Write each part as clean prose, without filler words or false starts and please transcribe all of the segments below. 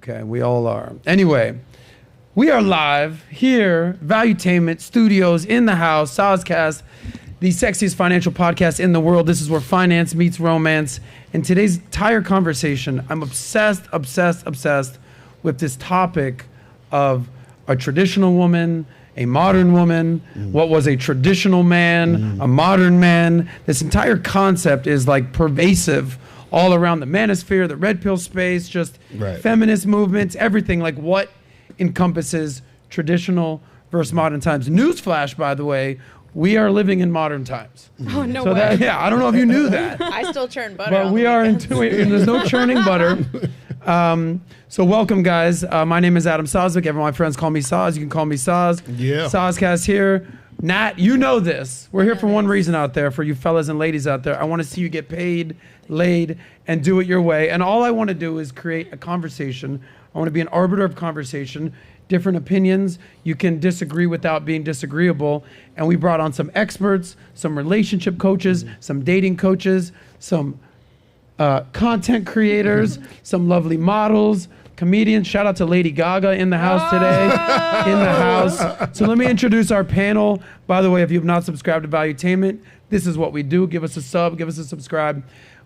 Okay, we all are. Anyway, we are live here, Valuetainment Studios in the house, Soscast, the sexiest financial podcast in the world. This is where finance meets romance. And today's entire conversation, I'm obsessed with this topic of a traditional woman, a modern woman, what was a traditional man, a modern man. This entire concept is like pervasive all around the manosphere, the red pill space, just feminist movements, everything. Like what encompasses traditional versus modern times. Newsflash, by the way, we are living in modern times. Oh, no way. Yeah, I don't know if you knew that. I still churn butter. But we are into it, and there's no churning butter. So welcome, guys. My name is Adam Sosnick. Everyone, my friends call me Sos. You can call me Sos. Yeah. Soscast here. Nat, you know this. We're here for one reason out there, for you fellas and ladies out there. I want to see you get paid, laid, and do it your way. And all I want to do is create a conversation. I want to be an arbiter of conversation, different opinions. You can disagree without being disagreeable. And we brought on some experts, some relationship coaches, some dating coaches, some content creators, some lovely models, comedians. Shout out to Lady Gaga in the house today. In the house. So let me introduce our panel. By the way, if you've not subscribed to Valuetainment, this is what we do. Give us a sub, give us a subscribe.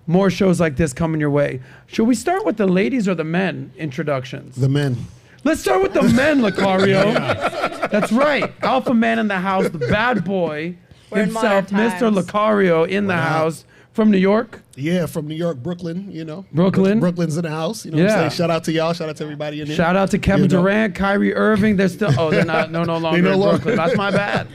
More shows like this coming your way. Should we start with the ladies or the men introductions? The men. Let's start with the men, Locario. That's right. Alpha man in the house, the bad boy himself, Mr. Locario in the house. From New York? Yeah, from New York, Brooklyn, you know. Brooklyn? Brooklyn's in the house. You know what I'm saying? Shout out to y'all. Shout out to everybody in there. Shout out to Kevin Durant, Kyrie Irving. They're still, they're no longer in Brooklyn. That's my bad.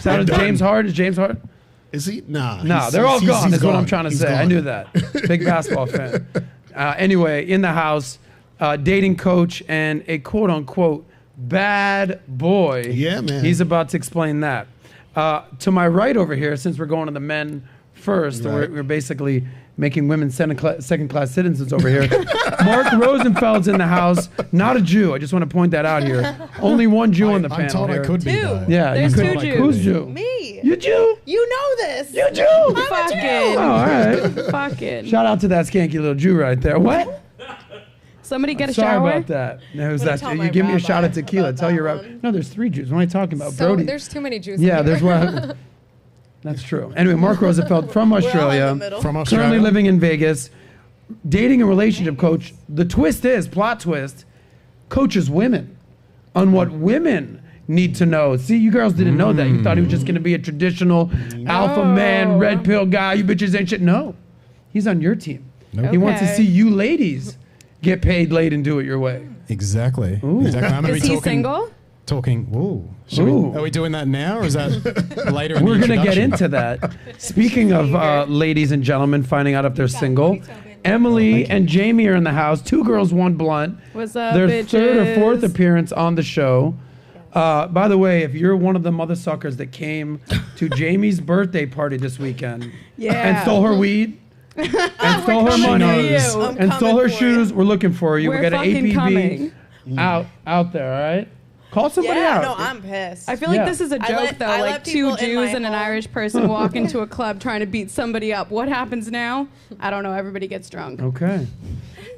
Shout out to James Harden. Is James Harden? Is he? Nah. No, they're all gone. That's what I'm trying to say. Gone. I knew that. Big basketball fan. Anyway, in the house, dating coach and a quote-unquote bad boy. Yeah, man. He's about to explain that. To my right over here, since we're going to the men first, we're basically making women second-class citizens over here. Mark Rosenfeld's in the house, not a Jew. I just want to point that out here. Only one Jew on the panel. I'm told here. I could be. Yeah, there's you could. two Jews. Who's Jew? Me. You Jew? You know this. You Jew? I'm a Jew. Oh, all right. Fucking. Shout out to that skanky little Jew right there. What? Somebody get a Sorry shower. about that. No, who's that? You give me a shot of tequila. Tell your rabbi. No, there's 3 Jews. What am I talking about? So Brody. there's too many Jews. Yeah, in here. there's one. That's true. Anyway, Mark Rosenfeld from Australia, currently living in Vegas, dating and relationship coach. The twist is, plot twist, coaches women on what women need to know. See, you girls didn't know that. You thought he was just going to be a traditional alpha man, red pill guy. You bitches ain't shit. No, he's on your team. Nope. He wants to see you ladies get paid, laid, and do it your way. Exactly. Ooh. Exactly. Is he single? Are we doing that now, or is that later in We're the going to get introduction? into that. Speaking of ladies and gentlemen finding out if they're single, Emily and Jamie are in the house. 2 girls, 1 blunt. What's up, Their bitches? 3rd or 4th appearance on the show. By the way, if you're one of the mother suckers that came to Jamie's birthday party this weekend and stole her weed, and stole her money, and stole her shoes, we're looking for you. We're we got an fucking APB coming. out there, all right? Call somebody out. No, I'm pissed. I feel like this is a joke, though. Like 2 Jews and an Irish person walk into a club trying to beat somebody up. What happens now? I don't know. Everybody gets drunk. Okay.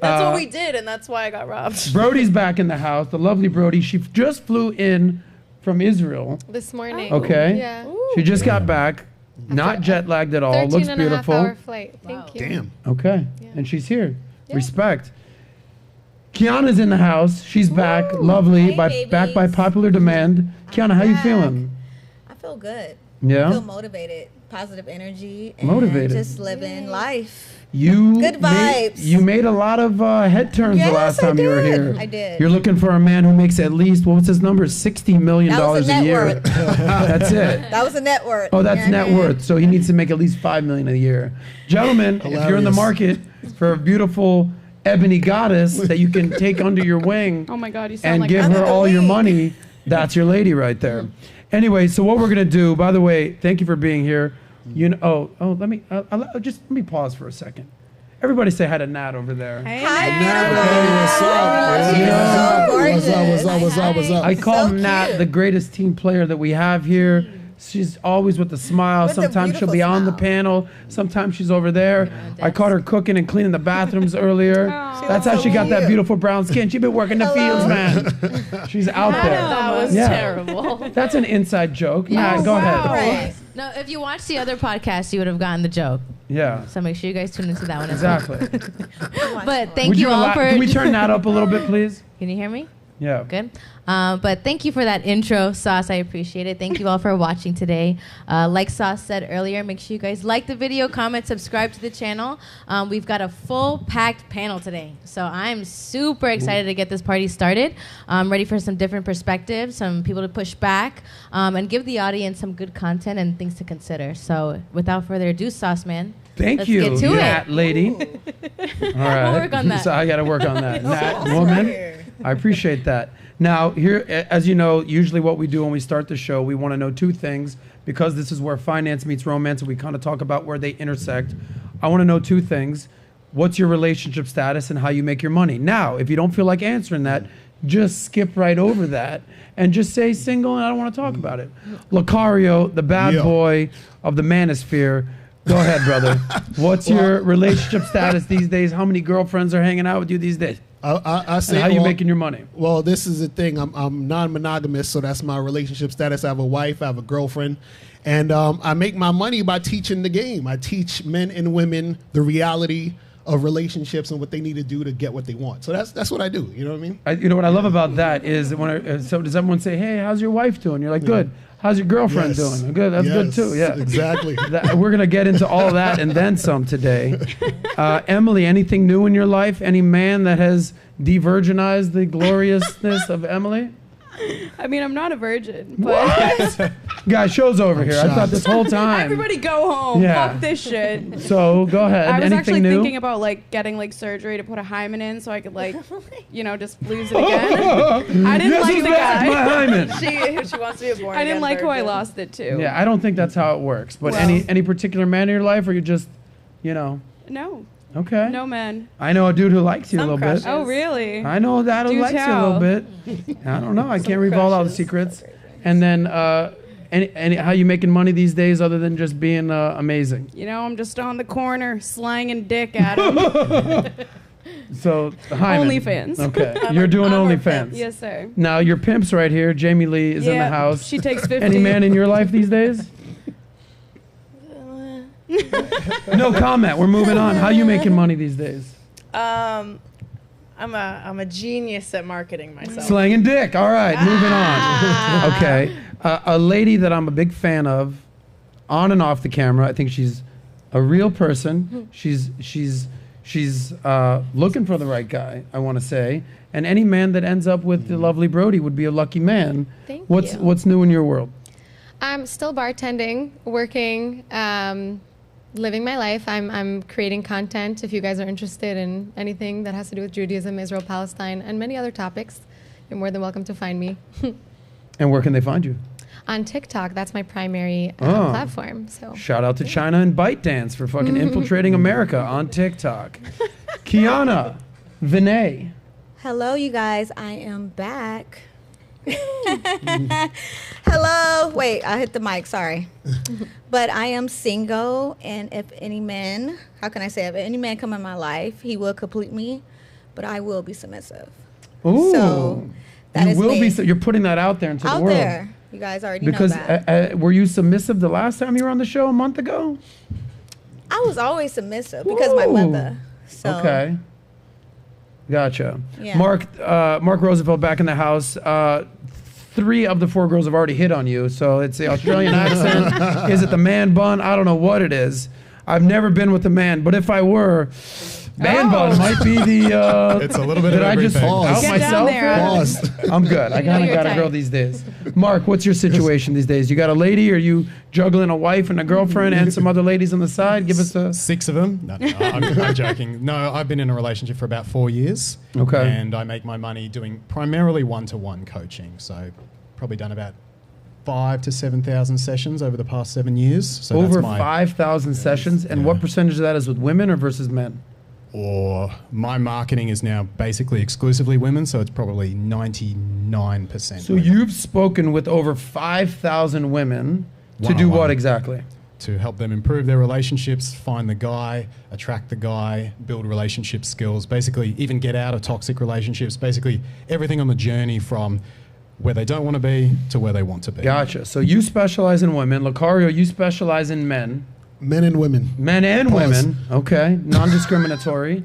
That's what we did, and that's why I got robbed. Brody's back in the house, the lovely Brody. She just flew in from Israel. This morning. Okay. Yeah. She just got back, not jet lagged at all. 13 Looks and a half beautiful. hour flight. Thank you. Damn. Okay. Yeah. And she's here. Yeah. Respect. Keiana's in the house. She's back. Lovely. Hey, Back by babies. popular demand. Keiona, how you back. feeling? I feel good. Yeah? I feel motivated, positive energy, and Motivated. just living life. You Good made- vibes. you made a lot of head turns the Yes, last I time you were did. here. I did. You're looking for a man who makes at least, what was his number? $60 million That was a a net year. worth. That's it. That was a net worth. Oh, that's net worth. So he needs to make at least $5 million a year. Gentlemen, if you're in the market for a beautiful ebony goddess that you can take under your wing Oh my God, you sound and like give I'm her the all your lead. money, that's your lady right there. Anyway, so what we're gonna do, by the way, thank you for being here. You know, let me pause for a second. Everybody say hi to Nat over there. Hi, Hey, beautiful. what's up? What's up? Gorgeous. What's up? I call So Nat cute. the greatest team player that we have here. She's always with a smile. With a Sometimes she'll be beautiful on the smile. panel. Sometimes she's over there. I caught her cooking and cleaning the bathrooms earlier. That's how she got that beautiful brown skin. She's been working the fields, man. She's out there. That was terrible. That's an inside joke. Nah, go ahead. Right. No, if you watched the other podcast, you would have gotten the joke. Yeah. So make sure you guys tune into that one as well. Exactly. But thank you all for... Can we turn that up a little bit, please? Can you hear me? Yeah. Good. But thank you for that intro, Sauce. I appreciate it. Thank you all for watching today. Like Sauce said earlier, make sure you guys like the video, comment, subscribe to the channel. We've got a full packed panel today. So I'm super excited to get this party started. I'm ready for some different perspectives, some people to push back, and give the audience some good content and things to consider. So without further ado, Sauce Man. Thank you, get to Nat it. lady. All right. We'll work on that. So I got to work on that. Nat woman. I appreciate that. Now, here, as you know, usually what we do when we start the show, we want to know two things, because this is where finance meets romance, and we kind of talk about where they intersect. I want to know two things. What's your relationship status and how you make your money? Now, if you don't feel like answering that, just skip right over that and just say single and I don't want to talk about it. Locario, the bad boy of the manosphere. Go ahead, brother. What's your relationship status these days? How many girlfriends are hanging out with you these days? I say, and how you making your money? Well, this is the thing. I'm non-monogamous, so that's my relationship status. I have a wife, I have a girlfriend, and I make my money by teaching the game. I teach men and women the reality of relationships and what they need to do to get what they want. So that's what I do. You know what I mean? You know what I love about that is when so does everyone say, "Hey, how's your wife doing?" You're like, "Good." How's your girlfriend doing? Good. That's good too. Yeah, exactly. We're gonna get into all of that and then some today. Emily, anything new in your life? Any man that has de-virginized the gloriousness of Emily? I mean, I'm not a virgin, but Guys, show's over here. shocked. I thought this whole time. everybody go home. Yeah. Fuck this shit. So go ahead. I was Anything actually new? thinking about like getting like surgery to put a hymen in so I could like, just lose it again. I didn't This like is the back, guy. my hymen. She wants to be a born I didn't like who I lost it to. Yeah, I don't think that's how it works. But Well. any particular man in your life, or you just, No. okay. No men. I know a dude who likes you a little bit. Oh, really? I know that who Do likes you a tell. little bit. I don't know. I can't reveal all the secrets. And then, any how you making money these days other than just being amazing? I'm just on the corner slanging dick at him. So, hymen. OnlyFans. Okay. You're doing OnlyFans. Yes, sir. Now, your pimp's right here. Jamie Lee is in the house. She takes 50. Any man in your life these days? No comment. We're moving on. How you making money these days? I'm a genius at marketing myself. Slanging dick. All right, moving on. Okay. A lady that I'm a big fan of, on and off the camera. I think she's a real person. She's looking for the right guy, I want to say. And any man that ends up with the lovely Brody would be a lucky man. Thank you. What's new in your world? I'm still bartending, working, living my life. I'm creating content. If you guys are interested in anything that has to do with Judaism, Israel, Palestine, and many other topics, you're more than welcome to find me. And where can they find you? On TikTok, that's my primary platform. So Shout out to China and ByteDance for fucking infiltrating America on TikTok. Keiona Veney. Hello, you guys. I am back. Hello. Wait, I hit the mic. Sorry. But I am single, and if any man, how can I say, if any man come in my life, he will complete me, but I will be submissive. Ooh. So that you is will me. be. You're putting that out there into the Out world. there. You guys already Because know that. were you submissive the last time you were on the show a month ago? I was always submissive because of my mother. So. Okay. Gotcha. Yeah. Mark Rosenfeld back in the house. 3 of the 4 girls have already hit on you, so it's the Australian accent. Is it the man bun? I don't know what it is. I've never been with a man, but if I were, man bun might be the. It's a little bit Did of I just everything. out Get down myself? there. Pause. I'm good. I kind of you're got a tight. girl these days. Mark, what's your situation these days? You got a lady, or you juggling a wife and a girlfriend and some other ladies on the side? Give us a. 6 of them? No, I'm joking. No, I've been in a relationship for about 4 years. Okay. And I make my money doing primarily one-to-one coaching. So probably done about 5,000 to 7,000 sessions over the past 7 years. So Over that's my, 5,000 sessions, and what percentage of that is with women or versus men? Or my marketing is now basically exclusively women, so it's probably 99%. So women. you've spoken with over 5,000 women, To do what exactly? To help them improve their relationships, find the guy, attract the guy, build relationship skills, basically even get out of toxic relationships, basically everything on the journey from where they don't want to be to where they want to be. Gotcha. So you specialize in women. Locario, you specialize in men. Men and women. Men and women. Okay. Non-discriminatory.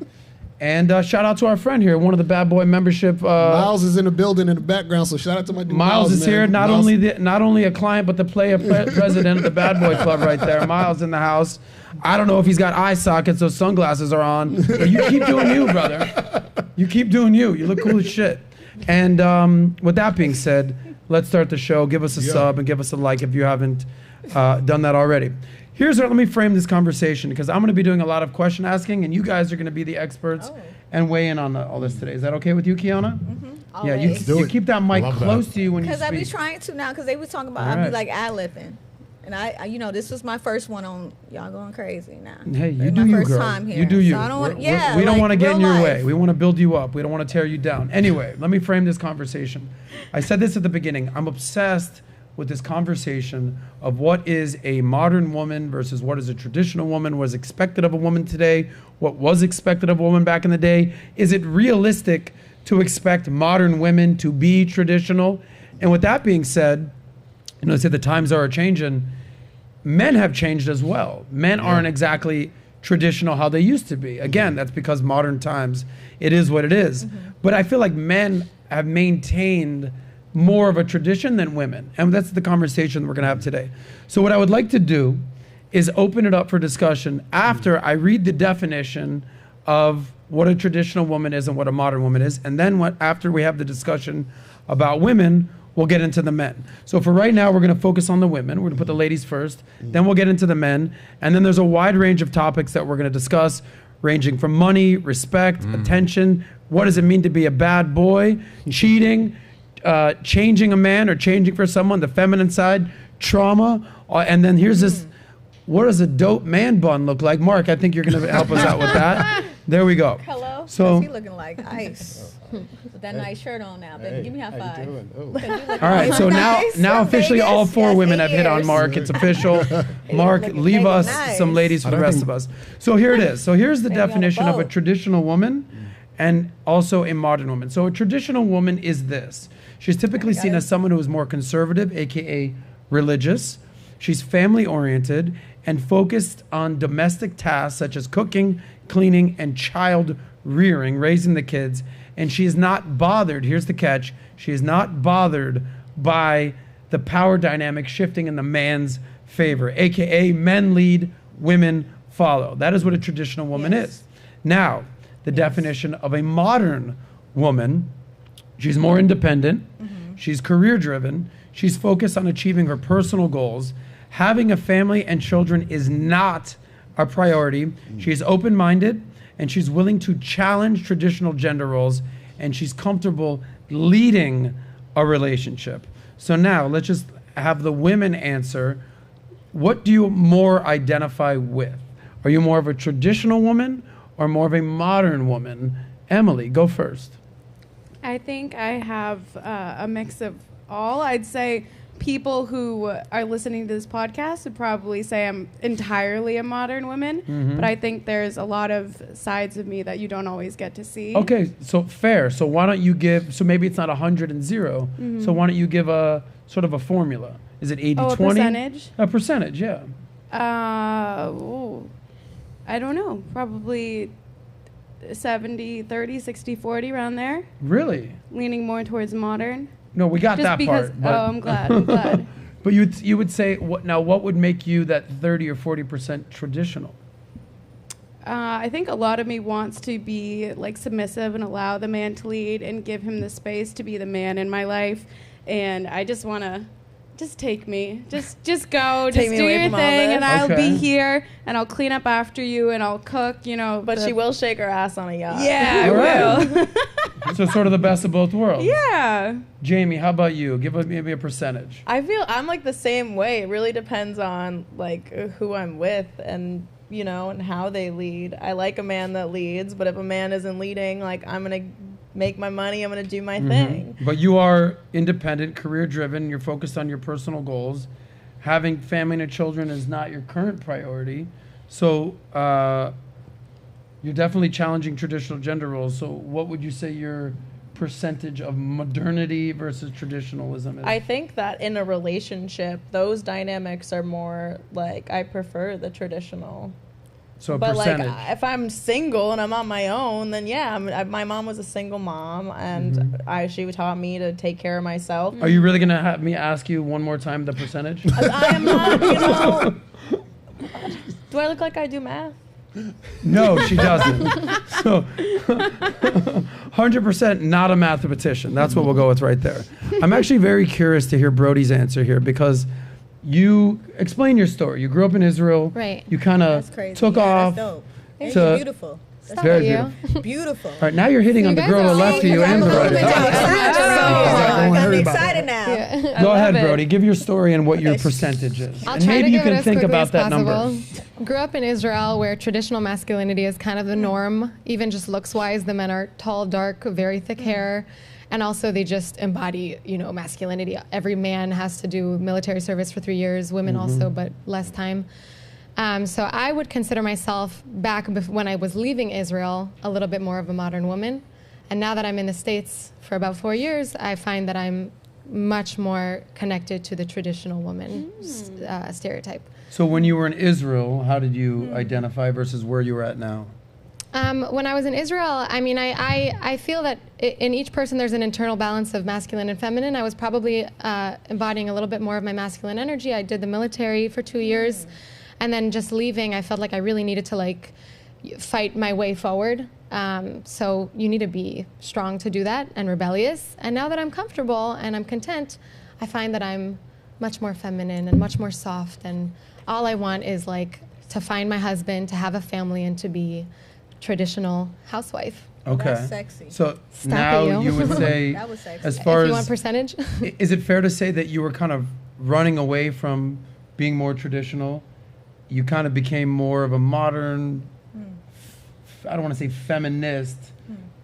And shout out to our friend here, one of the Bad Boy membership. Miles is in the building in the background, so shout out to my dude Miles is man. here. Not only a client, but the president of the Bad Boy Club right there. Miles in the house. I don't know if he's got eye sockets, those sunglasses are on. But you keep doing you, brother. You keep doing you. You look cool as shit. And with that being said, let's start the show. Give us a sub and give us a like if you haven't done that already. Let me frame this conversation because I'm going to be doing a lot of question asking, and you guys are going to be the experts and weigh in on all this today. Is that okay with you, Keiona? Mm-hmm. Yeah, you keep that mic close to you when you speak. Because I be trying to now, because they were talking about I'd be like ad-libbing. And I, this was my first one on y'all going crazy now. Hey, you do you, girl. Time here. You do you. So I don't want, we don't want to get in your way. We want to build you up. We don't want to tear you down. Anyway, let me frame this conversation. I said this at the beginning. I'm obsessed with this conversation of what is a modern woman versus what is a traditional woman, what is expected of a woman today, what was expected of a woman back in the day. Is it realistic to expect modern women to be traditional? And with that being said, say the times are changing. Men have changed as well. Men aren't exactly traditional how they used to be. Again, that's because modern times, it is what it is. But I feel like men have maintained more of a tradition than women. And that's the conversation we're going to have today. So what I would like to do is open it up for discussion after I read the definition of what a traditional woman is and what a modern woman is. And then after we have the discussion about women, we'll get into the men. So for right now, we're going to focus on the women. We're going to put the ladies first. Then we'll get into the men. And then there's a wide range of topics that we're going to discuss, ranging from money, respect, attention, what does it mean to be a bad boy, cheating, changing a man or changing for someone, the feminine side, trauma, and then here's this, what does a dope man bun look like? Mark, I think you're going to help us out with that. There we go. Hello. So he looking like ice with that nice shirt on now. Baby, give me a high five. All right, so now officially all four women have hit on Mark. It's official. Mark, leave us some ladies for the rest of us. So here it is. So here's the definition of a traditional woman and also a modern woman. So a traditional woman is this. She's typically seen as someone who is more conservative, aka religious. She's family-oriented and focused on domestic tasks such as cooking, cleaning, and child rearing, raising the kids. And she is not bothered, here's the catch, she is not bothered by the power dynamic shifting in the man's favor, aka men lead, women follow. That is what a traditional woman is. Now, the definition of a modern woman: she's more independent, she's career driven, she's focused on achieving her personal goals. Having a family and children is not a priority. She's open-minded and she's willing to challenge traditional gender roles, and she's comfortable leading a relationship. So now let's just have the women answer. What do you more identify with? Are you more of a traditional woman or more of a modern woman? Emily, go first. I think I have a mix of all. I'd say people who are listening to this podcast would probably say I'm entirely a modern woman, but I think there's a lot of sides of me that you don't always get to see. Okay, so fair. So why don't you give, so maybe it's not 100 and 0, so why don't you give a sort of a formula? Is it 80-20? Oh, a percentage? A percentage, yeah. I don't know. Probably 70-30, 60-40, around there. Really? Leaning more towards modern. No, we got Just that because, part. But I'm glad. But you would say, what would make you that 30 or 40% traditional? I think a lot of me wants to be like submissive and allow the man to lead and give him the space to be the man in my life. And I just want to take me. Just go. Just do your thing, and I'll be here, and I'll clean up after you, and I'll cook, But she will shake her ass on a yacht. Yeah, I will. So sort of the best of both worlds. Yeah. Jamie, how about you? Give us maybe a percentage. I feel I'm like the same way. It really depends on like who I'm with and and how they lead. I like a man that leads, but if a man isn't leading, like I'm gonna make my money, I'm gonna do my thing. But you are independent, career driven, you're focused on your personal goals. having family and children is not your current priority. So you're definitely challenging traditional gender roles. So what would you say your percentage of modernity versus traditionalism is? I think that in a relationship, those dynamics are more like, I prefer the traditional. So a but percentage. like, if I'm single and I'm on my own, then yeah, my mom was a single mom, and she taught me to take care of myself. Are you really gonna have me ask you one more time the percentage? I am not, you know. Do I look like I do math? No, she doesn't. So 100% not a mathematician. That's what we'll go with right there. I'm actually very curious to hear Brody's answer here, because you explain your story. You grew up in Israel. Right. You kind That's of crazy. took Yeah, off. That's dope. to- You're beautiful. Stop Very you. beautiful. Beautiful. All right, now you're hitting on the You girl guys to the are left of you and the right. I'm excited now. Yeah. Go ahead, love it. Brody. Give your story and what your Okay. percentage is. I'll And try maybe to you give it can as think quickly about as that possible. number. Grew up in Israel, where traditional masculinity is kind of the norm, even just looks-wise. The men are tall, dark, very thick hair, and also they just embody, masculinity. Every man has to do military service for 3 years, women also, but less time. So I would consider myself, when I was leaving Israel, a little bit more of a modern woman. And now that I'm in the States for about 4 years, I find that I'm much more connected to the traditional woman stereotype. So when you were in Israel, how did you identify versus where you were at now? When I was in Israel, I mean, I feel that in each person there's an internal balance of masculine and feminine. I was probably embodying a little bit more of my masculine energy. I did the military for 2 years. And then just leaving, I felt like I really needed to fight my way forward. So you need to be strong to do that, and rebellious. And now that I'm comfortable and I'm content, I find that I'm much more feminine and much more soft. And all I want is to find my husband, to have a family, and to be traditional housewife. Okay. That's sexy. So Stop now it, you would say, That was sexy. as far If you want as, percentage. is it fair to say that you were kind of running away from being more traditional? You kind of became more of a modern, I don't want to say feminist,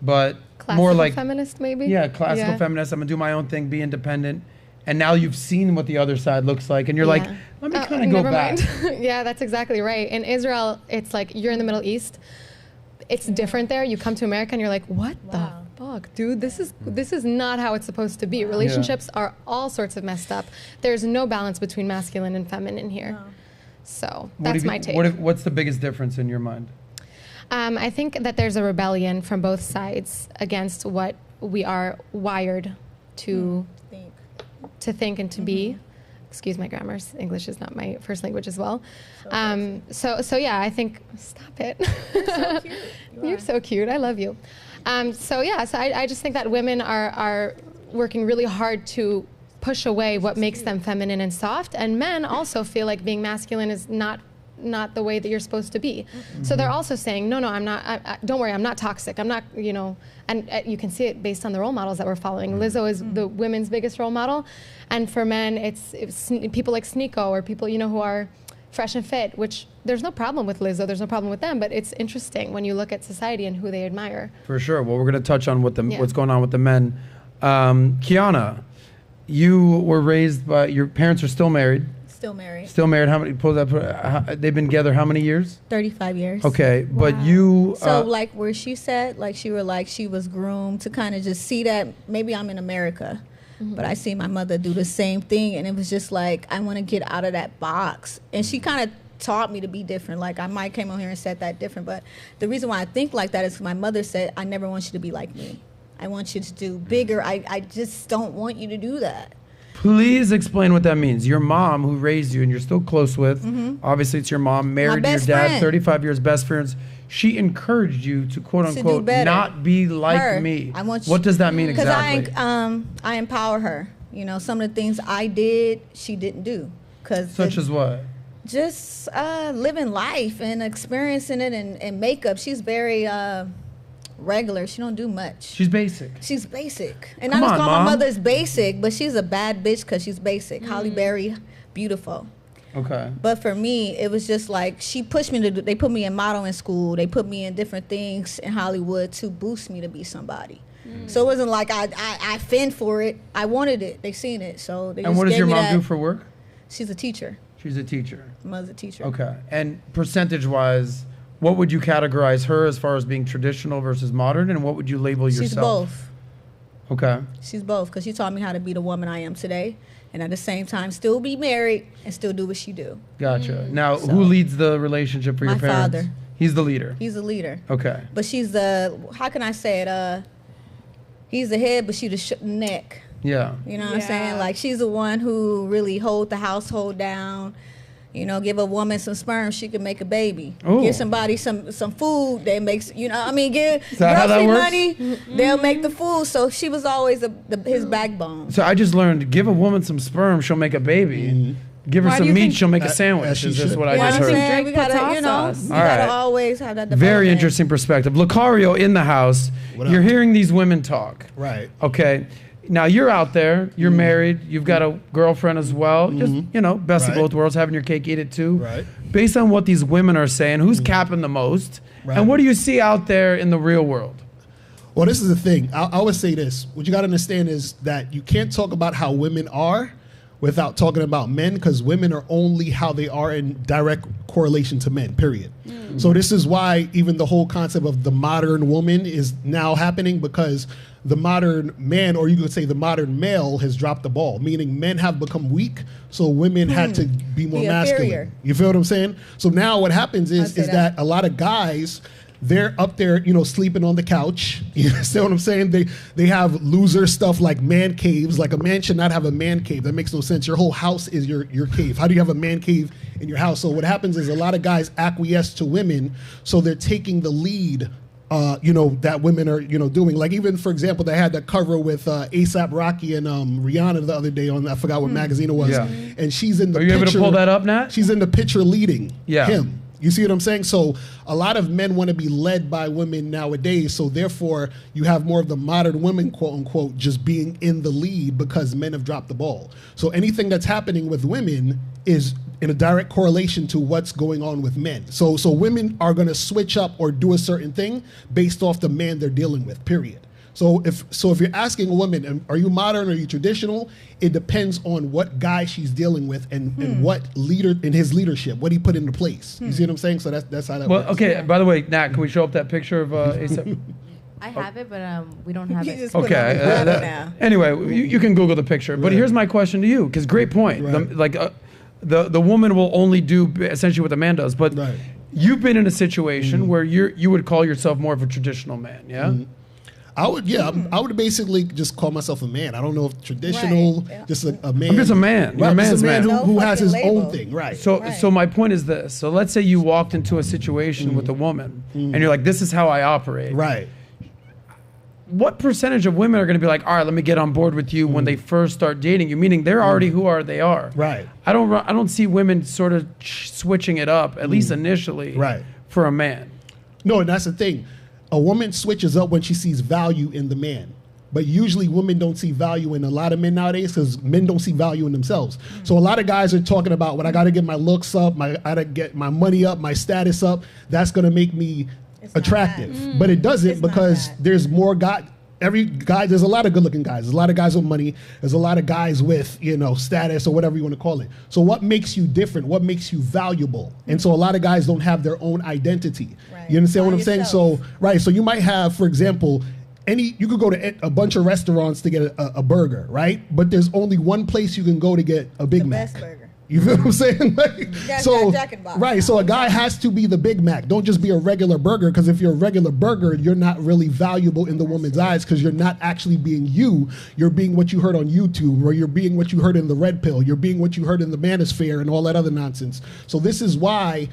but Classical more like, feminist, maybe? yeah, classical Yeah. feminist. I'm going to do my own thing, be independent. And now you've seen what the other side looks like, and you're like, Yeah. let me kind of go Never back. mind. Yeah, that's exactly right. In Israel, it's like you're in the Middle East. It's different there. You come to America and you're like, what the fuck, dude? This is not how it's supposed to be. Relationships are all sorts of messed up. There's no balance between masculine and feminine here. So that's my take. What's the biggest difference in your mind? I think that there's a rebellion from both sides against what we are wired to think and to be. Excuse my grammar. English is not my first language as well. So yeah, I think, stop it. You're so cute. You're so cute. I love you. So I just think that women are working really hard to push away what makes them feminine and soft, and men also feel like being masculine is not the way that you're supposed to be. So they're also saying, no, I'm not, don't worry, I'm not toxic. I'm not, and you can see it based on the role models that we're following. Lizzo is the women's biggest role model. And for men, it's people like Sneeko, or people, who are fresh and fit, which there's no problem with Lizzo, there's no problem with them, but it's interesting when you look at society and who they admire. For sure. Well, we're going to touch on what's going on with the men. Keiona, you were raised by, your parents are still married. Still married. Still married. How many? They've been together how many years? 35 years. Okay, but you. So where she said, she was groomed to kind of just see that maybe I'm in America, but I see my mother do the same thing, and it was just like, I want to get out of that box. And she kind of taught me to be different. Like, I might came on here and said that different, but the reason why I think like that is my mother said, I never want you to be like me. I want you to do bigger. I just don't want you to do that. Please explain what that means. Your mom, who raised you and you're still close with, obviously it's your mom, married to your dad, friend. 35 years, best friends. She encouraged you to, quote To unquote, do better. not be like Her. me. I want What does that mean Because exactly? I empower her. Some of the things I did, she didn't do. Such as what? Just living life and experiencing it and makeup. She's very regular. She don't do much. She's basic. She's basic. And Come I just on, call Mom. my mother's basic, but she's a bad bitch because she's basic. Holly Berry, beautiful. Okay. But for me, it was just like, she pushed me they put me in modeling school. They put me in different things in Hollywood to boost me to be somebody. So it wasn't like I fend for it. I wanted it. They seen it. So they And just what does gave your me mom that. do for work? She's a teacher. She's a teacher. Mother's a teacher. Okay. And percentage-wise, what would you categorize her as far as being traditional versus modern, and what would you label yourself? She's both. Okay. She's both, because she taught me how to be the woman I am today, and at the same time still be married and still do what she do. Gotcha. Now, who leads the relationship for your My parents? father. He's the leader. He's the leader. Okay. But she's the, how can I say it? He's the head, but she the neck. Yeah. You know what I'm saying? Like, she's the one who really hold the household down. You know, give a woman some sperm, she can make a baby. Ooh. Give somebody some food, they makes, you know, I mean, give that grocery works? money, they'll make the food. So she was always his backbone. So I just learned, give a woman some sperm, she'll make a baby. Give her Why do some you meat, think- she'll make a sandwich. Is this what I You know just what I'm heard? saying? We Drake puts gotta, off you know, us. you All gotta right. always have that Very development. interesting perspective. Locario in the house. What up? You're hearing these women talk. Right. Okay. Now you're out there, you're married, you've got a girlfriend as well. Just, you know, best of Right. both worlds, having your cake, eat it too. Right. Based on what these women are saying, who's capping the most? Right. And what do you see out there in the real world? Well, this is the thing. I always say this. What you got to understand is that you can't talk about how women are without talking about men, because women are only how they are in direct correlation to men, period. So this is why even the whole concept of the modern woman is now happening, because the modern man, or you could say the modern male, has dropped the ball, meaning men have become weak, so women had to be more Be masculine. inferior. You feel what I'm saying? So now what happens I is say that that. a lot of guys, they're up there, you know, sleeping on the couch. You understand what I'm saying? They have loser stuff like man caves. Like, a man should not have a man cave. That makes no sense. Your whole house is your cave. How do you have a man cave in your house? So what happens is a lot of guys acquiesce to women, so they're taking the lead, you know, that women are, you know, doing. Like, even, for example, they had that cover with ASAP Rocky and Rihanna the other day on, I forgot what magazine it was. Yeah. And she's in the Are you picture. able to pull that up, Nat? She's in the picture leading him. You see what I'm saying? So a lot of men want to be led by women nowadays. So therefore, you have more of the modern women, quote unquote, just being in the lead because men have dropped the ball. So anything that's happening with women is in a direct correlation to what's going on with men. So women are going to switch up or do a certain thing based off the man they're dealing with, period. So if you're asking a woman, are you modern or are you traditional? It depends on what guy she's dealing with and what leader in his leadership, what he put into place. You see what I'm saying? So that's how that Well, works. okay. By the way, Nat, can we show up that picture of ASAP? I have it, but we don't have You it. just put it Okay. on the graphic now. Anyway, you can Google the picture. But Right. here's my question to you, because great point. Right. The woman will only do essentially what the man does. But Right. you've been in a situation where you would call yourself more of a traditional man, yeah? I would basically just call myself a man. I don't know if traditional, Right, yeah. just a man. I'm just a man. You're a Right, man's just a man man. who No has his fucking own label. thing. Right. So my point is this. So let's say you walked into a situation with a woman and you're like, this is how I operate. Right. What percentage of women are going to be like, all right, let me get on board with you when they first start dating you? Meaning they're already who are they are. Right. I don't see women sort of switching it up, at least initially, Right. for a man. No, and that's the thing. A woman switches up when she sees value in the man. But usually women don't see value in a lot of men nowadays because men don't see value in themselves. So a lot of guys are talking about, when I got to get my looks up, I got to get my money up, my status up, that's going to make me not attractive. that. But it doesn't, It's not because that. there's more every guy, there's a lot of good looking guys. There's a lot of guys with money. There's a lot of guys with, you know, status or whatever you want to call it. So what makes you different? What makes you valuable? And so a lot of guys don't have their own identity. Right. You understand what I'm Find saying? yourself. So, right. So you might have, for example, you could go to a bunch of restaurants to get a burger, right? But there's only one place you can go to get a Big The Mac. best burger. You feel what I'm saying? Like, got so, Jack in the Box. right. So a guy has to be the Big Mac. Don't just be a regular burger, because if you're a regular burger, you're not really valuable in the woman's eyes, because you're not actually being you. You're being what you heard on YouTube, or you're being what you heard in the Red Pill. You're being what you heard in the Manosphere and all that other nonsense. So this is why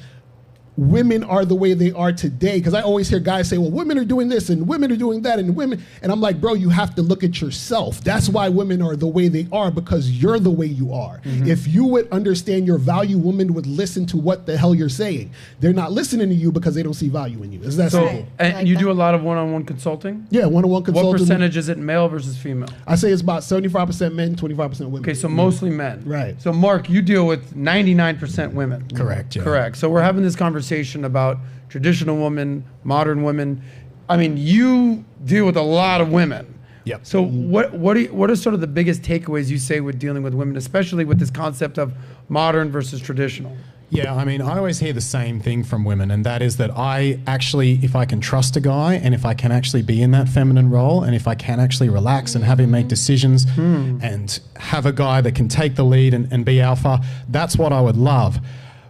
women are the way they are today, because I always hear guys say, well, women are doing this and women are doing that and I'm like, bro, you have to look at yourself. That's why women are the way they are, because you're the way you are. If you would understand your value, women would listen to what the hell you're saying. They're not listening to you because they don't see value in you. It's that So, simple. and Like you that. do a lot of one-on-one consulting? Yeah, one-on-one consulting. What percentage is it male versus female? I say it's about 75% men, 25% women. Okay, so mostly men. Right. So Mark, you deal with 99% women. Correct, yeah. Correct. So we're having this conversation about traditional women, modern women. I mean, you deal with a lot of women. Yep. So what are sort of the biggest takeaways you say with dealing with women, especially with this concept of modern versus traditional? Yeah, I mean, I always hear the same thing from women, and that is that I actually, if I can trust a guy, and if I can actually be in that feminine role, and if I can actually relax and have him make decisions, and have a guy that can take the lead and be alpha, that's what I would love.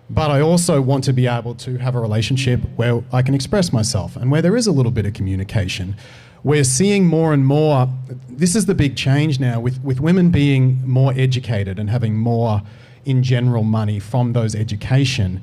But I also want to be able to have a relationship where I can express myself and where there is a little bit of communication. We're seeing more and more, this is the big change now, with women being more educated and having more, in general, money from those education.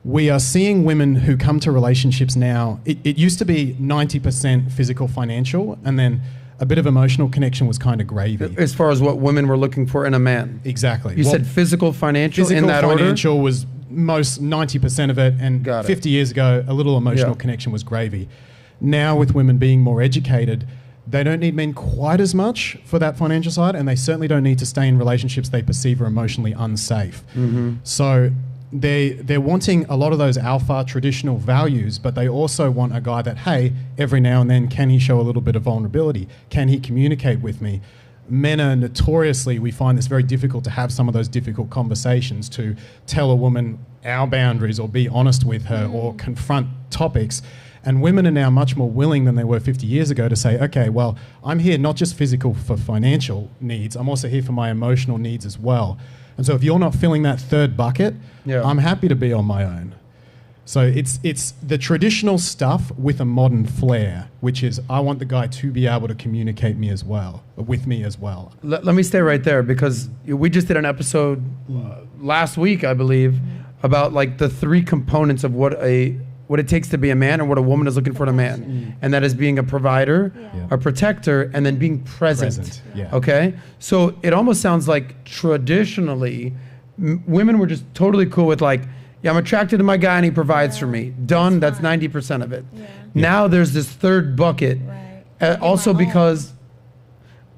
We are seeing women who come to relationships now, it used to be 90% physical, financial, and then a bit of emotional connection was kind of gravy. As far as what women were looking for in a man. Exactly. You said physical, financial, in that order? Physical, financial was most 90% of it, and 50 years ago, a little emotional connection was gravy. Now, with women being more educated, they don't need men quite as much for that financial side, and they certainly don't need to stay in relationships they perceive are emotionally unsafe. So they're wanting a lot of those alpha traditional values, but they also want a guy that, hey, every now and then, can he show a little bit of vulnerability? Can he communicate with me? Men are notoriously, we find this very difficult to have some of those difficult conversations, to tell a woman our boundaries or be honest with her or confront topics. And women are now much more willing than they were 50 years ago to say, okay, well, I'm here not just physical for financial needs, I'm also here for my emotional needs as well. And so if you're not filling that third bucket, I'm happy to be on my own. So it's the traditional stuff with a modern flair, which is I want the guy to be able to communicate with me as well. Let me stay right there, because we just did an episode last week, I believe, about like the three components of what it takes to be a man and what a woman is looking for in a man. And that is being a provider, a protector, and then being present. Okay? So it almost sounds like traditionally, women were just totally cool with like, yeah, I'm attracted to my guy and he provides for me. Done, that's 90% of it. Now there's this third bucket. Also because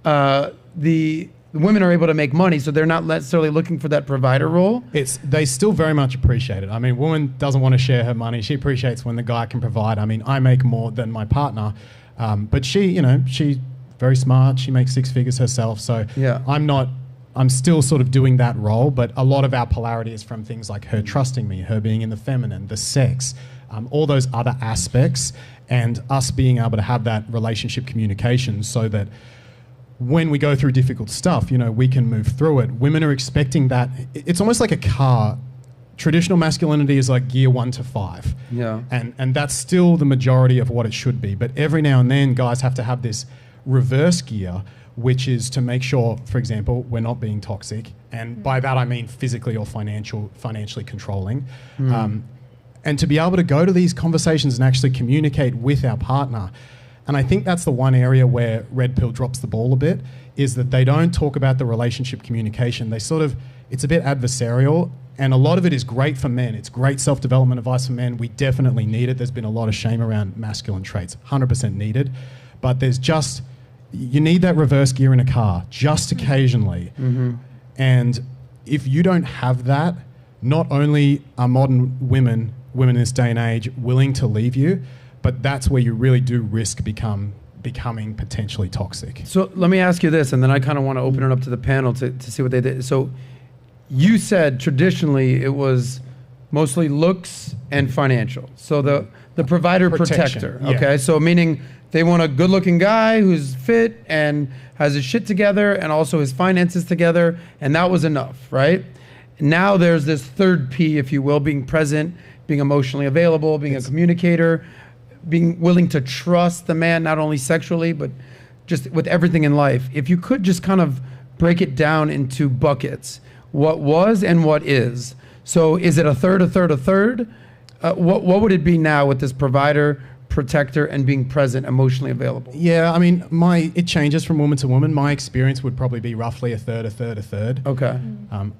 the women are able to make money, so they're not necessarily looking for that provider role. They still very much appreciate it. I mean, woman doesn't want to share her money. She appreciates when the guy can provide. I mean, I make more than my partner, but she's very smart. She makes 6 figures herself. So I'm still sort of doing that role, but a lot of our polarity is from things like her trusting me, her being in the feminine, the sex, all those other aspects, and us being able to have that relationship communication so that when we go through difficult stuff, we can move through it. Women are expecting that. It's almost like a car. Traditional masculinity is like gear 1 to 5. And that's still the majority of what it should be. But every now and then, guys have to have this reverse gear, which is to make sure, for example, we're not being toxic. And by that, I mean physically or financially controlling. And to be able to go to these conversations and actually communicate with our partner. And I think that's the one area where Red Pill drops the ball a bit, is that they don't talk about the relationship communication. It's a bit adversarial, and a lot of it is great for men. It's great self-development advice for men. We definitely need it. There's been a lot of shame around masculine traits, 100% needed. But you need that reverse gear in a car, just occasionally. And if you don't have that, not only are modern women in this day and age willing to leave you, but that's where you really do risk becoming potentially toxic. So let me ask you this, and then I kind of want to open it up to the panel to see what they did. So you said traditionally it was mostly looks and financial. So the provider protector. Okay, so meaning they want a good-looking guy who's fit and has his shit together and also his finances together, and that was enough, right? Now there's this third P, if you will, being present, being emotionally available, being a communicator, being willing to trust the man, not only sexually, but just with everything in life. If you could just kind of break it down into buckets, what was and what is. So is it a third, a third, a third? What would it be now with this provider, protector, and being present, emotionally available? Yeah, I mean, it changes from woman to woman. My experience would probably be roughly a third, a third, a third. Okay.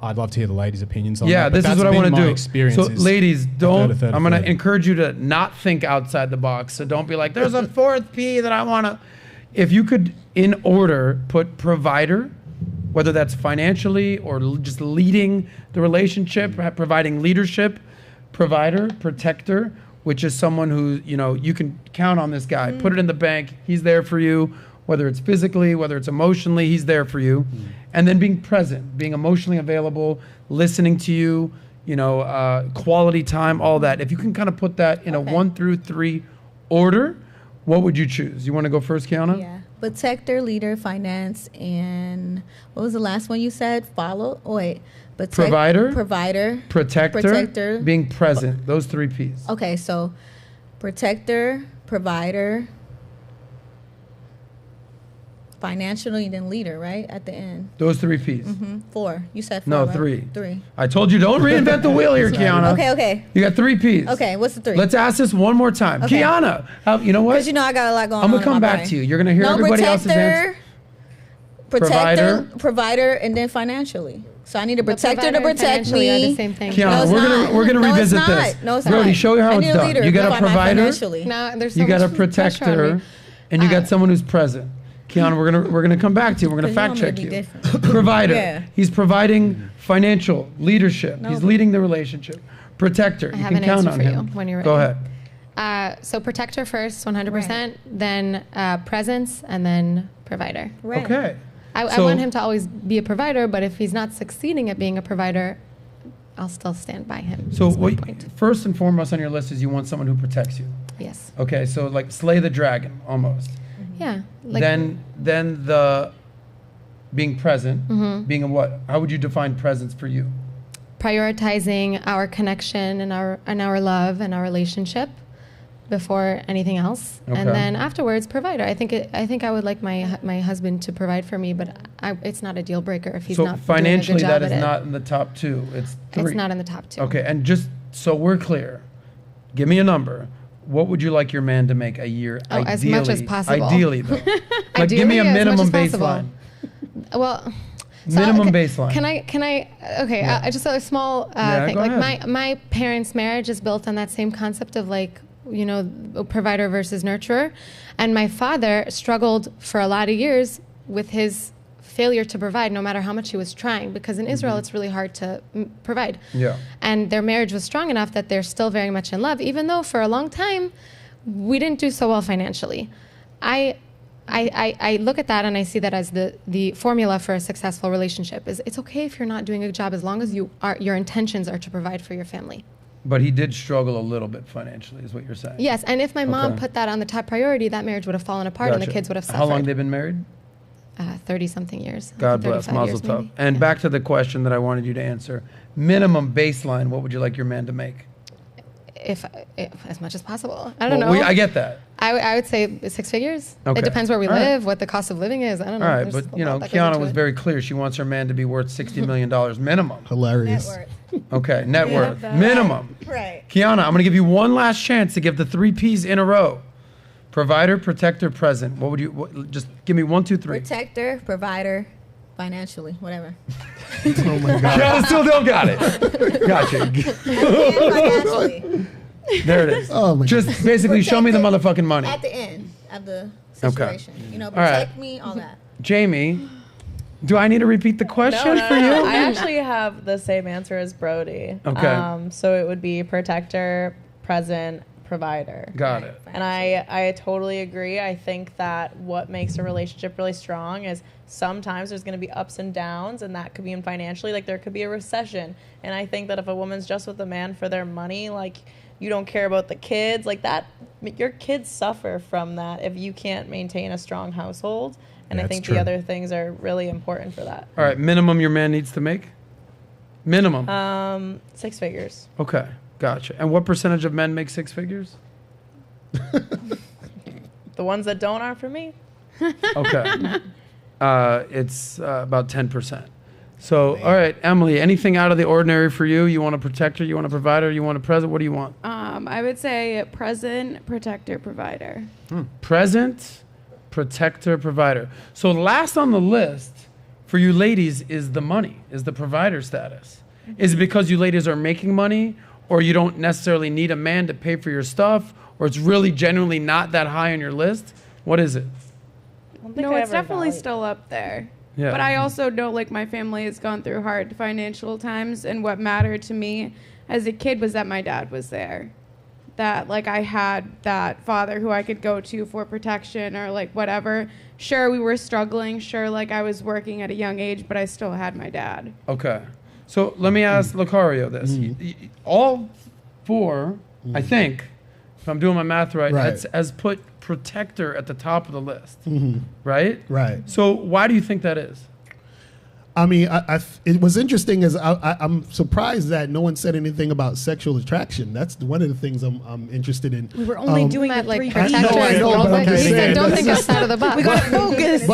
I'd love to hear the ladies' opinions on that. Yeah, this is what I want to do. So ladies, I'm going to encourage you to not think outside the box. So don't be like, there's a fourth P that I want to. If you could, in order, put provider, whether that's financially or just leading the relationship, providing leadership, provider, protector, which is someone who, you can count on this guy. Put it in the bank. He's there for you. whether it's physically, whether it's emotionally, he's there for you. And then being present, being emotionally available, listening to you, quality time, all that. If you can kind of put that in a 1 through 3 order, what would you choose? You want to go first, Keiona? Yeah. Protector, leader, finance, and what was the last one you said? Provider, protector, being present. Those 3 P's. Okay, so protector, provider, financially, then leader, right? At the end. Those 3 P's. 4. You said 4. No, right? 3. 3. I told you, don't reinvent the wheel here, Keiona. Okay. You got 3 P's. Okay, what's the 3? Let's ask this one more time. Okay. Keiona, you know what? Because I got a lot going on. I'm going to come back to you. You're going to hear everybody else's answer. Protector, provider, and then financially. So I need a protector to protect me. Are the same thing. Keiona, we're gonna revisit this. No, it's Brody, not. show you how it's done. You got a provider. No, there's so You got a much pressure on protector, me. and you got someone who's present. Keiona, we're gonna come back to you. We're gonna fact check you. Provider. Yeah. He's providing financial leadership. He's leading the relationship. Protector. I You have can an count answer on for him. you when you're Go ready. ahead. So protector first, 100%, then presence, and then provider. Right. Okay. I want him to always be a provider, but if he's not succeeding at being a provider, I'll still stand by him. So That's my point. first and foremost on your list is you want someone who protects you. Yes. Okay, so like slay the dragon almost. Yeah. Then the being present, being a what? How would you define presence for you? prioritizing our connection and our love and our relationship before anything else, Okay. and then afterwards provider. I think I would like my husband to provide for me, but it's not a deal breaker if he's So not financially, doing a good job that is at it. not in the top 2. It's 3. It's not in the top 2. Okay, and just so we're clear, give me a number. What would you like your man to make a year? Oh, as much as possible. Ideally, though. Like, give me a Ideally, as minimum much as possible. baseline. Well, Minimum okay, baseline. Can I? Okay, Yeah. just a small Yeah, thing. go Like ahead. my parents' marriage is built on that same concept of like, you know, provider versus nurturer, and my father struggled for a lot of years with his failure to provide, no matter how much he was trying, because in Israel it's really hard to provide. Yeah. And their marriage was strong enough that they're still very much in love, even though for a long time we didn't do so well financially. I look at that and I see that as the formula for a successful relationship is it's okay if you're not doing a good job as long as your intentions are to provide for your family. But he did struggle a little bit financially, is what you're saying. Yes, and if my mom Okay. put that on the top priority, that marriage would have fallen apart and the Gotcha. kids would have suffered. How long they been married? 30-something years. God bless, 35 Mazel years tov. maybe. And Yeah. back to the question that I wanted you to answer. Minimum baseline, what would you like your man to make? If as much as possible. I don't Well, know. I get that. I would say 6 figures. Okay. It depends where we All right. live, what the cost of living is. I don't know. All right, There's but a you know, lot that goes Keiona into was it. very clear. She wants her man to be worth $60 million minimum. Hilarious. Okay, net Yeah, worth, that- minimum. Right. Keiona, I'm going to give you one last chance to give the 3 P's in a row. Provider, protector, present. What would you, just give me 1, 2, 3. Protector, provider, financially, whatever. Oh my God. Keiona still don't got it. Gotcha. Financially. There it is. Oh my Just basically show me the motherfucking money. At the end of the Okay. situation. You know, All right. protect me, all that. Jamie, do I need to repeat the question No, for you? I actually have the same answer as Brody. Okay. So it would be protector, present, provider. Got it. And I totally agree. I think that what makes a relationship really strong is sometimes there's going to be ups and downs, and that could be in financially. Like there could be a recession. And I think that if a woman's just with a man for their money, like you don't care about the kids, like that, your kids suffer from that if you can't maintain a strong household. And I That's think true. the other things are really important for that. All right, minimum your man needs to make? Minimum. 6 figures. Okay, gotcha. And what percentage of men make 6 figures? The ones that don't aren't for me. Okay. It's about 10%. So, all right, Emily, anything out of the ordinary for you? You want a protector, you want a provider, you want a present? What do you want? I would say present, protector, provider. Present, protector, provider. So last on the list for you ladies is the money, is the provider status. Is it because you ladies are making money, or you don't necessarily need a man to pay for your stuff, or it's really genuinely not that high on your list? What is it? I don't think No, I it's ever definitely valued- still up there. Yeah. But I also know, like, my family has gone through hard financial times, and what mattered to me as a kid was that my dad was there. that like I had that father who I could go to for protection or like whatever. Sure, we were struggling. Sure, like I was working at a young age, but I still had my dad. Okay. So let me ask Locario this. All four, I think, if I'm doing my math right, has put protector at the top of the list, right? Right. So why do you think that is? I mean, it was interesting as I'm surprised that no one said anything about sexual attraction. That's one of the things I'm interested in. We were only doing that the like three protector. I know, but I'm He just said, saying, don't that's think outside of the box. We got to focus.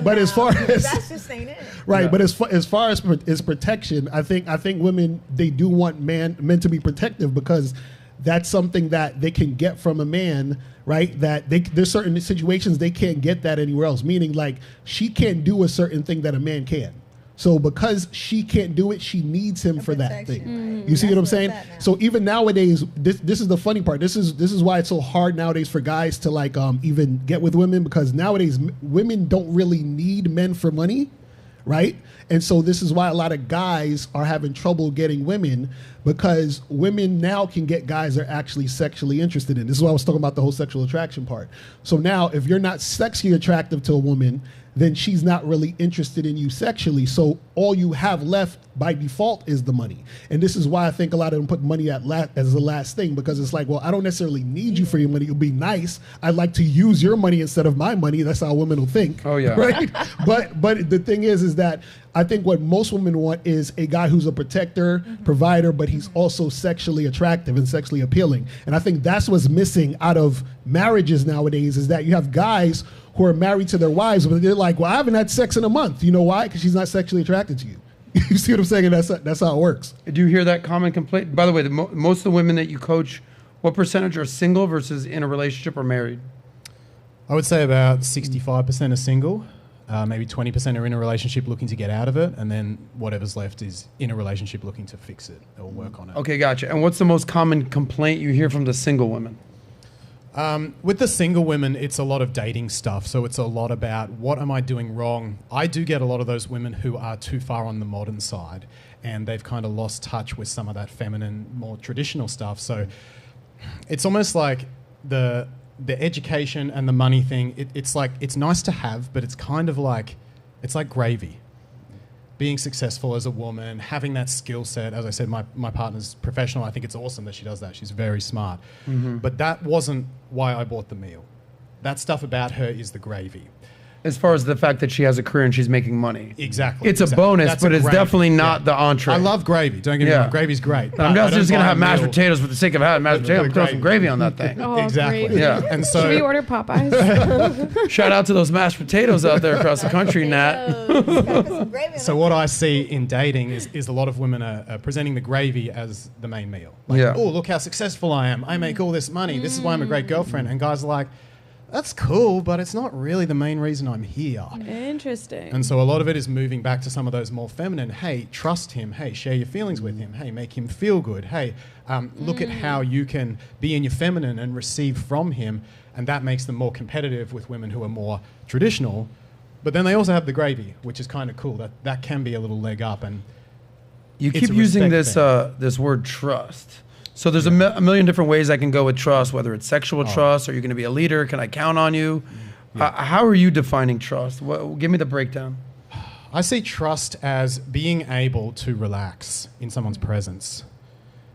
But as far as that's just ain't it. right, but as far as protection, I think women, they do want men to be protective because that's something that they can get from a man, right? That there's certain situations they can't get that anywhere else. Meaning, like, she can't do a certain thing that a man can. So because she can't do it, she needs him for that thing. You see what I'm saying? So even nowadays, this is the funny part. This is why it's so hard nowadays for guys to like even get with women, because nowadays women don't really need men for money, right? And so this is why a lot of guys are having trouble getting women, because women now can get guys they're actually sexually interested in. This is why I was talking about the whole sexual attraction part. So now if you're not sexually attractive to a woman, then she's not really interested in you sexually. So all you have left by default is the money. And this is why I think a lot of them put money as the last thing, because it's like, well, I don't necessarily need you for your money. It'll be nice. I'd like to use your money instead of my money. That's how women will think. Oh, yeah. Right? But the thing is that I think what most women want is a guy who's a protector, provider, but he's also sexually attractive and sexually appealing. And I think that's what's missing out of marriages nowadays, is that you have guys who are married to their wives, but they're like, well, I haven't had sex in a month. You know why? Because she's not sexually attracted to you. You see what I'm saying? And that's how it works. Do you hear that common complaint? By the way, most of the women that you coach, what percentage are single versus in a relationship or married? I would say about 65% are single. Maybe 20% are in a relationship looking to get out of it, and then whatever's left is in a relationship looking to fix it or work on it. Okay, gotcha. And what's the most common complaint you hear from the single women? With the single women, it's a lot of dating stuff. So it's a lot about, what am I doing wrong? I do get a lot of those women who are too far on the modern side, and they've kind of lost touch with some of that feminine, more traditional stuff. So it's almost like the education and the money thing, it's like, it's nice to have, but it's kind of like, it's like gravy. Being successful as a woman, having that skill set. As I said, my partner's professional. I think it's awesome that she does that. She's very smart. But that wasn't why I bought the meal. That stuff about her is the gravy. As far as the fact that she has a career and she's making money. Exactly. It's a bonus, That's but a it's gravy. definitely not the entree. I love gravy. Don't get me wrong. Gravy's great. I'm not just going to have mashed meal. potatoes for the sake of having mashed potatoes. I'm throwing some gravy on that thing. Oh, Exactly. great. Yeah. And so, Should we order Popeyes? Shout out to those mashed potatoes out there across the country, Nat. so what I see in dating is a lot of women are presenting the gravy as the main meal. Like, Yeah. oh, look how successful I am. I make all this money. This is why I'm a great girlfriend. And guys are like, that's cool, but it's not really the main reason I'm here. Interesting. And so a lot of it is moving back to some of those more feminine, hey, trust him, hey, share your feelings with him, hey, make him feel good, hey, look at how you can be in your feminine and receive from him, and that makes them more competitive with women who are more traditional. But then they also have the gravy, which is kind of cool. That can be a little leg up. And You it's keep a using respect this thing. this word trust. So there's a million different ways I can go with trust, whether it's sexual trust, are you going to be a leader? Can I count on you? How are you defining trust? Give me the breakdown. I see trust as being able to relax in someone's presence.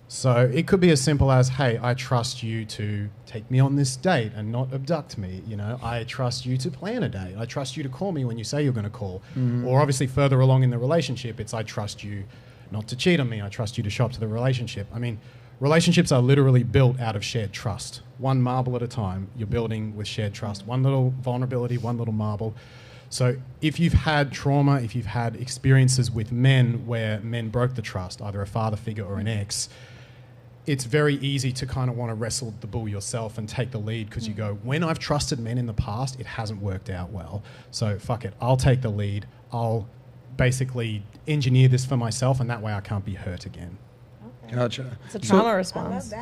So it could be as simple as, hey, I trust you to take me on this date and not abduct me. You know, I trust you to plan a date. I trust you to call me when you say you're going to call. Or obviously further along in the relationship, it's I trust you not to cheat on me. I trust you to show up to the relationship. I mean, relationships are literally built out of shared trust. One marble at a time, you're building with shared trust. One little vulnerability, one little marble. So if you've had trauma, if you've had experiences with men where men broke the trust, either a father figure or an ex, it's very easy to kind of want to wrestle the bull yourself and take the lead, because you go, when I've trusted men in the past, it hasn't worked out well. So fuck it, I'll take the lead. I'll basically engineer this for myself, and that way I can't be hurt again. Gotcha. It's a trauma response.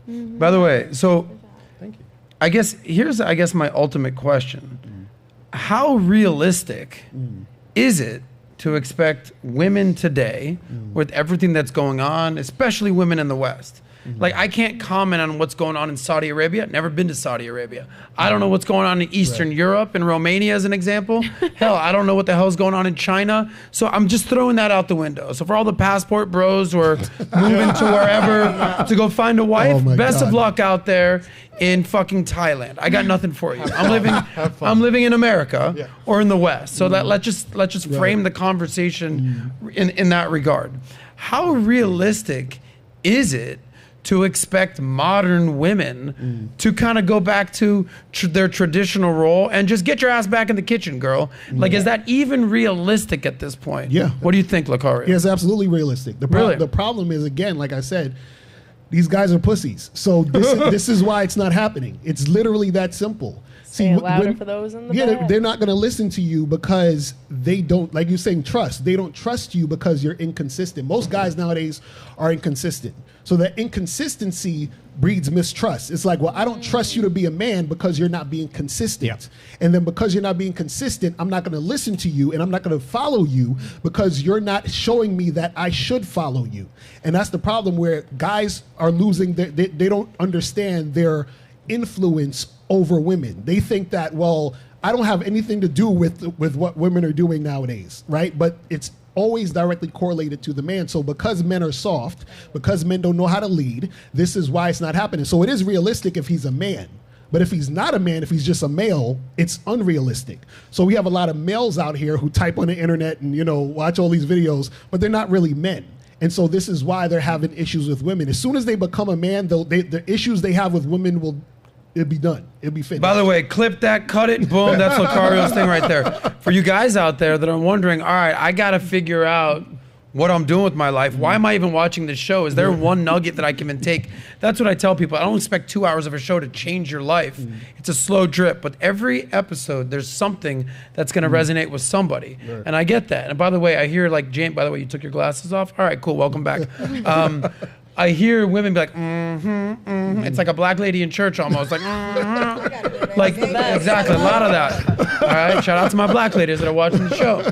By the way, so Thank you. I guess here's my ultimate question. How realistic is it to expect women today, with everything that's going on, especially women in the West, Like, I can't comment on what's going on in Saudi Arabia. Never been to Saudi Arabia. I don't know what's going on in Eastern Europe and Romania, as an example. Hell, I don't know what the hell's going on in China. So I'm just throwing that out the window. So for all the passport bros who are moving to wherever to go find a wife, best of luck out there in fucking Thailand. I got nothing for you. I'm living in America or in the West. So that let's just frame the conversation in that regard. How realistic is it to expect modern women to kind of go back to their traditional role and just get your ass back in the kitchen, girl? Like, is that even realistic at this point? Yeah. What do you think, Locario? Yeah, it's absolutely realistic. The problem is, again, like I said, these guys are pussies. So this is why it's not happening. It's literally that simple. Say it louder for those in the back. They're not going to listen to you because they don't, like you're saying, trust. They don't trust you because you're inconsistent. Most guys nowadays are inconsistent. So that inconsistency breeds mistrust. It's like, well, I don't trust you to be a man because you're not being consistent. Yeah. And then because you're not being consistent, I'm not going to listen to you and I'm not going to follow you because you're not showing me that I should follow you. And that's the problem, where guys are losing, they don't understand their influence over women. They think that, well, I don't have anything to do with what women are doing nowadays, right? But it's always directly correlated to the man. So because men are soft, because men don't know how to lead, this is why it's not happening. So it is realistic if he's a man. But if he's not a man, if he's just a male, it's unrealistic. So we have a lot of males out here who type on the internet and, watch all these videos, but they're not really men. And so this is why they're having issues with women. As soon as they become a man, the issues they have with women it'll be done. It'll be finished. By the way, clip that, cut it, boom. That's Locario's thing right there. For you guys out there that are wondering, all right, I got to figure out what I'm doing with my life. Why am I even watching this show? Is there one nugget that I can even take? That's what I tell people. I don't expect 2 hours of a show to change your life. It's a slow drip. But every episode, there's something that's going to resonate with somebody. Right. And I get that. And by the way, I hear like, Jane, by the way, you took your glasses off? All right, cool. Welcome back. I hear women be like, It's like a black lady in church almost. Like, like exactly, a lot of that. All right, shout out to my black ladies that are watching the show.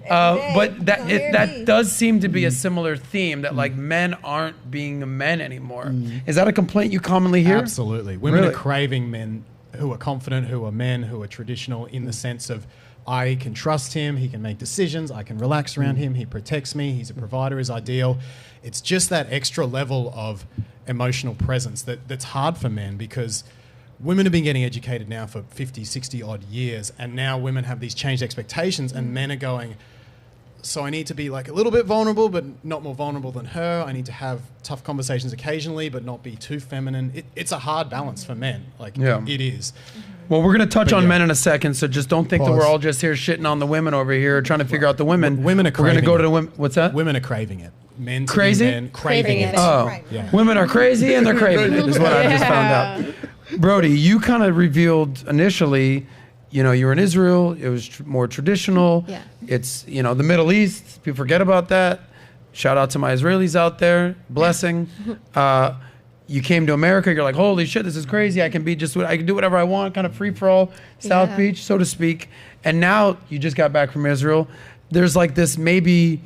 But that does seem to be a similar theme, that like men aren't being men anymore. Is that a complaint you commonly hear? Absolutely. Women are craving men who are confident, who are men, who are traditional in the sense of, I can trust him, he can make decisions, I can relax around him, he protects me, he's a provider, is ideal. It's just that extra level of emotional presence that's hard for men, because women have been getting educated now for 50, 60 odd years, and now women have these changed expectations, and men are going, so I need to be like a little bit vulnerable, but not more vulnerable than her. I need to have tough conversations occasionally, but not be too feminine. It's a hard balance for men. It is. Well, we're going to touch on men in a second, so just don't think that we're all just here shitting on the women over here, trying to figure out the women. Women are craving it. We're going to go to the women. What's that? Women are craving it. Men crazy? Men craving it. Oh, yeah. Women are crazy and they're craving it, is what I just found out. Brody, you kind of revealed initially, you were in Israel. It was more traditional. Yeah. It's, the Middle East. People forget about that. Shout out to my Israelis out there. Blessing. You came to America, you're like, holy shit, this is crazy. I can do whatever I want, kind of free for all, South Beach, so to speak. And now you just got back from Israel. There's like this maybe,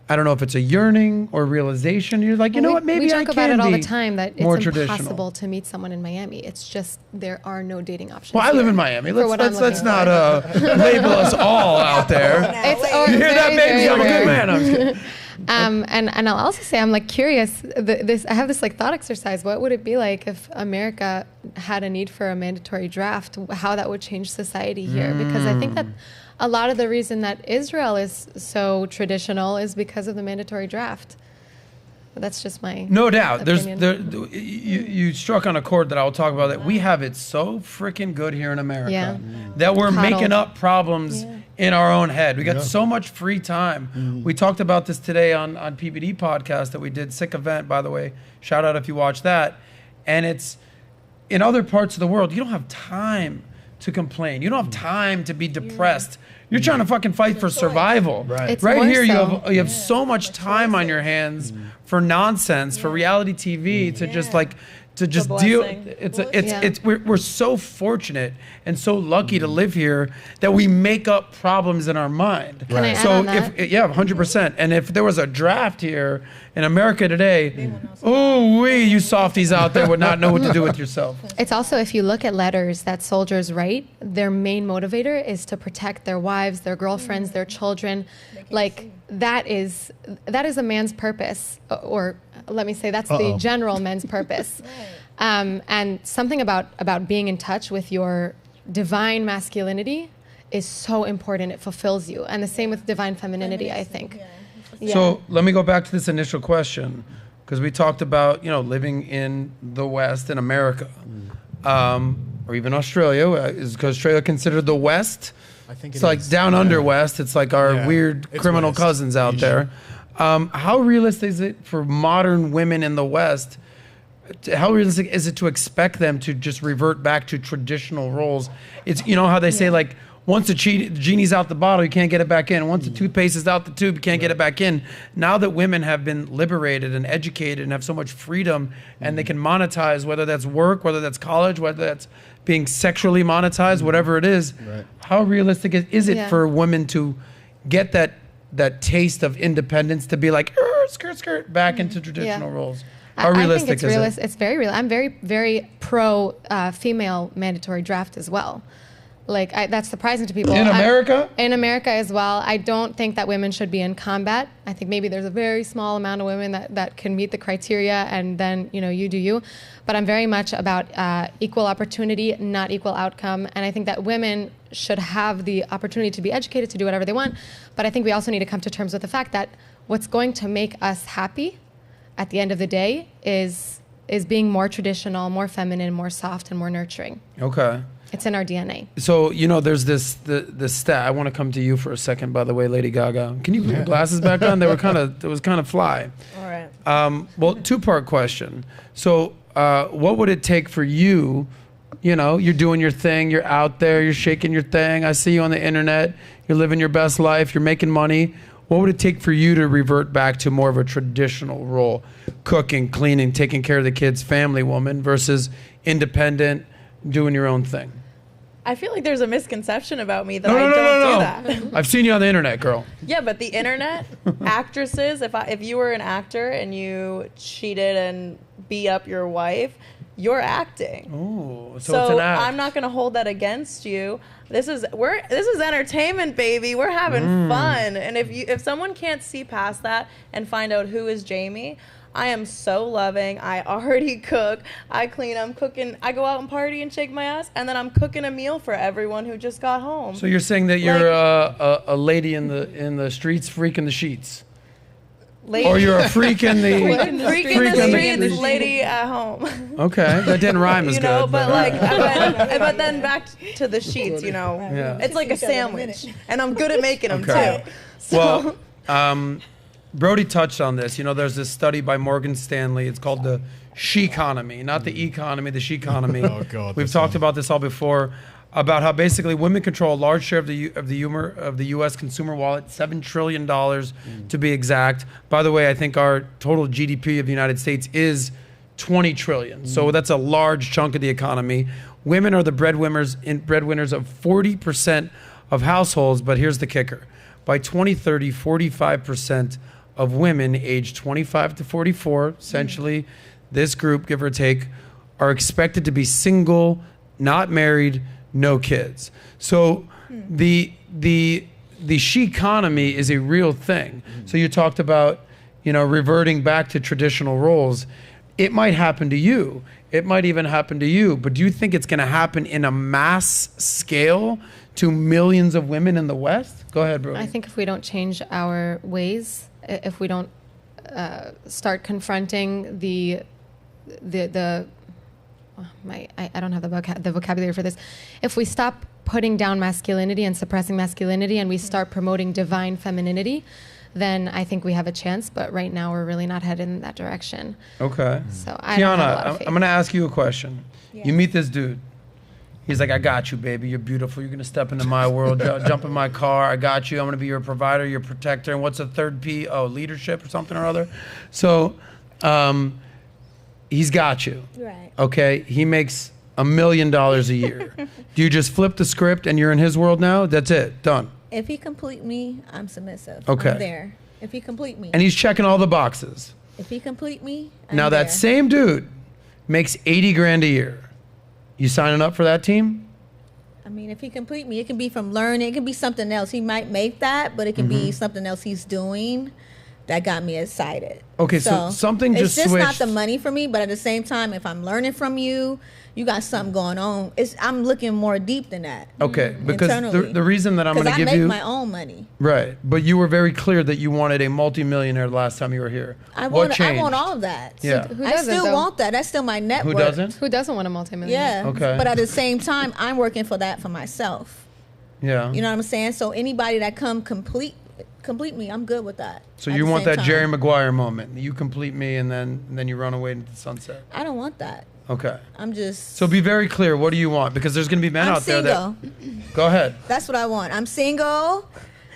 I don't know if it's a yearning or realization. You're like, what, maybe I can be we talk about it all the time, that it's traditional. impossible to meet someone in Miami. It's just, there are no dating options. Well, I live in Miami. Let's not label us all out there. You hear that, baby? I'm a good man. I'm just kidding. And I'll also say, I'm like curious, I have this like thought exercise. What would it be like if America had a need for a mandatory draft, how that would change society here? Because I think that a lot of the reason that Israel is so traditional is because of the mandatory draft. But that's just my no doubt. opinion. You struck on a chord that I'll talk about. That we have it so freaking good here in America that we're making up problems in our own head. We got so much free time. We talked about this today on PBD podcast that we did. Sick event, by the way. Shout out if you watch that. And it's in other parts of the world. You don't have time to complain. You don't have time to be depressed. You're trying to fucking fight for survival. Right here, you have so much time on your hands for nonsense, for reality TV, to just like to just a deal. blessing. We're so fortunate and so lucky to live here that we make up problems in our mind. Can I add So on that? 100%. And if there was a draft here in America today, you softies out there would not know what to do with yourself. It's also, if you look at letters that soldiers write, their main motivator is to protect their wives, their girlfriends, their children. Like that is a man's purpose, or let me say that's the general men's purpose. And something about being in touch with your divine masculinity is so important. It fulfills you, and the same with divine femininity, I think. Yeah. So let me go back to this initial question, because we talked about living in the West in America, or even Australia. Is Australia considered the West? I think it's like down under West. It's like our weird criminal cousins out there. How realistic is it for modern women in the West? How realistic is it to expect them to just revert back to traditional roles? It's how they say, like, once the genie's out the bottle, you can't get it back in. Once the toothpaste is out the tube, you can't get it back in. Now that women have been liberated and educated and have so much freedom, and they can monetize, whether that's work, whether that's college, whether that's being sexually monetized, whatever it is, how realistic is it for women to get that taste of independence, to be like, skirt, back into traditional roles? How realistic I think is it? It's very real. I'm very, very pro female mandatory draft as well. Like, that's surprising to people. In America? In America as well. I don't think that women should be in combat. I think maybe there's a very small amount of women that can meet the criteria, and then, you do you. But I'm very much about equal opportunity, not equal outcome. And I think that women should have the opportunity to be educated, to do whatever they want. But I think we also need to come to terms with the fact that what's going to make us happy at the end of the day is being more traditional, more feminine, more soft, and more nurturing. Okay. It's in our DNA. So, there's this stat. I want to come to you for a second, by the way, Lady Gaga. Can you put your glasses back on? It was kind of fly. All right. Well, two-part question. So, what would it take for you? You're doing your thing. You're out there. You're shaking your thing. I see you on the internet. You're living your best life. You're making money. What would it take for you to revert back to more of a traditional role? Cooking, cleaning, taking care of the kids, family woman, versus independent, doing your own thing? I feel like there's a misconception about me that I don't do that. I've seen you on the internet, girl. Yeah, but the internet, actresses, if you were an actor and you cheated and beat up your wife, you're acting. Ooh, so it's an act. I'm not going to hold that against you. This is entertainment, baby. We're having fun. And if someone can't see past that and find out who is Jamie, I am so loving. I already cook. I clean. I'm cooking. I go out and party and shake my ass, and then I'm cooking a meal for everyone who just got home. So you're saying that you're a lady in the streets, freaking the sheets, or you're a freak in the freak in the streets, lady at home. Okay, that didn't rhyme as good. But then back to the sheets. It's like a sandwich, and I'm good at making them too. So. Well, Brody touched on this. There's this study by Morgan Stanley. It's called the she-economy, not the economy, the she-economy. Oh God! We've talked about this all before, about how basically women control a large share of the U.S. consumer wallet, $7 trillion to be exact. By the way, I think our total GDP of the United States is $20 trillion. So that's a large chunk of the economy. Women are the breadwinners of 40% of households. But here's the kicker: by 2030, 45% of women aged 25 to 44, essentially this group, give or take, are expected to be single, not married, no kids. So the she-economy is a real thing. So you talked about, reverting back to traditional roles. It might happen to you. It might even happen to you. But do you think it's going to happen in a mass scale to millions of women in the West? Go ahead, Brody. I think if we don't change our ways, if we don't start confronting I don't have the vocabulary for this. If we stop putting down masculinity and suppressing masculinity, and we start promoting divine femininity, then I think we have a chance. But right now, we're really not headed in that direction. Okay. So I don't have a lot of Keiona, faith. I'm going to ask you a question. Yeah. You meet this dude. He's like, I got you, baby. You're beautiful. You're going to step into my world, jump in my car. I got you. I'm going to be your provider, your protector. And what's the third P? Oh, leadership or something or other. So he's got you. Right. Okay, he makes $1 million a year. Do you just flip the script and you're in his world now? That's it, done. If he complete me, I'm submissive. Okay. I'm there. If he complete me. And he's checking all the boxes. If he complete me, I'm Now there. that same dude makes 80 grand a year. You signing up for that team? I mean, if he complete me, it can be from learning. It can be something else. He might make that, but it can Mm-hmm. be something else he's doing that got me excited. Okay, so something just it's just not switched. the money for me, but at the same time, if I'm learning from you, you got something going on. I'm looking more deep than that. Okay, because internally. the reason that I'm going to give I make you my own money. right, but you were very clear that you wanted a multimillionaire the last time you were here. I What want changed? all of that. Yeah. Who I doesn't, still though? want that. That's still my net Who worth. doesn't? Who doesn't want a multimillionaire? Yeah. Okay. But at the same time, I'm working for that for myself. Yeah. You know what I'm saying? So anybody that come complete me, I'm good with that. So at you the want same that time. Jerry Maguire moment. You complete me and then you run away into the sunset. I don't want that. Okay. I'm just. So be very clear. What do you want? Because there's going to be men I'm out there single. that. Go ahead. That's what I want. I'm single.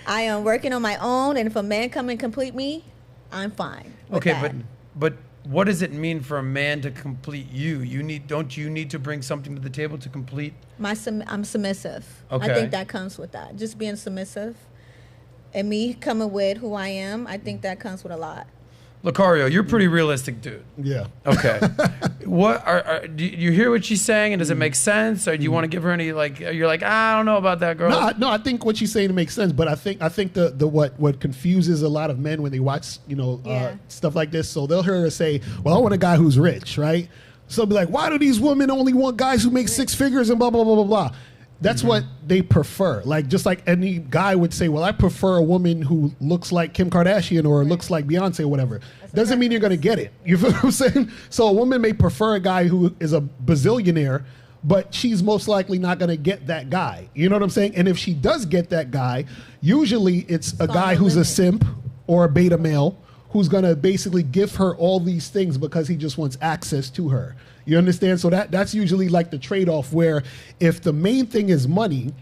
I am working on my own, and if a man come and complete me, I'm fine. with Okay, that. but what does it mean for a man to complete you? Don't you need to bring something to the table to complete? I'm submissive. Okay. I think that comes with that. Just being submissive, and me coming with who I am. I think that comes with a lot. Locario, you're a pretty realistic dude. Yeah. Okay. Do you hear what she's saying, and does it make sense, or do you want to give her any you're like, I don't know about that girl? No, I think what she's saying makes sense, but I think the what confuses a lot of men when they watch stuff like this. So they'll hear her say, "Well, I want a guy who's rich," right? So they'll be like, "Why do these women only want guys who make six figures and blah blah blah blah blah?" That's what they prefer. Like just like any guy would say, "Well, I prefer a woman who looks like Kim Kardashian or looks like Beyonce or whatever." Doesn't mean you're going to get it. You feel what I'm saying? So a woman may prefer a guy who is a bazillionaire, but she's most likely not going to get that guy. You know what I'm saying? And if she does get that guy, usually it's a guy who's a simp or a beta male who's going to basically give her all these things because he just wants access to her. You understand? So that's usually like the trade-off, where if the main thing is money,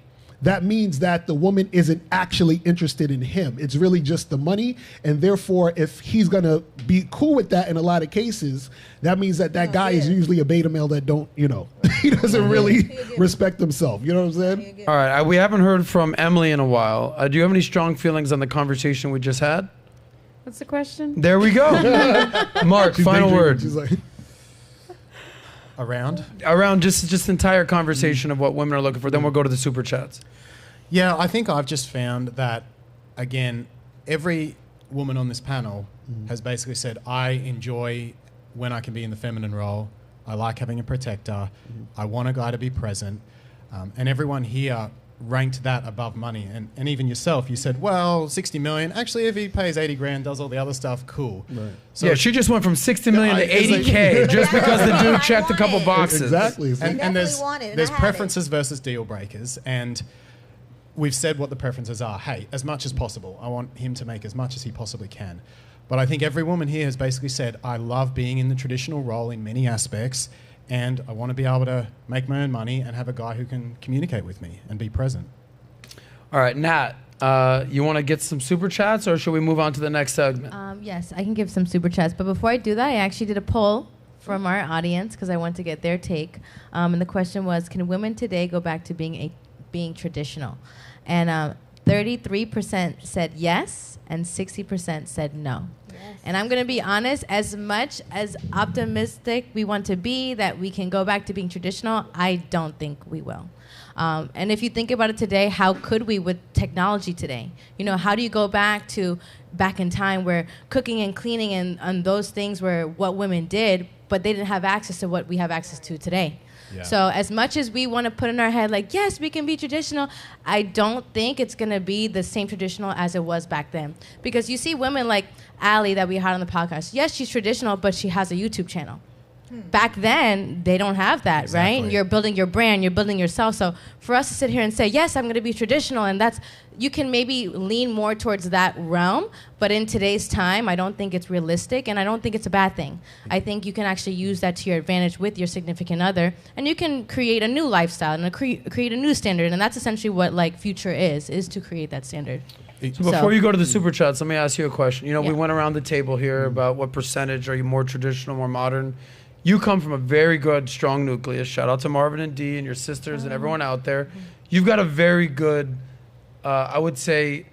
that means that the woman isn't actually interested in him. It's really just the money. And therefore, if he's going to be cool with that in a lot of cases, that means that guy is usually a beta male that he doesn't really respect himself. You know what I'm saying? All right. We haven't heard from Emily in a while. Do you have any strong feelings on the conversation we just had? What's the question? There we go. Mark, final word. She's like, Around just entire conversation of what women are looking for. Then we'll go to the super chats. Yeah, I think I've just found that, again, every woman on this panel has basically said, I enjoy when I can be in the feminine role. I like having a protector. I want a guy to be present. And everyone here ranked that above money. And even yourself, you said, well, 60 million. Actually, if he pays 80 grand, does all the other stuff, cool. right. So Yeah, she just went from 60 million to it's like- 80K just because the dude checked a couple I want it. boxes. Exactly. It's like- and definitely there's, want it, and there's I had it. preferences versus deal breakers, and we've said what the preferences are. Hey, as much as possible. I want him to make as much as he possibly can. But I think every woman here has basically said, I love being in the traditional role in many aspects, and I want to be able to make my own money and have a guy who can communicate with me and be present. All right, Nat, you want to get some super chats, or should we move on to the next segment? Yes, I can give some super chats. But before I do that, I actually did a poll from our audience because I want to get their take. And the question was, can women today go back to being traditional? And 33% said yes, and 60% said no. Yes. And I'm going to be honest, as much as optimistic we want to be that we can go back to being traditional, I don't think we will. And if you think about it today, how could we with technology today? You know, how do you go back in time where cooking and cleaning and those things were what women did, but they didn't have access to what we have access to today? Yeah. So as much as we want to put in our head, like, yes, we can be traditional, I don't think it's going to be the same traditional as it was back then. Because you see women like Allie that we had on the podcast. Yes, she's traditional, but she has a YouTube channel. Back then, they don't have that, Exactly. right? You're building your brand, you're building yourself. So for us to sit here and say, yes, I'm going to be traditional, and you can maybe lean more towards that realm, but in today's time, I don't think it's realistic, and I don't think it's a bad thing. I think you can actually use that to your advantage with your significant other, and you can create a new lifestyle and create a new standard, and that's essentially what future is to create that standard. So before you go to the super chats, let me ask you a question. You know, Yeah. we went around the table here about what percentage are you more traditional, more modern. You come from a very good, strong nucleus. Shout out to Marvin and Dee and your sisters and everyone out there. You've got a very good, I would say,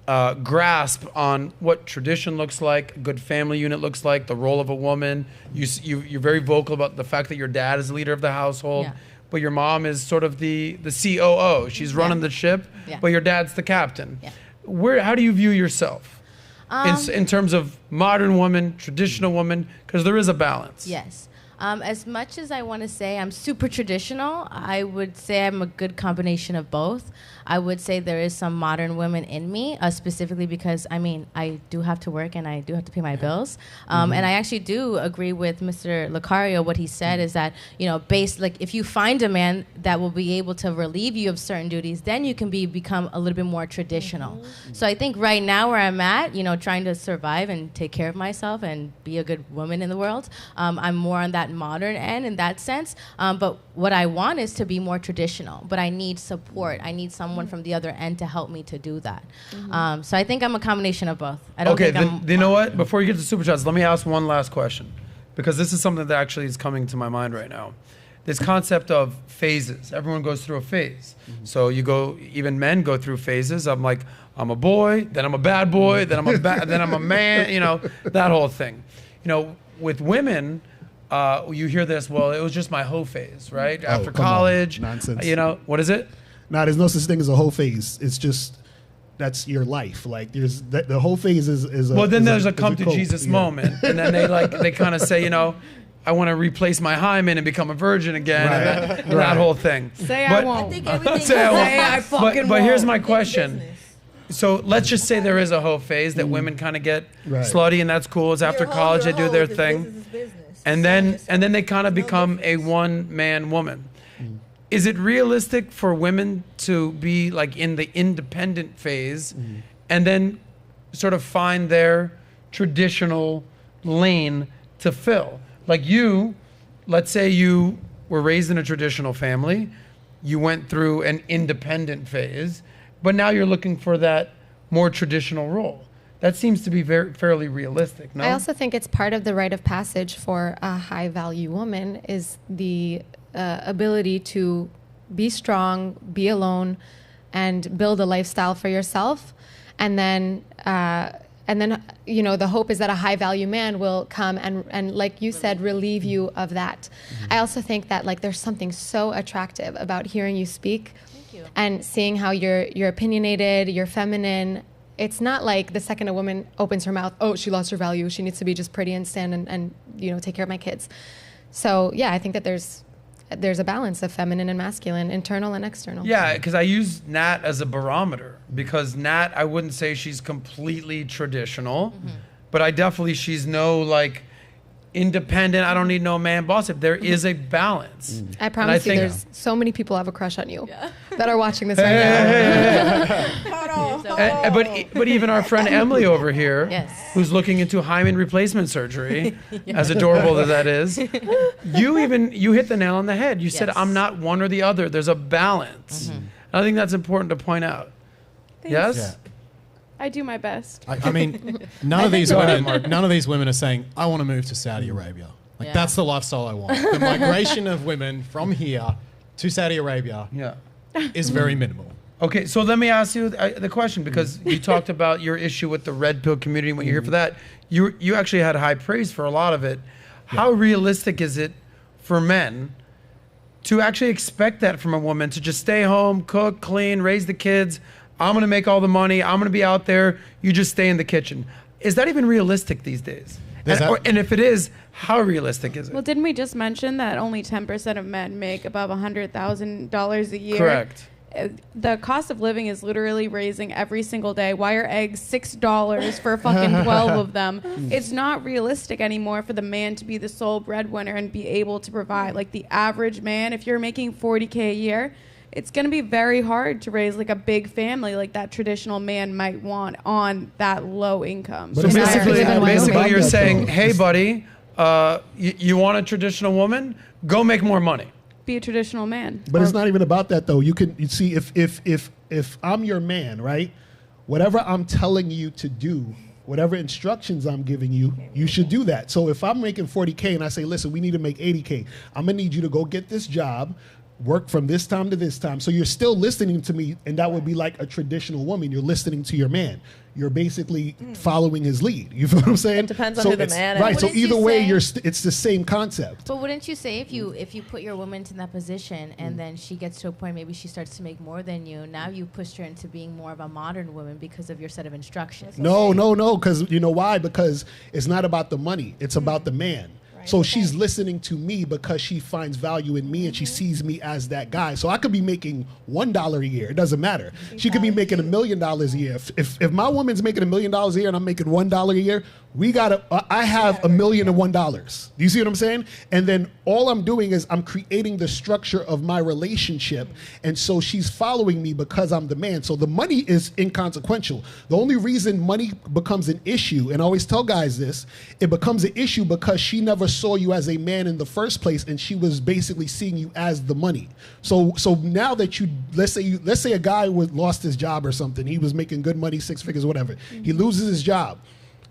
grasp on what tradition looks like, a good family unit looks like, the role of a woman. You're very vocal about the fact that your dad is the leader of the household, but your mom is sort of the COO. She's running the ship, but your dad's the captain. How do you view yourself in terms of modern woman, traditional woman? Because there is a balance. Yes. As much as I want to say I'm super traditional, I would say I'm a good combination of both. I would say there is some modern women in me, specifically because, I mean, I do have to work and I do have to pay my bills. And I actually do agree with Mr. Locario. What he said is that, you know, if you find a man that will be able to relieve you of certain duties, then you can become a little bit more traditional. So I think right now where I'm at, you know, trying to survive and take care of myself and be a good woman in the world, I'm more on that modern end in that sense. But what I want is to be more traditional, but I need support. I need someone from the other end to help me to do that. So I think I'm a combination of both. I don't think I'm you know what? Before you get to Super Chats, let me ask one last question, because this is something that actually is coming to my mind right now. This concept of phases. Everyone goes through a phase. So even men go through phases. I'm like, I'm a boy, then I'm a bad boy, then I'm a man, you know, that whole thing. You know, with women, you hear this, well, it was just my hoe phase, right? After college. Nonsense. You know, what is it? No, there's no such thing as a whole phase. It's just, that's your life. Like, there's the whole phase is a, well, then there's a come to Jesus moment, and then they kind of say, you know, I want to replace my hymen and become a virgin again, and that whole thing. I won't. I think everything Say I won't. Say I fucking But here's won't. my question. So let's just say there is a hoe phase that women kind of get slutty, and that's cool. It's after college, they do their thing. And then they kind of become a one-man woman. Is it realistic for women to be like in the independent phase and then sort of find their traditional lane to fill? Like let's say you were raised in a traditional family, you went through an independent phase, but now you're looking for that more traditional role. That seems to be fairly realistic, no? I also think it's part of the rite of passage for a high-value woman is the ability to be strong, be alone, and build a lifestyle for yourself. And then, you know, the hope is that a high-value man will come and, like you said, relieve you of that. I also think that, like, there's something so attractive about hearing you speak and seeing how you're opinionated, you're feminine. It's not like the second a woman opens her mouth, oh, she lost her value. She needs to be just pretty and stand and you know, take care of my kids. So yeah, I think that there's a balance of feminine and masculine, internal and external. Yeah, because I use Nat as a barometer, because Nat, I wouldn't say she's completely traditional, but she's no like independent, I don't need no man boss. If there is a balance. I promise you there's so many people have a crush on you that are watching this right now. But even our friend Emily over here, who's looking into hymen replacement surgery, as adorable as that is, you hit the nail on the head. You said, I'm not one or the other. There's a balance. I think that's important to point out. Thanks. Yes? Yeah. I do my best. I mean, none of these women are saying, I want to move to Saudi Arabia. Like, that's the lifestyle I want. The migration of women from here to Saudi Arabia is very minimal. Okay, so let me ask you the question, because you talked about your issue with the red pill community. When you're here for that, you actually had high praise for a lot of it. How realistic is it for men to actually expect that from a woman, to just stay home, cook, clean, raise the kids? I'm going to make all the money. I'm going to be out there. You just stay in the kitchen. Is that even realistic these days? And if it is, how realistic is it? Well, didn't we just mention that only 10% of men make above $100,000 a year? Correct. The cost of living is literally raising every single day. Why are eggs $6 for fucking 12 of them? It's not realistic anymore for the man to be the sole breadwinner and be able to provide. Like the average man, if you're making $40K a year, it's going to be very hard to raise like a big family like that traditional man might want on that low income. So basically you're saying, hey, buddy, you want a traditional woman? Go make more money. Be a traditional man. But it's not even about that, though. You see, if I'm your man, right? Whatever I'm telling you to do, whatever instructions I'm giving you, you should do that. So if I'm making 40K and I say, listen, we need to make 80K, I'm gonna need you to go get this job, work from this time to this time. So you're still listening to me, and that would be like a traditional woman. You're listening to your man. You're basically following his lead. You feel what I'm saying? It depends on who the man is. Right. So Wouldn't you either way, say- it's the same concept. But wouldn't you say if you put your woman in that position and then she gets to a point, maybe she starts to make more than you, now you pushed her into being more of a modern woman because of your set of instructions? No. Because you know why? Because it's not about the money. It's about the man. So she's listening to me because she finds value in me and she sees me as that guy. So I could be making $1 a year. It doesn't matter. She could be making $1 million a year. If my woman's making $1 million a year and I'm making $1 a year, I have $1,001,001. Do you see what I'm saying? And then all I'm doing is I'm creating the structure of my relationship. And so she's following me because I'm the man. So the money is inconsequential. The only reason money becomes an issue, and I always tell guys this, it becomes an issue because she never saw you as a man in the first place, and she was basically seeing you as the money. So now that let's say a guy lost his job or something, he was making good money, 6 figures, whatever. He loses his job.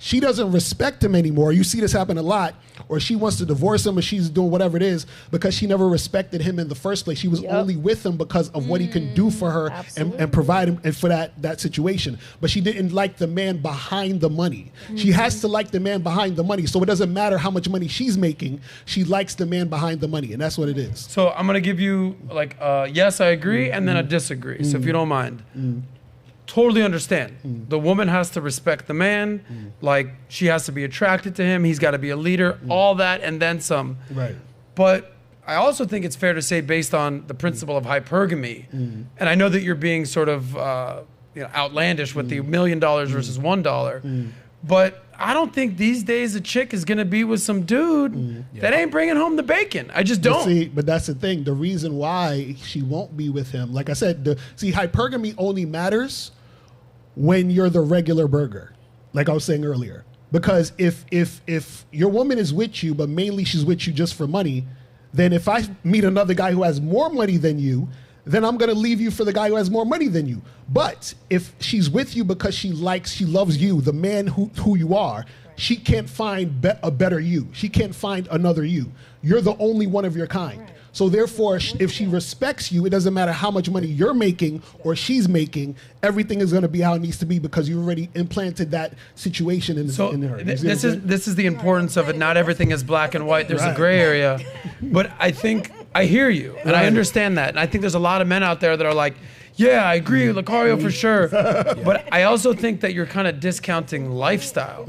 She doesn't respect him anymore. You see this happen a lot. Or she wants to divorce him, or she's doing whatever it is because she never respected him in the first place. She was only with him because of what he can do for her and provide him and for that situation. But she didn't like the man behind the money. She has to like the man behind the money. So it doesn't matter how much money she's making. She likes the man behind the money, and that's what it is. So I'm gonna give you like yes, I agree, and then a disagree. So if you don't mind. Totally understand. The woman has to respect the man. Like, she has to be attracted to him. He's got to be a leader. All that and then some. Right. But I also think it's fair to say, based on the principle of hypergamy, and I know that you're being sort of outlandish with the $1 million versus $1, but I don't think these days a chick is gonna be with some dude that ain't bringing home the bacon. I just don't. But that's the thing. The reason why she won't be with him, like I said, hypergamy only matters when you're the regular burger, like I was saying earlier. Because if your woman is with you, but mainly she's with you just for money, then if I meet another guy who has more money than you, then I'm gonna leave you for the guy who has more money than you. But if she's with you because she loves you, the man who you are, she can't find a better you. She can't find another you. You're the only one of your kind. So therefore, if she respects you, it doesn't matter how much money you're making or she's making, everything is going to be how it needs to be because you already implanted that situation in her. This is the importance of it. Not everything is black and white. There's a gray area. But I think I hear you, and I understand that. And I think there's a lot of men out there that are like, yeah, I agree, Locario for sure. But I also think that you're kind of discounting lifestyle.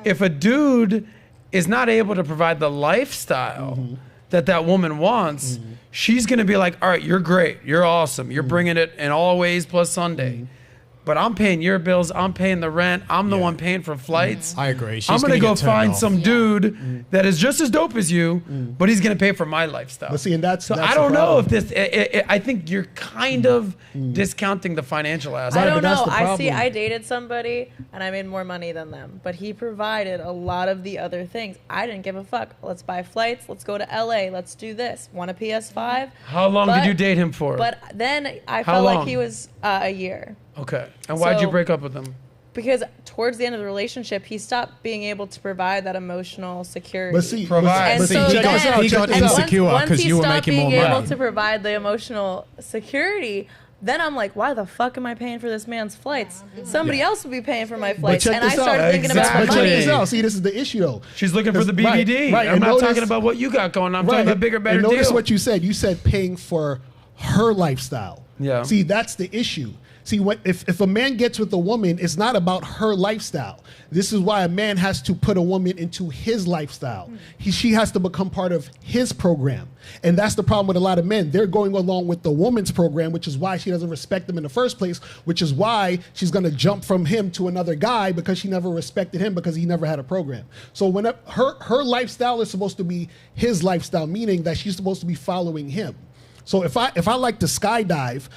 If a dude is not able to provide the lifestyle that woman wants, she's going to be like, all right, you're great. You're awesome. You're bringing it in all ways plus Sunday. But I'm paying your bills. I'm paying the rent. I'm the one paying for flights. I agree. I'm going to go find some dude that is just as dope as you, but he's going to pay for my lifestyle. But see, and that's I don't know if this, I think you're kind of discounting the financial aspect. I don't know. I dated somebody and I made more money than them, but he provided a lot of the other things. I didn't give a fuck. Let's buy flights. Let's go to LA. Let's do this. Want a PS5? How long did you date him for? But then I felt like he was a year. Okay. And why'd you break up with him? Because towards the end of the relationship, he stopped being able to provide that emotional security. But see, he got insecure because you were making more money. Once he stopped being able to provide the emotional security, then I'm like, why the fuck am I paying for this man's flights? Somebody else would be paying for my flights. And I started thinking about But check money. this out. See, this is the issue, though. She's looking for the BBD. Right. I'm not talking about what you got going on. I'm talking about bigger, better and notice deal. what you said. You said paying for her lifestyle. Yeah. See, that's the issue. See, if a man gets with a woman, it's not about her lifestyle. This is why a man has to put a woman into his lifestyle. She has to become part of his program. And that's the problem with a lot of men. They're going along with the woman's program, which is why she doesn't respect them in the first place, which is why she's going to jump from him to another guy because she never respected him because he never had a program. So when her lifestyle is supposed to be his lifestyle, meaning that she's supposed to be following him. So if I like to skydive,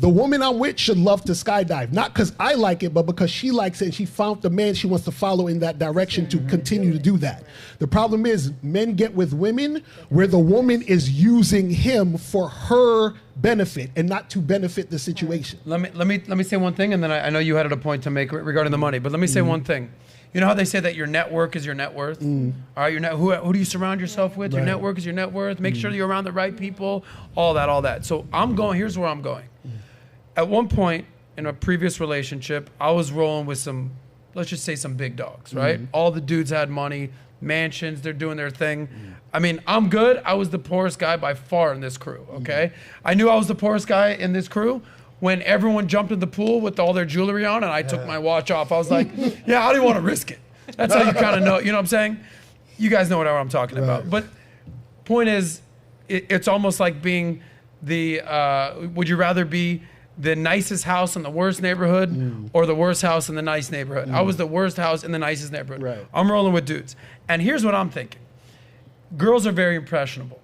the woman I'm with should love to skydive, not because I like it, but because she likes it and she found the man she wants to follow in that direction to continue to do that. The problem is men get with women where the woman is using him for her benefit and not to benefit the situation. Let me say one thing, and then I know you had a point to make regarding the money, but let me say one thing. You know how they say that your network is your net worth? All right, who do you surround yourself with? Your network is your net worth. Make sure you're around the right people, all that. So here's where I'm going. At one point in a previous relationship, I was rolling with some, let's just say some big dogs, right? All the dudes had money, mansions, they're doing their thing. I mean, I'm good. I was the poorest guy by far in this crew, okay? I knew I was the poorest guy in this crew when everyone jumped in the pool with all their jewelry on and I took my watch off. I was like, yeah, I didn't want to risk it. That's how you kind of know, you know what I'm saying? You guys know what I'm talking about. But point is, it's almost like being the, would you rather be the nicest house in the worst neighborhood or the worst house in the nice neighborhood? I was the worst house in the nicest neighborhood. Right. I'm rolling with dudes. And here's what I'm thinking. Girls are very impressionable,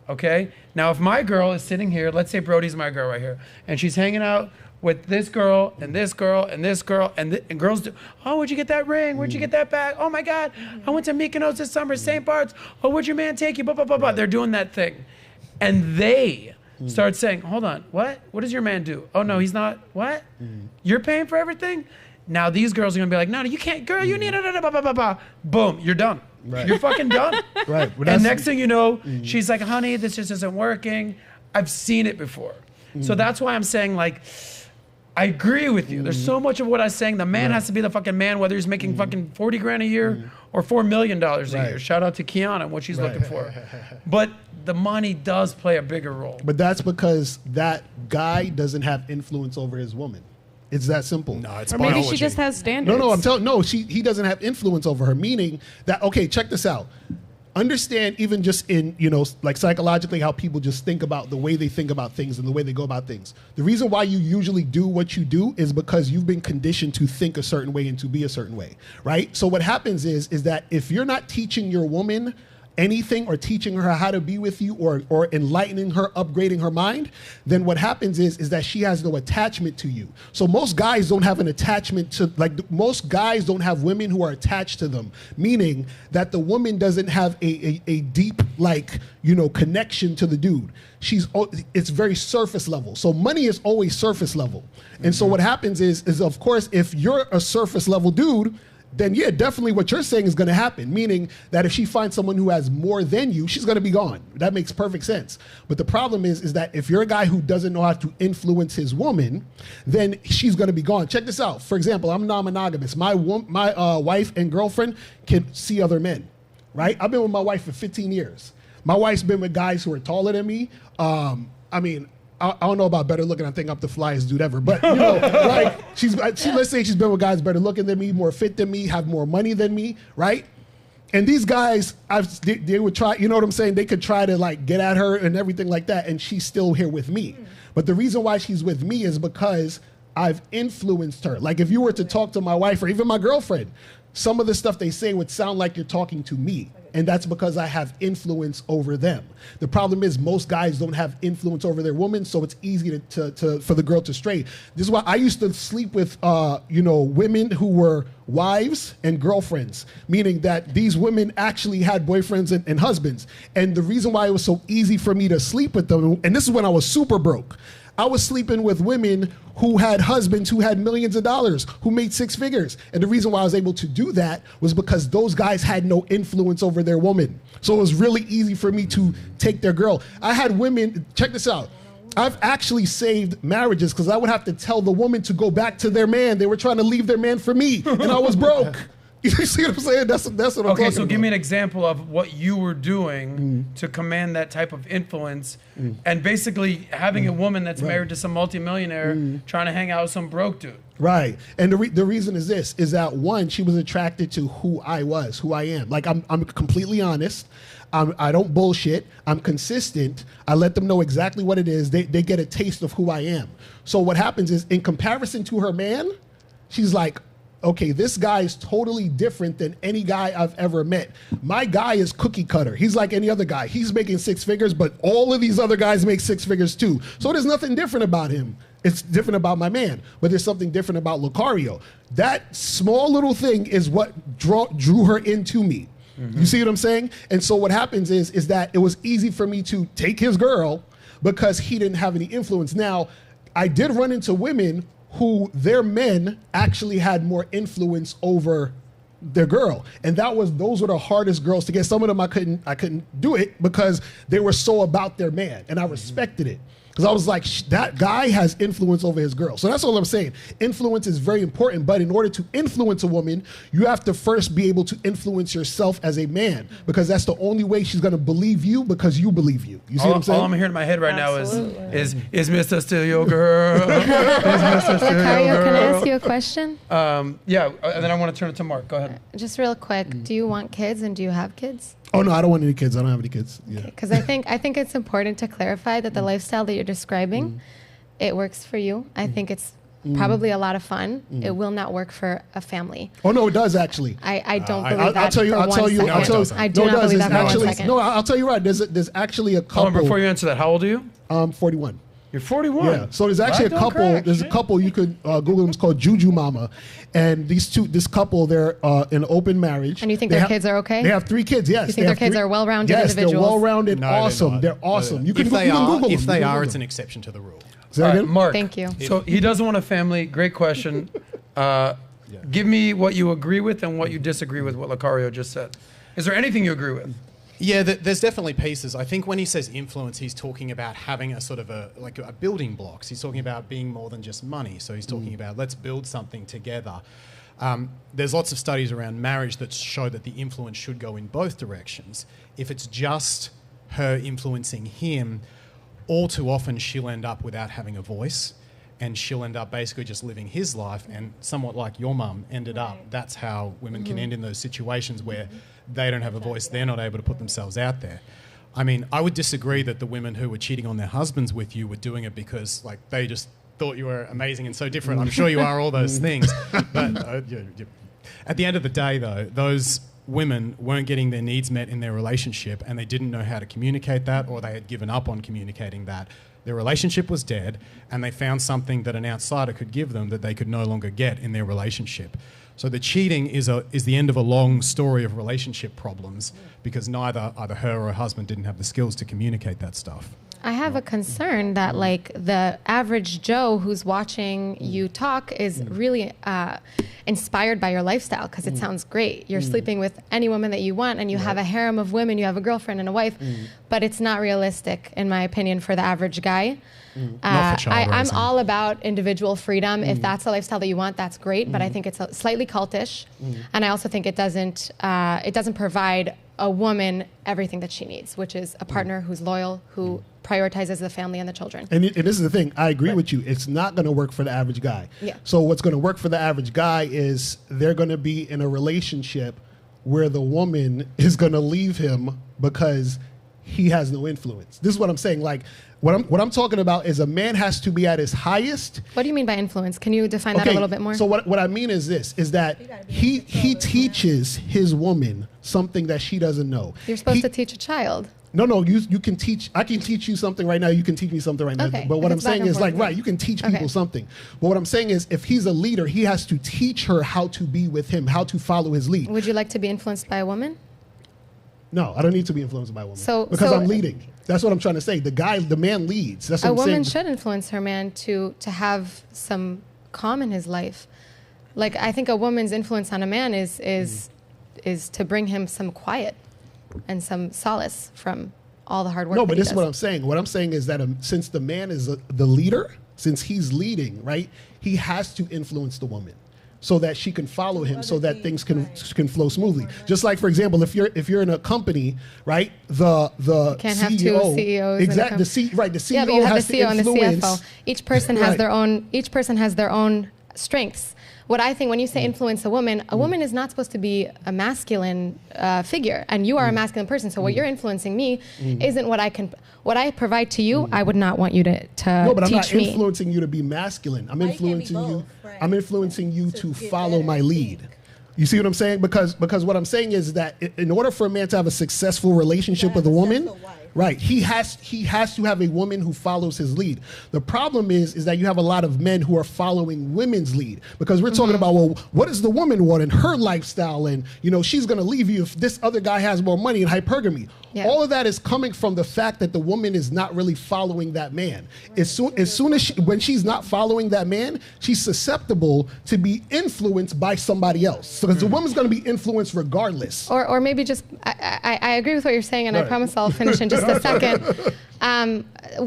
okay? Now, if my girl is sitting here, let's say Brody's my girl right here, and she's hanging out with this girl and this girl and this girl, and girls do, oh, where'd you get that ring? Where'd you get that bag? Oh my God, I went to Mykonos this summer, St. Bart's. Oh, where'd your man take you? Blah, blah, blah, blah. They're doing that thing. And they start saying, hold on, what? What does your man do? Oh no, he's not, what? You're paying for everything? Now these girls are gonna be like, no, you can't, girl, you need it, blah, blah, blah, blah. Boom, you're done. You're fucking done. Right. And next thing you know, she's like, honey, this just isn't working. I've seen it before. So that's why I'm saying, like, I agree with you. There's so much of what I'm saying. The man has to be the fucking man, whether he's making fucking 40 grand a year or $4 million a year. Shout out to Keiona and what she's looking for. But the money does play a bigger role. But that's because that guy doesn't have influence over his woman. It's that simple. No, it's Or maybe biology. she just has standards. No, I'm telling. No, he doesn't have influence over her. Meaning that, okay, check this out. Understand, even just in, like psychologically, how people just think about the way they think about things and the way they go about things. The reason why you usually do what you do is because you've been conditioned to think a certain way and to be a certain way, right? So what happens is that if you're not teaching your woman anything or teaching her how to be with you or enlightening her, upgrading her mind, then what happens is that she has no attachment to you. So most guys don't have an attachment to, most guys don't have women who are attached to them, meaning that the woman doesn't have a deep, connection to the dude. It's very surface level. So money is always surface level. And so what happens is of course, if you're a surface level dude, then yeah, definitely what you're saying is going to happen. Meaning that if she finds someone who has more than you, she's going to be gone. That makes perfect sense. But the problem is that if you're a guy who doesn't know how to influence his woman, then she's going to be gone. Check this out. For example, I'm non-monogamous. My wife and girlfriend can see other men, right? I've been with my wife for 15 years. My wife's been with guys who are taller than me. I don't know about better looking. I think I'm the flyest dude ever. But, let's say she's been with guys better looking than me, more fit than me, have more money than me, right? And these guys, they would try, you know what I'm saying? They could try to get at her and everything like that, and she's still here with me. But the reason why she's with me is because I've influenced her. Like if you were to talk to my wife or even my girlfriend, some of the stuff they say would sound like you're talking to me. And that's because I have influence over them. The problem is most guys don't have influence over their woman, so it's easy for the girl to stray. This is why I used to sleep with, women who were wives and girlfriends, meaning that these women actually had boyfriends and husbands. And the reason why it was so easy for me to sleep with them, and this is when I was super broke, I was sleeping with women who had husbands who had millions of dollars, who made six figures. And the reason why I was able to do that was because those guys had no influence over their woman. So it was really easy for me to take their girl. I had women, check this out. I've actually saved marriages because I would have to tell the woman to go back to their man. They were trying to leave their man for me, and I was broke. You see what I'm saying? That's what I'm talking about. Okay, so give me an example of what you were doing to command that type of influence and basically having a woman that's married to some multimillionaire trying to hang out with some broke dude. Right. And the reason is this, is that one, she was attracted to who I was, who I am. Like I'm completely honest. I don't bullshit. I'm consistent. I let them know exactly what it is. They get a taste of who I am. So what happens is in comparison to her man, she's like, okay, this guy is totally different than any guy I've ever met. My guy is cookie cutter. He's like any other guy. He's making six figures, but all of these other guys make six figures too. So there's nothing different about him. It's different about my man, but there's something different about Locario. That small little thing is what drew her into me. You see what I'm saying? And so what happens is that it was easy for me to take his girl because he didn't have any influence. Now, I did run into women who their men actually had more influence over their girl, and those were the hardest girls to get. Some of them I couldn't do it because they were so about their man, and I respected it. Because I was like, that guy has influence over his girl. So that's all I'm saying. Influence is very important, but in order to influence a woman, you have to first be able to influence yourself as a man, because that's the only way she's going to believe you, because you believe you. You see what I'm saying? All I'm hearing in my head right now is Mr. Still your girl? Is Mr. Still your girl? Can I ask you a question? Yeah, and then I want to turn it to Mark. Go ahead. Just real quick, do you want kids and do you have kids? Oh no, I don't want any kids. I don't have any kids. Yeah. Because I think it's important to clarify that the lifestyle that you're describing, it works for you. I think it's probably a lot of fun. It will not work for a family. Oh no, it does actually. I don't believe that. I'll tell you. I do not believe that for 1 second. No, I'll tell you right. There's actually a couple. Before you answer that, how old are you? 41. You're 41. Yeah. So there's actually a couple. There's a couple you could Google them. It's called Juju Mama, and this couple, they're in open marriage. And you think their kids are okay? They have 3 kids. Yes. You think their kids are well-rounded individuals? Yes, they're well-rounded. No, awesome. They're awesome. You can Google them. If they are, it's an exception to the rule. All right, Mark. Thank you. So he doesn't want a family. Great question. Give me what you agree with and what you disagree with what Locario just said. Is there anything you agree with? Yeah, there's definitely pieces. I think when he says influence, he's talking about having a sort of a building blocks. He's talking about being more than just money. So he's talking about let's build something together. There's lots of studies around marriage that show that the influence should go in both directions. If it's just her influencing him, all too often she'll end up without having a voice, and she'll end up basically just living his life, and somewhat like your mum ended up. That's how women can end in those situations where they don't have a voice, they're not able to put themselves out there. I mean, I would disagree that the women who were cheating on their husbands with you were doing it because they just thought you were amazing and so different. I'm sure you are all those things. But at the end of the day, though, those women weren't getting their needs met in their relationship, and they didn't know how to communicate that, or they had given up on communicating that. Their relationship was dead, and they found something that an outsider could give them that they could no longer get in their relationship. So the cheating is the end of a long story of relationship problems, because either her or her husband didn't have the skills to communicate that stuff. I have a concern that the average Joe who's watching you talk is really inspired by your lifestyle because it sounds great. You're sleeping with any woman that you want, and you have a harem of women, you have a girlfriend and a wife, but it's not realistic, in my opinion, for the average guy. I'm all about individual freedom. If that's the lifestyle that you want, that's great, but I think it's slightly cultish, and I also think it doesn't provide a woman everything that she needs, which is a partner who's loyal, who prioritizes the family and the children. And this is the thing. I agree with you. It's not going to work for the average guy. Yeah. So what's going to work for the average guy is they're going to be in a relationship where the woman is going to leave him because he has no influence. This is what I'm saying. What I'm talking about is a man has to be at his highest. What do you mean by influence? Can you define that a little bit more? So what I mean is this, is that he teaches his woman something that she doesn't know. You're supposed to teach a child. No, you can teach. I can teach you something right now. You can teach me something right now. Okay. But what I'm saying is you can teach people something. But what I'm saying is if he's a leader, he has to teach her how to be with him, how to follow his lead. Would you like to be influenced by a woman? No, I don't need to be influenced by a woman. Because I'm leading. That's what I'm trying to say. The man leads. That's what I'm saying. A woman should influence her man to have some calm in his life. I think a woman's influence on a man is to bring him some quiet and some solace from all the hard work. No, but this is what I'm saying. What I'm saying is that since the man is the leader, since he's leading, right, he has to influence the woman so that she can follow him, so that things can flow smoothly. Just like, for example, if you're in a company, right, the can't CEO, have two CEOs. Exactly. The CEO yeah, but you have has the CEO to and the influence. CFO. Each person has their own. Each person has their own strengths. What I think when you say influence a woman is not supposed to be a masculine figure, and you are a masculine person. So what you're influencing me isn't what I provide to you. I would not want you to No, but I'm not teach me. influencing you to be masculine. I'm influencing you. Right. I'm influencing you to follow my lead. You see what I'm saying? Because what I'm saying is that in order for a man to have a successful relationship with a woman, Right. He has to have a woman who follows his lead. The problem is that you have a lot of men who are following women's lead, because we're talking about, well, what does the woman want in her lifestyle? And, you know, she's going to leave you if this other guy has more money and hypergamy. Yeah. All of that is coming from the fact that the woman is not really following that man. As soon as when she's not following that man, she's susceptible to be influenced by somebody else. So because the woman's going to be influenced regardless. Or maybe just, I agree with what you're saying, and I promise I'll finish in just a second.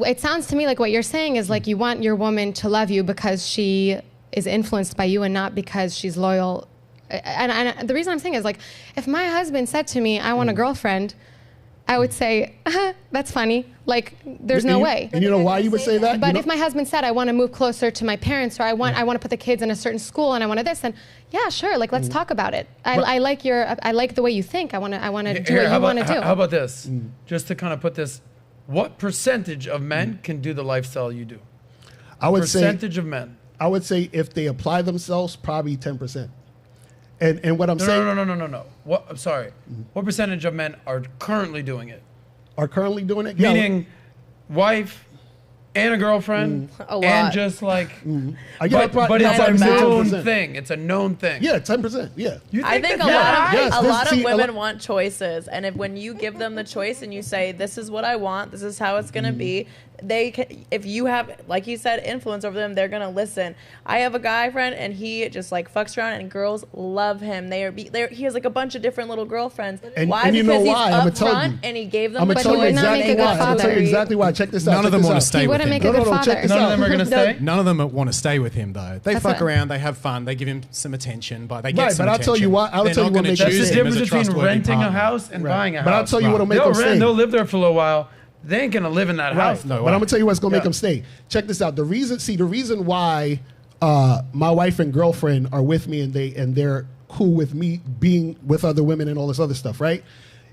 It sounds to me like what you're saying is like you want your woman to love you because she is influenced by you and not because she's loyal. And the reason I'm saying is, like, if my husband said to me, I want a girlfriend, I would say, that's funny. Like, there's no way. And you know why you would say that? But if my husband said, I want to move closer to my parents, or I want to put the kids in a certain school, and I want to this, then yeah, sure. Like, let's talk about it. I like the way you think. I want to do what you want to do. How about this? Just to kind of put this, what percentage of men can do the lifestyle you do? I would say percentage of men. I would say if they apply themselves, probably 10%. And what I'm saying... No. What? I'm sorry. What percentage of men are currently doing it? Are currently doing it? Meaning wife and a girlfriend A lot. and just like... But it's a 10%. known thing. It's a known thing. Yeah, 10%. Yeah. You I think that's a lot of see, women want choices, and when you give them the choice and you say, this is what I want, this is how it's going to be, they can, if you have, like you said, influence over them, they're going to listen. I have a guy friend, and he just like fucks around, and girls love him. He has like a bunch of different little girlfriends. Why? And you because know why? he's I'ma tell upfront you. and he gave them I'm the going to tell you would not exactly make a good why. I'm going to tell you father. exactly why. Check this out. None of them want to stay He with wouldn't him. make a good father. check this None out. of them are going to stay? None of them want to stay with him, though. They That's fuck what- around, they have fun, they give him some attention, but they get Right, some but I'll attention. tell you what- I'll They're tell you not what gonna makes That's choose the him as difference a between trustworthy renting a partner. house and buying a house. But I'll tell you what'll make They'll them stay. They'll live there for a little while. They ain't going to live in that house. No But way. I'm gonna tell you what's gonna make Yeah. them stay. Check this out. The reason why my wife and girlfriend are with me and they're cool with me being with other women and all this other stuff, right?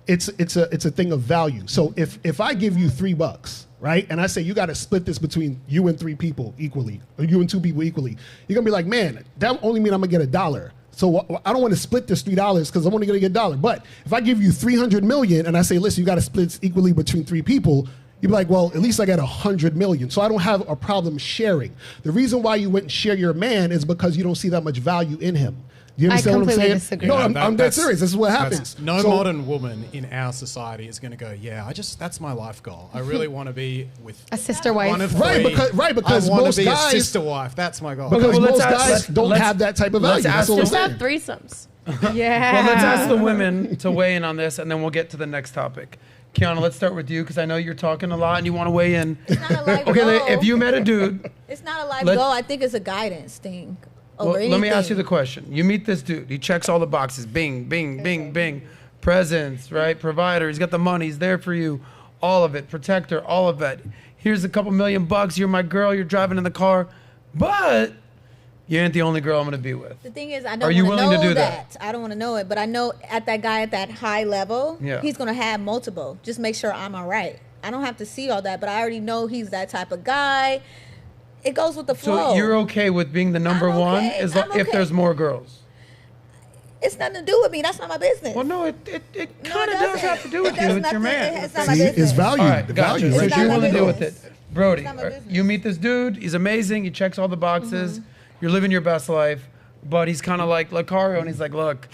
It's a thing of value. So if I give you $3, right, and I say you got to split this between you and 3 people equally, or you and 2 people equally, you're gonna be like, man, that only mean I'm gonna get $1. So I don't want to split this $3 because I'm only going to get $1. But if I give you 300 million and I say, listen, you got to split this equally between 3 people, you'd be like, well, at least I got 100 million. So I don't have a problem sharing. The reason why you wouldn't share your man is because you don't see that much value in him. Do you understand what I'm completely saying? disagree. No, Yeah, I'm dead That's- serious. This is what that's- happens. No So- modern woman in our society is going to go, yeah, that's my life goal. I really want to be with A sister wife. one of Right, three. because I want most to be guys- a sister wife. That's my goal. Because Well, let's most ask- guys let's- don't let's- have that type of let's value. That's ask all I'm Just saying. have threesomes. Yeah. Well, let's ask the women to weigh in on this, and then we'll get to the next topic. Keiona, let's start with you because I know you're talking a lot and you want to weigh in. It's not a life Okay, goal. if you met a dude, It's not a life Let- goal. I think it's a guidance thing. well, Over let me ask you anything. the question. You meet this dude. He checks all the boxes. Bing, bing, bing, bing. Presence, right? Provider. He's got the money. He's there for you. All of it. Protector. All of it. Here's a couple $1,000,000. You're my girl. You're driving in the car. But you ain't the only girl I'm going to be with. The thing is, I Are don't you want to willing to know do that. that? I don't want to know it, but I know at that guy at that high level, Yeah. he's going to have multiple. Just make sure I'm all right. I don't have to see all that, but I already know he's that type of guy. It goes with the flow. So you're okay with being the number I'm one okay. as I'm if okay. there's more girls? It's nothing to do with me. That's not my business. Well, no, it No, kind of does doesn't. have to do with It you. does It's your nothing. man. It's not my See, business. it's value. All right, The gotcha. value So right not you're my willing to deal with it. business. Brody, It's not my business. you meet this dude. He's amazing. He checks all the boxes. You're living your best life. But he's kind of like Locario, and he's like, look,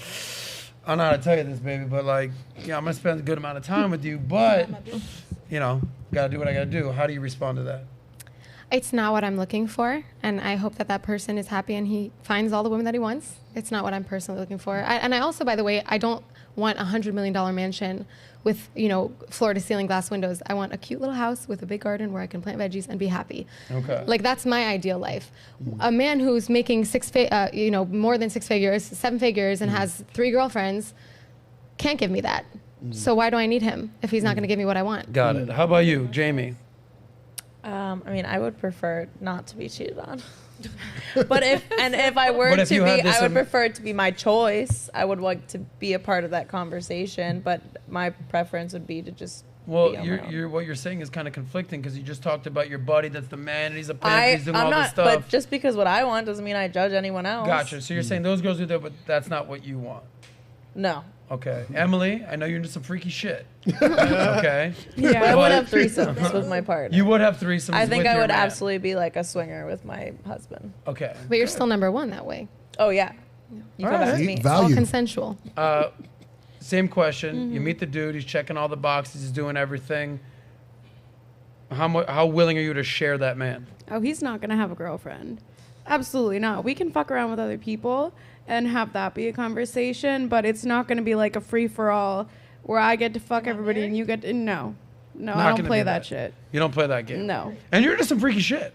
I don't know how to tell you this, baby, but like, yeah, I'm going to spend a good amount of time with you. But, you know, got to do what I got to do. How do you respond to that? It's not what I'm looking for, and I hope that that person is happy and he finds all the women that he wants. It's not what I'm personally looking for. And I also, by the way, I don't want a $100 million mansion with, you know, floor-to-ceiling glass windows. I want a cute little house with a big garden where I can plant veggies and be happy. Okay. Like, that's my ideal life. A man who's making more than 6 figures, 7 figures, and has 3 girlfriends can't give me that. So why do I need him if he's not going to give me what I want? Got it. How about you, Jamie? I mean, I would prefer not to be cheated on. But if I were But if to you be, had this I would in- prefer it to be my choice. I would like to be a part of that conversation, but my preference would be to just Well, be on my own. you're what you're saying is kind of conflicting because you just talked about your buddy that's the man and he's a pimp, he's doing I'm all not, this stuff. but just because what I want doesn't mean I judge anyone else. Gotcha. So you're saying those girls do that, but that's not what you want. No. Okay. Emily, I know you're into some freaky shit. Okay. Yeah, I would have threesomes with my partner. You would have threesomes I think with I your would man. absolutely be like a swinger with my husband. Okay. But you're still number one that way. Oh, yeah. You come back to me. It's all Value. consensual. Same question. You meet the dude. He's checking all the boxes. He's doing everything. How willing are you to share that man? Oh, he's not going to have a girlfriend. Absolutely not. We can fuck around with other people and have that be a conversation, but it's not going to be like a free-for-all where I get to fuck everybody and you get to... No. No, I don't play that shit. You don't play that game? No. And you're into some freaky shit.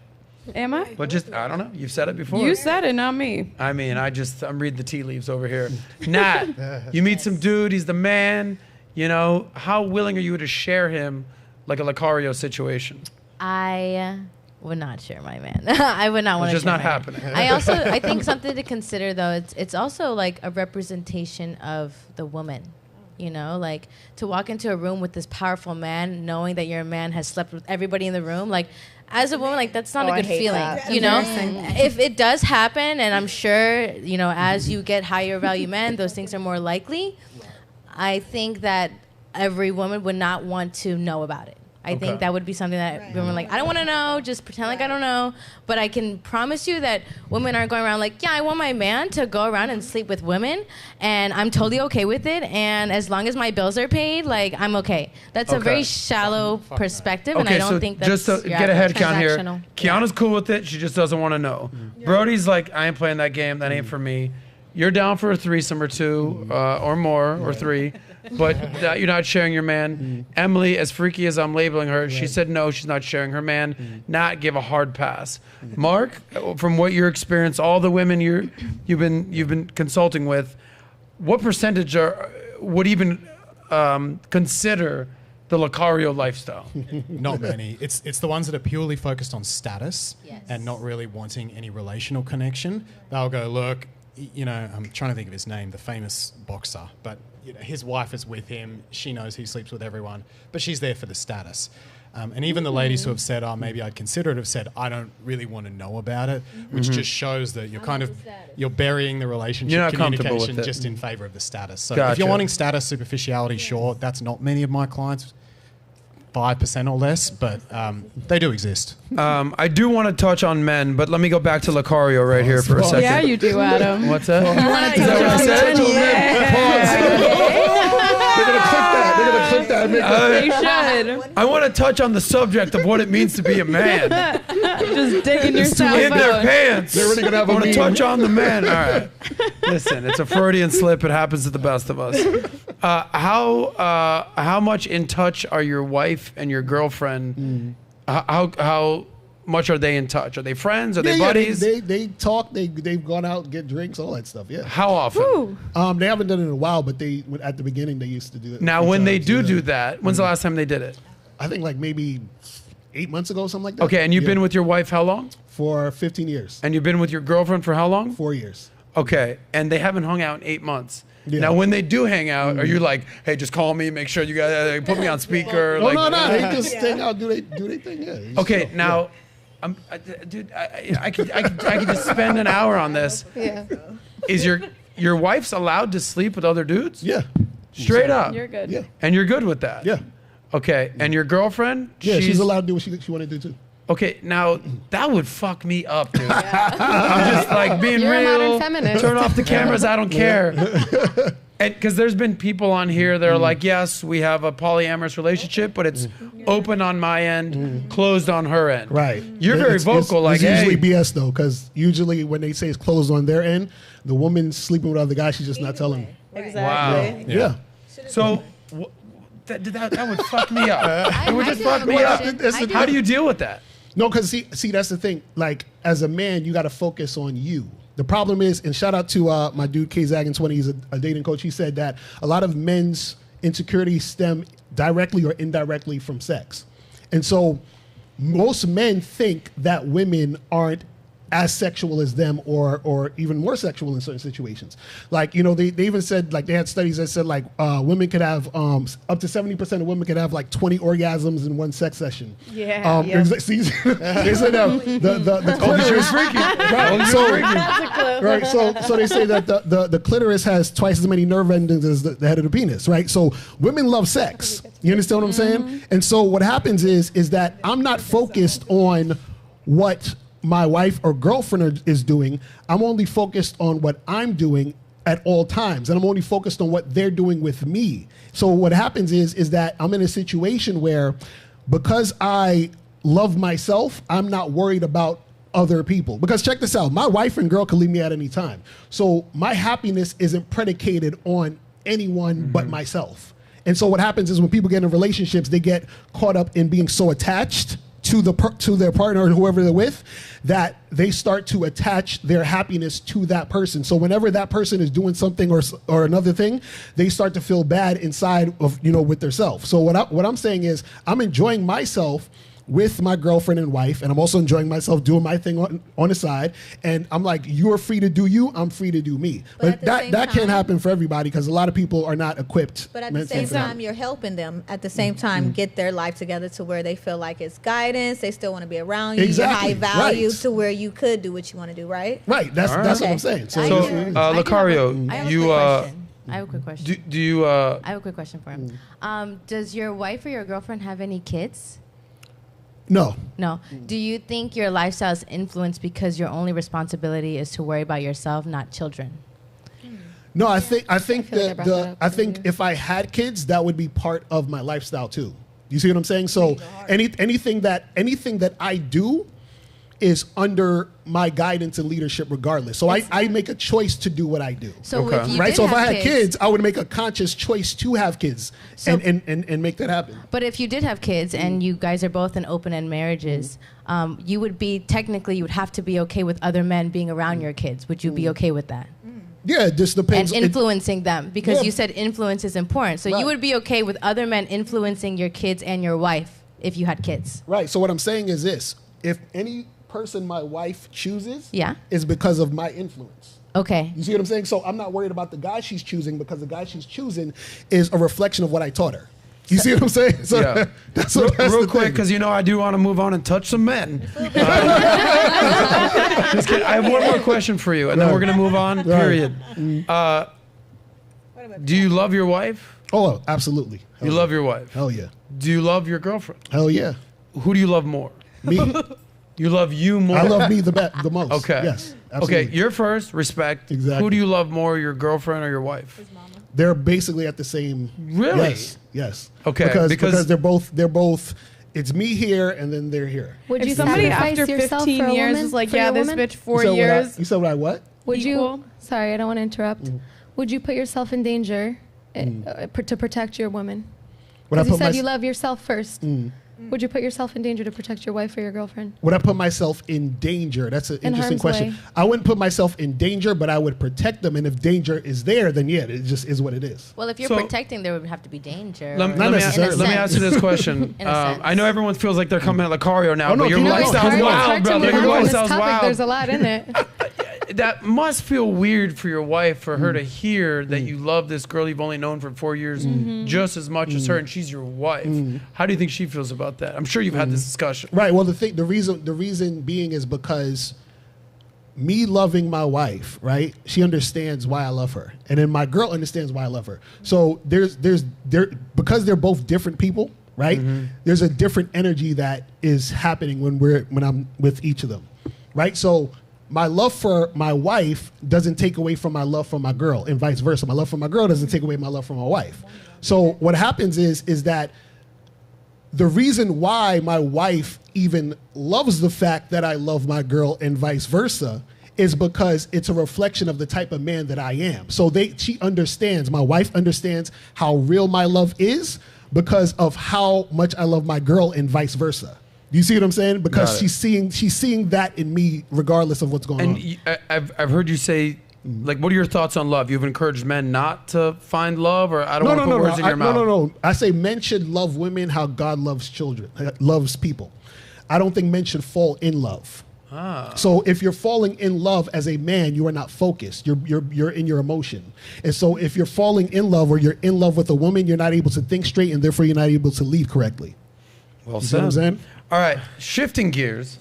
Am I? But just, I don't know. You've said it before. You said it, not me. I mean, I'm reading the tea leaves over here. Nat, you meet some dude. He's the man. You know, how willing are you to share him like a Locario situation? I would not share my man. I would not want to. It's just not happening. I think something to consider though. It's also like a representation of the woman. You know, like to walk into a room with this powerful man, knowing that your man has slept with everybody in the room, like. As a woman, like that's not a good feeling, you know. If it does happen, and I'm sure, you know, as you get higher value men, those things are more likely. I think that every woman would not want to know about it. I think that would be something that women are like, I don't want to know, just pretend like I don't know. But I can promise you that women aren't going around like, yeah, I want my man to go around and sleep with women, and I'm totally okay with it. And as long as my bills are paid, like I'm okay. That's a very shallow perspective, and I don't think that's just to get a head count here. transactional. Kiana's cool with it. She just doesn't want to know. Brody's like, I ain't playing that game. That ain't for me. You're down for a threesome or two, or more, or three, but you're not sharing your man. Emily, as freaky as I'm labeling her, she said no, she's not sharing her man. Not give a hard pass. Mark, from what your experience, all the women you've been consulting with, what percentage would even consider the Locario lifestyle? Not many. It's the ones that are purely focused on status Yes. and not really wanting any relational connection. They'll go, look, you know, I'm trying to think of his name, the famous boxer, but you know, his wife is with him. She knows he sleeps with everyone, but she's there for the status. And even the ladies who have said, oh, maybe I'd consider it, have said, I don't really want to know about it, which just shows that you're kind of, you're burying the relationship You're not comfortable communication with it. just in favor of the status. So Gotcha. if you're wanting status, superficiality, sure, that's not many of my clients, 5% or less, but they do exist. I do want to touch on men, but let me go back to Locario right here for a second. Yeah, you do, Adam. What's that? You want to Is that what I said? They're gonna clip that. They're gonna clip that. And make that. You should. I want to touch on the subject of what it means to be a man. Just digging yourself In their out. pants. They're really gonna have I a want to meme. touch on the man. All right. Listen, it's a Freudian slip. It happens to the best of us. How much in touch are your wife and your girlfriend? How much are they in touch? Are they friends? Are they buddies? They talk. They've gone out, get drinks, all that stuff. Yeah. How often? They haven't done it in a while, but at the beginning they used to do it. Now, a few when they times, do that, when's the last time they did it? I think like maybe 8 months ago, something like that. Okay, and you've been with your wife how long? for 15 years, And you've been with your girlfriend for how long? 4 years. Okay, and they haven't hung out in 8 months. Yeah. Now, when they do hang out, are you like, hey, just call me, make sure you guys put me on speaker? No, they just hang out, do they thing. Yeah. Just Okay, chill. now, dude, I could just spend an hour on this. Yeah. Is your wife's allowed to sleep with other dudes? Yeah. Straight up. You're good. Yeah. And you're good with that? Yeah. Okay, and your girlfriend? Yeah. She's allowed to do what she want to do too. Okay, now that would fuck me up, dude. I'm just like being You're a real. modern feminist. Turn off the cameras. I don't care. And because there's been people on here that are like, yes, we have a polyamorous relationship, but it's open on my end, closed on her end. Right. You're very vocal, like, it's usually hey. BS though, because usually when they say it's closed on their end, the woman's sleeping with other guys. She's just not telling them. Exactly. Yeah. So that would fuck me up. It would I just do have fuck a me up. question. How do you deal with that? No, because see, that's the thing. Like, as a man, you got to focus on you. The problem is, and shout out to my dude Keiona Veney, he's a dating coach. He said that a lot of men's insecurities stem directly or indirectly from sex, and so most men think that women aren't as sexual as them or even more sexual in certain situations. Like, you know, they even said, like, they had studies that said, like, women could have, up to 70% of women could have, like, 20 orgasms in one sex session. Yeah. See, they said the clitoris... Right, so they say that the clitoris has twice as many nerve endings as the head of the penis, right? So women love sex. You understand what I'm saying? And so what happens is that I'm not focused on what my wife or girlfriend is doing. I'm only focused on what I'm doing at all times, and I'm only focused on what they're doing with me. So what happens is that I'm in a situation where, because I love myself, I'm not worried about other people. Because check this out, my wife and girl can leave me at any time. So my happiness isn't predicated on anyone but myself. And so what happens is when people get in relationships, they get caught up in being so attached to their partner or whoever they're with, that they start to attach their happiness to that person. So whenever that person is doing something or another thing, they start to feel bad inside of, you know, with themselves. So what I'm saying is, I'm enjoying myself with my girlfriend and wife, and I'm also enjoying myself doing my thing on the side. And I'm like, you're free to do you, I'm free to do me. But that can't happen for everybody, because a lot of people are not equipped. But at the same time, you're helping them at the same time get their life together to where they feel like it's guidance. They still want to be around you. Exactly. You're high value to where you could do what you want to do, right? Right. That's what I'm saying. So Locario, I have a quick question. I have a quick question for him. Does your wife or your girlfriend have any kids? No. No. Do you think your lifestyle is influenced because your only responsibility is to worry about yourself, not children? No, I think if I had kids, that would be part of my lifestyle too. You see what I'm saying? So anything that I do is under my guidance and leadership regardless. So I make a choice to do what I do. So if you right? did So if have I had kids, I would make a conscious choice to have kids and make that happen. But if you did have kids and you guys are both in open-end marriages, you would have to be okay with other men being around your kids. Would you be okay with that? Yeah, it just depends. And influencing them, because you said influence is important. So you would be okay with other men influencing your kids and your wife if you had kids. Right. So what I'm saying is this: if any person my wife chooses is because of my influence. Okay. You see what I'm saying? So I'm not worried about the guy she's choosing, because the guy she's choosing is a reflection of what I taught her. You see what I'm saying? So that's real quick, because you know I do want to move on and touch some men. Just kidding. I have one more question for you, and then we're going to move on, period. Do you love your wife? Oh, absolutely. You love your wife? Hell yeah. Do you love your girlfriend? Hell yeah. Who do you love more? Me. You love you more? I love me the most. Okay. Yes, absolutely. Okay, you're first, respect. Exactly. Who do you love more, your girlfriend or your wife? His mama. They're basically at the same. Really? Yes. Okay. Because they're both. It's me here, and then they're here. Would you somebody sacrifice after yourself 15 for a years woman, is like, for yeah, your this woman? bitch 4 years. You said what I what? Would Equal. you? Sorry, I don't want to interrupt. Would you put yourself in danger to protect your woman? Because you said you love yourself first. Would you put yourself in danger to protect your wife or your girlfriend? Would I put myself in danger? That's an interesting harm's question. way. I wouldn't put myself in danger, but I would protect them. And if danger is there, then yeah, it just is what it is. Well, if you're protecting, there would have to be danger. Let me ask you this question. I know everyone feels like they're coming at Locario now, but your lifestyle's wild, brother. Your lifestyle's wild. There's a lot in it. That must feel weird for your wife, for her to hear that you love this girl you've only known for 4 years just as much as her, and she's your wife. How do you think she feels about that? I'm sure you've had this discussion. Right. Well, the reason being is because me loving my wife, right? She understands why I love her, and then my girl understands why I love her. So because they're both different people, right? There's a different energy that is happening when I'm with each of them, right? So my love for my wife doesn't take away from my love for my girl, and vice versa. My love for my girl doesn't take away my love for my wife. So what happens is that the reason why my wife even loves the fact that I love my girl and vice versa is because it's a reflection of the type of man that I am. So she understands, my wife understands how real my love is because of how much I love my girl and vice versa. Do you see what I'm saying? Because she's seeing that in me regardless of what's going on. And I've heard you say, like, what are your thoughts on love? You've encouraged men not to find love, or I don't want to put words in your mouth. No. I say men should love women how God loves children, loves people. I don't think men should fall in love. So if you're falling in love as a man, you are not focused. You're in your emotion. And so if you're falling in love or you're in love with a woman, you're not able to think straight, and therefore you're not able to lead correctly. Well You see what I'm said. saying? All right, shifting gears.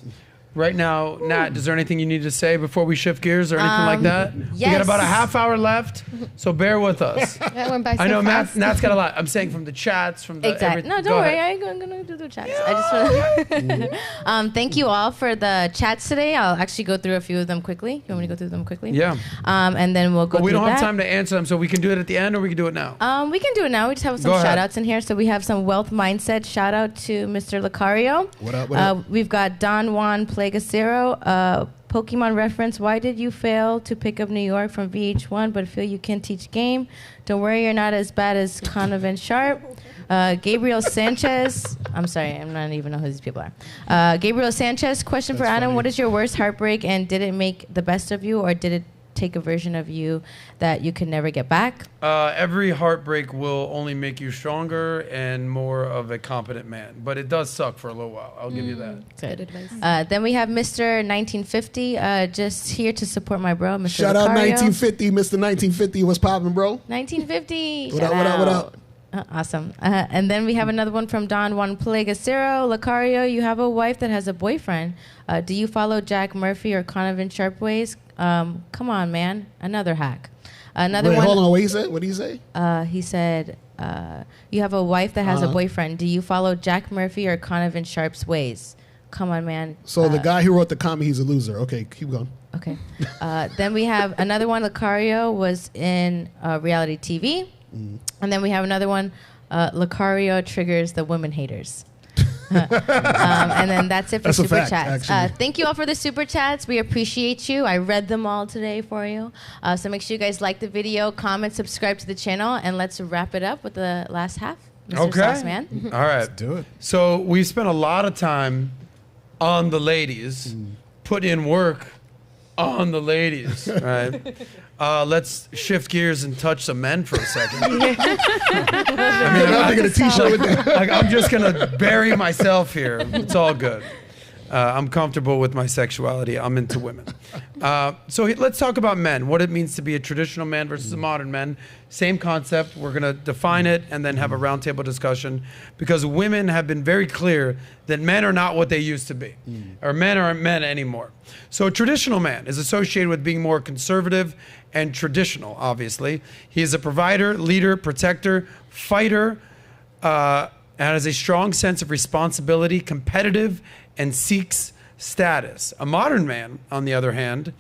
Right now, Nat, is there anything you need to say before we shift gears or anything like that? We got yes. about a half hour left, so bear with us. That went by so I know fast. Nat's got a lot. I'm saying from the chats, from the Exactly. No, don't worry. I'm gonna do the chats. I just wanna thank you all for the chats today. I'll actually go through a few of them quickly. You want me to go through them quickly? Yeah. And then we'll go. But we through don't have that. time to answer them, so we can do it at the end, or we can do it now. We can do it now. We just have some Go ahead. shout outs in here. So we have some wealth mindset shout out to Mr. Locario. What up, what up? We've got Don Juan Plagacero. Pokemon reference. Why did you fail to pick up New York from VH1 but feel you can teach game? Don't worry, you're not as bad as Conovan Sharp. Gabriel Sanchez. I'm sorry, I'm not even know who these people are. Gabriel Sanchez. Question for Adam. funny. What is your worst heartbreak, and did it make the best of you, or did it take a version of you that you could never get back? Every heartbreak will only make you stronger and more of a competent man. But it does suck for a little while. I'll give you that. Good advice. Then we have Mr. 1950, just here to support my bro, Mr. Shout out Locario. 1950, Mr. 1950. What's poppin', bro? 1950. What shout up, what up, what out. up? Awesome. And then we have another one from Don Juan Plagacero. Locario, you have a wife that has a boyfriend. Do you follow Jack Murphy or Conovan Sharp ways? Come on, man. Another hack. Another Wait, one. hold on. What he said? What did he say? He said, you have a wife that has a boyfriend. Do you follow Jack Murphy or Conovan Sharp's ways? Come on, man. So the guy who wrote the comment, he's a loser. Okay, keep going. Okay. Then we have another one. Locario was in reality TV. And then we have another one. Locario triggers the women haters. And then that's it for That's a super fact, chats. actually. Thank you all for the super chats. We appreciate you. I read them all today for you. So make sure you guys like the video, comment, subscribe to the channel, and let's wrap it up with the last half. Mr. Okay. Sauceman. All right. Do it. So we spent a lot of time on the ladies, put in work on the ladies, right? Let's shift gears and touch some men for a second. I'm thinking a t-shirt with that. Like, I'm just gonna bury myself here. It's all good. I'm comfortable with my sexuality. I'm into women. Let's talk about men. What it means to be a traditional man versus a modern man. Same concept. We're gonna define it and then have a roundtable discussion, because women have been very clear that men are not what they used to be, or men aren't men anymore. So a traditional man is associated with being more conservative and traditional. Obviously, he is a provider, leader, protector, fighter, and has a strong sense of responsibility, competitive, and seeks status. A modern man, on the other hand,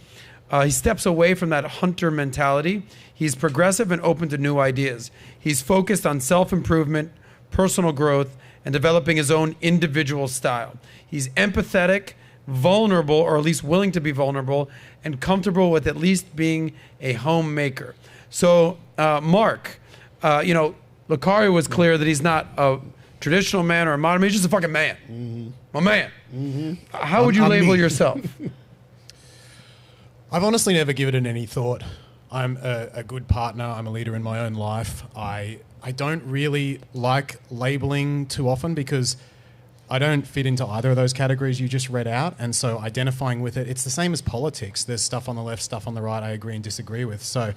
he steps away from that hunter mentality. He's progressive and open to new ideas. He's focused on self-improvement, personal growth, and developing his own individual style. He's empathetic, vulnerable, or at least willing to be vulnerable, and comfortable with at least being a homemaker. So, Mark, Locario was clear that he's not a traditional man or a modern man. He's just a fucking man. A man. How would you I'm label me. yourself? I've honestly never given it any thought. I'm a good partner. I'm a leader in my own life. I don't really like labeling too often because I don't fit into either of those categories you just read out. And so identifying with it, it's the same as politics. There's stuff on the left, stuff on the right I agree and disagree with. So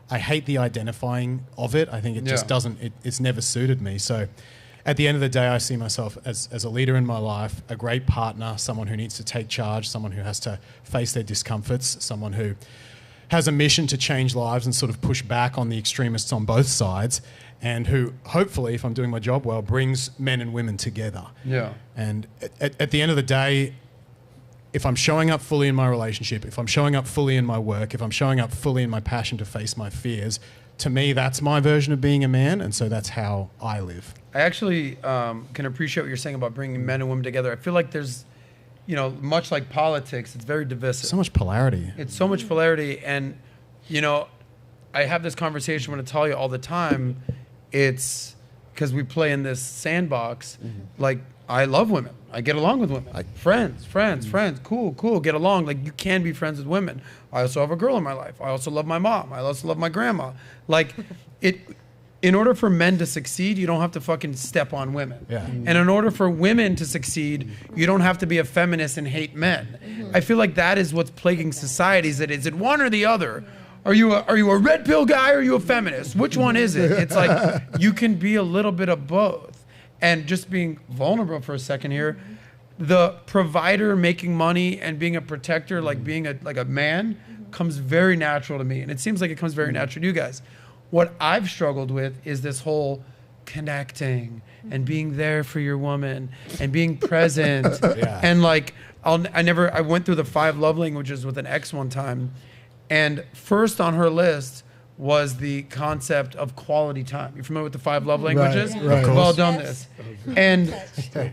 I hate the identifying of it. I think it just doesn't, it's never suited me. So at the end of the day, I see myself as a leader in my life, a great partner, someone who needs to take charge, someone who has to face their discomforts, someone who has a mission to change lives and sort of push back on the extremists on both sides, and who hopefully, if I'm doing my job well, brings men and women together. Yeah. And at the end of the day, if I'm showing up fully in my relationship, if I'm showing up fully in my work, if I'm showing up fully in my passion to face my fears, to me, that's my version of being a man, and so that's how I live. I actually can appreciate what you're saying about bringing men and women together. I feel like there's, much like politics, it's very divisive. So much polarity. It's so much polarity. And, I have this conversation with Natalia all the time. It's because we play in this sandbox. Like, I love women. I get along with women. Friends, cool, get along. Like, you can be friends with women. I also have a girl in my life. I also love my mom. I also love my grandma. Like, it in order for men to succeed, you don't have to fucking step on women. Yeah. And in order for women to succeed, you don't have to be a feminist and hate men. I feel like that is what's plaguing society. Is it one or the other? Are you a red pill guy or are you a feminist? Which one is it? It's like you can be a little bit of both. And just being vulnerable for a second here, the provider making money and being a protector, like being a man, comes very natural to me. And it seems like it comes very natural to you guys. What I've struggled with is this whole connecting and being there for your woman and being present. And like, I went through the 5 love languages with an ex one time. And first on her list was the concept of quality time. You familiar with the 5 love languages? Right. Well done this. And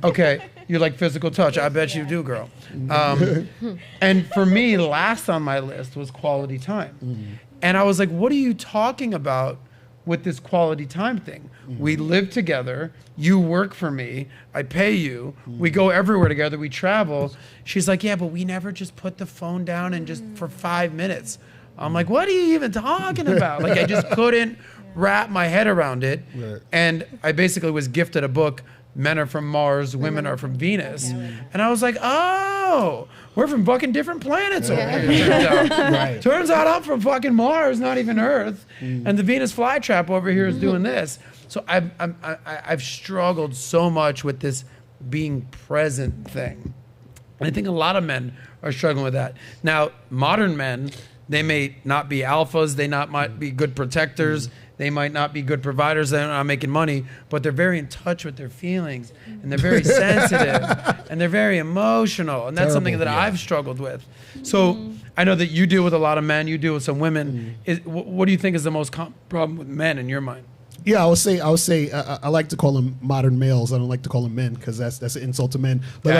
okay, you like physical touch. I bet you do, girl. And for me, last on my list was quality time. And I was like, what are you talking about with this quality time thing? We live together. You work for me. I pay you. We go everywhere together. We travel. She's like, yeah, but we never just put the phone down and just for 5 minutes. I'm like, what are you even talking about? Like, I just couldn't wrap my head around it. And I basically was gifted a book, Men Are From Mars, Women Are From Venus. And I was like, oh, we're from fucking different planets over here. Turns out. Turns out I'm from fucking Mars, not even Earth. And the Venus flytrap over here is doing this. So I've struggled so much with this being present thing. And I think a lot of men are struggling with that. Now, modern men, they may not be alphas, they might be good protectors, they might not be good providers, they're not making money, but they're very in touch with their feelings, and they're very sensitive, and they're very emotional, and that's something that I've struggled with. So I know that you deal with a lot of men, you deal with some women. What do you think is the most common problem with men in your mind? Yeah, I would say I like to call them modern males. I don't like to call them men because that's an insult to men. But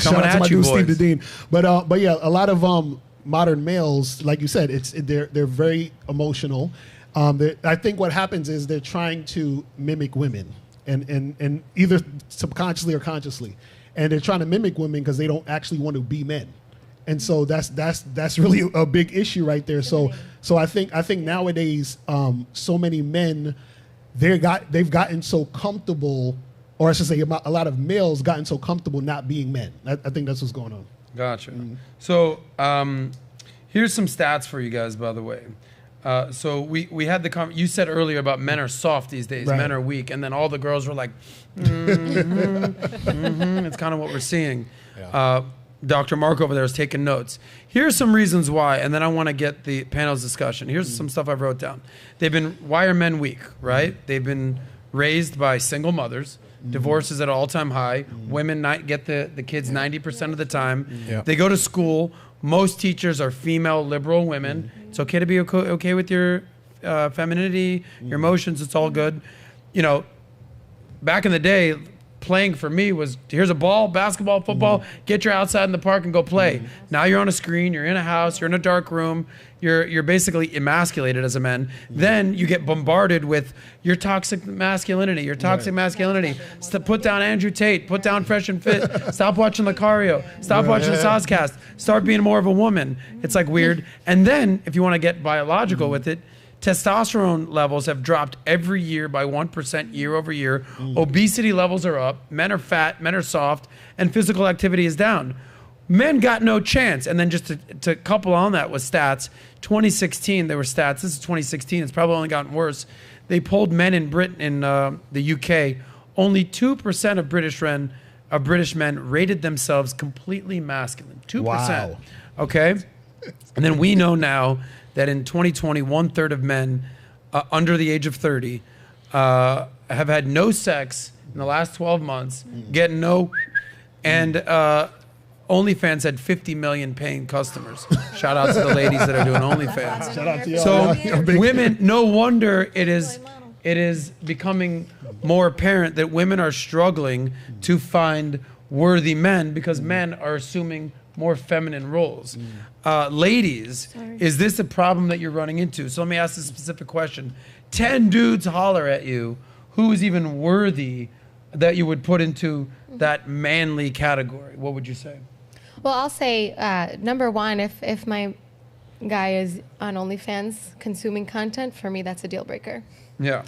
shout out to my dude Steve the Dean. But yeah, a lot of modern males, like you said, they're very emotional. I think what happens is they're trying to mimic women, and either subconsciously or consciously, and they're trying to mimic women because they don't actually want to be men. And so that's really a big issue right there. So I think nowadays so many men they've gotten so comfortable, or I should say a lot of males gotten so comfortable not being men. I think that's what's going on. Gotcha. So here's some stats for you guys, by the way. So we had you said earlier about men are soft these days, men are weak, and then all the girls were like, It's kind of what we're seeing. Dr. Mark over there is taking notes. Here's some reasons why, and then I want to get the panel's discussion. Here's some stuff I wrote down. Why are men weak, right? They've been raised by single mothers. Divorce is at an all-time high. Women get the kids 90% of the time. They go to school. Most teachers are female liberal women. It's okay to be okay with your femininity, your emotions. It's all good. You know, back in the day, playing for me was, here's a ball, basketball, football, get your outside in the park and go play. Now you're on a screen, you're in a house, you're in a dark room, you're basically emasculated as a man. Then you get bombarded with your toxic masculinity, put down Andrew Tate, put down Fresh and Fit, stop watching Locario, stop watching Soscast, start being more of a woman. It's like weird. And then if you want to get biological with it, testosterone levels have dropped every year by 1% year over year. Obesity levels are up. Men are fat. Men are soft. And physical activity is down. Men got no chance. And then just to couple on that with stats, 2016, there were stats. This is 2016. It's probably only gotten worse. They polled men in Britain, in the UK. Only 2% of British men rated themselves completely masculine. 2%. Wow. Okay? And then we know now that in 2020, 1/3 of men under the age of 30 have had no sex in the last 12 months, getting no, and OnlyFans had 50 million paying customers. Shout out to the ladies that are doing OnlyFans. Shout out to y'all. So women, no wonder it is becoming more apparent that women are struggling to find worthy men because men are assuming more feminine roles. Ladies, is this a problem that you're running into? So let me ask a specific question. 10 dudes holler at you. Who is even worthy that you would put into that manly category? What would you say? Well, I'll say number one, if my guy is on OnlyFans consuming content, for me, that's a deal breaker. Yeah.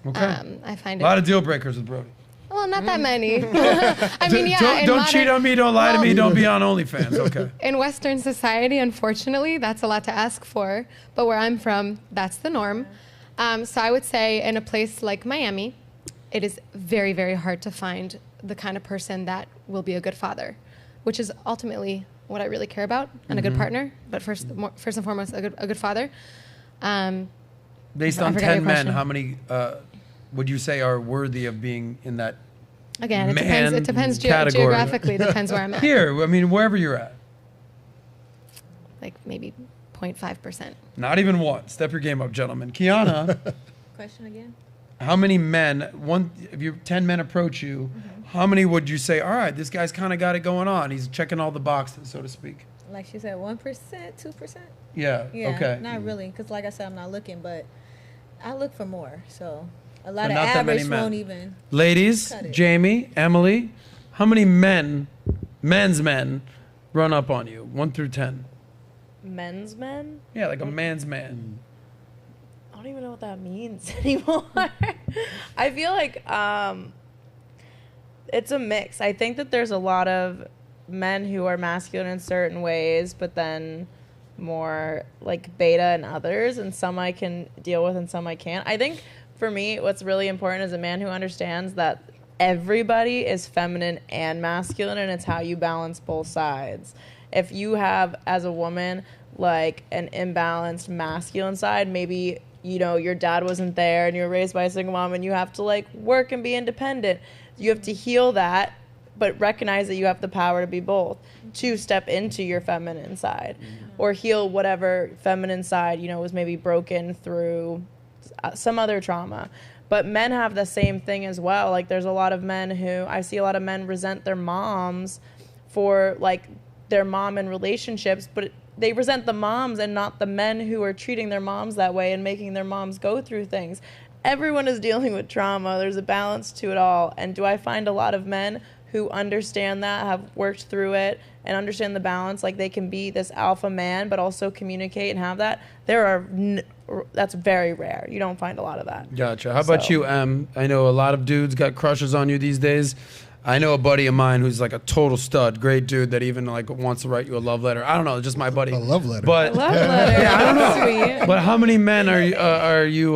Okay. I find a lot of deal breakers with Brody. Well, not that many. I mean, yeah. Don't cheat on me. Don't lie to me. Don't be on OnlyFans. Okay. In Western society, unfortunately, that's a lot to ask for. But where I'm from, that's the norm. So I would say in a place like Miami, it is very, very hard to find the kind of person that will be a good father, which is ultimately what I really care about, and a good partner. But first and foremost, a good father. Based on 10 men, how many would you say are worthy of being in that? Again, it depends category? Geographically. It depends where I'm at. Here, I mean, wherever you're at. Like maybe 0.5%. Not even one. Step your game up, gentlemen. Keiona. Question again? How many men, if 10 men approach you, how many would you say, all right, this guy's kind of got it going on. He's checking all the boxes, so to speak. Like she said, 1%, 2%? Yeah, okay. Not really, because like I said, I'm not looking, but I look for more, so... A lot So of not that many average men. won't even. Ladies, cut it. Jamie, Emily, how many men's men run up on you? 1 through 10. Men's men? Yeah, like a man's man. I don't even know what that means anymore. I feel like it's a mix. I think that there's a lot of men who are masculine in certain ways, but then more like beta in others, and some I can deal with and some I can't. I think for me, what's really important is a man who understands that everybody is feminine and masculine, and it's how you balance both sides. If you have, as a woman, like an imbalanced masculine side, maybe, you know, your dad wasn't there and you were raised by a single mom and you have to like work and be independent. You have to heal that, but recognize that you have the power to be both, to step into your feminine side or heal whatever feminine side, you know, was maybe broken through some other trauma. But men have the same thing as well. Like there's a lot of men who, I see a lot of men resent their moms for like their mom in relationships, but they resent the moms and not the men who are treating their moms that way and making their moms go through things. Everyone is dealing with trauma. There's a balance to it all. And do I find a lot of men who understand that, have worked through it, and understand the balance, like they can be this alpha man, but also communicate and have that? That's very rare. You don't find a lot of that. Gotcha. How about you, Em? I know a lot of dudes got crushes on you these days. I know a buddy of mine who's like a total stud, great dude that even like wants to write you a love letter. I don't know, just my buddy. A love letter. But Love letter. yeah, I don't know. Sweet. But how many men are you?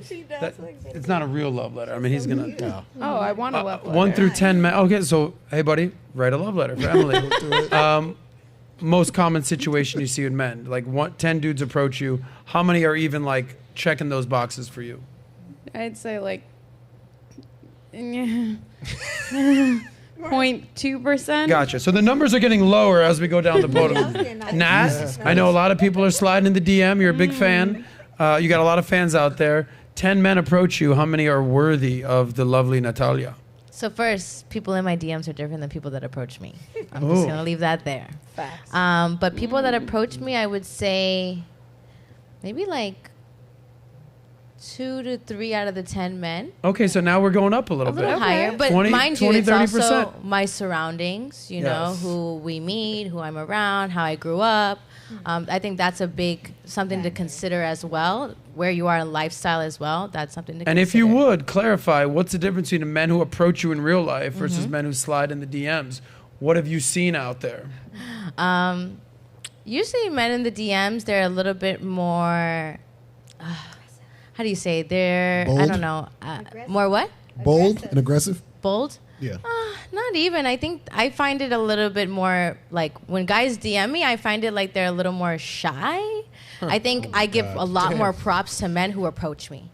She It's not a real love letter. I mean, he's gonna. Yeah. Oh, I want a love letter. 1 through 10 men. Okay, so hey, buddy, write a love letter for Emily. Most common situation you see with men, like 10 dudes approach you. How many are even like checking those boxes for you? I'd say like 0.2%. Gotcha. So the numbers are getting lower as we go down the podium. Nat, I know a lot of people are sliding in the DM. You're a big fan. You got a lot of fans out there. 10 men approach you. How many are worthy of the lovely Natalia? So first, people in my DMs are different than people that approach me. I'm just going to leave that there. Facts. But people that approach me, I would say maybe like 2 to 3 out of the 10 men. Okay, so now we're going up a little A bit. little higher. But 20, mind you, 20, it's 30%. also my surroundings, you know, Yes. who we meet, who I'm around, how I grew up. I think that's something to consider as well. Where you are in lifestyle as well, that's something to consider. And if you would, clarify, what's the difference between men who approach you in real life versus men who slide in the DMs? What have you seen out there? Usually men in the DMs, they're a little bit more, how do you say, they're, Bold? I don't know, more what? Bold and aggressive? Bold? Yeah. Not even. I think I find it a little bit more like when guys DM me, I find it like they're a little more shy. I think I give a lot more props to men who approach me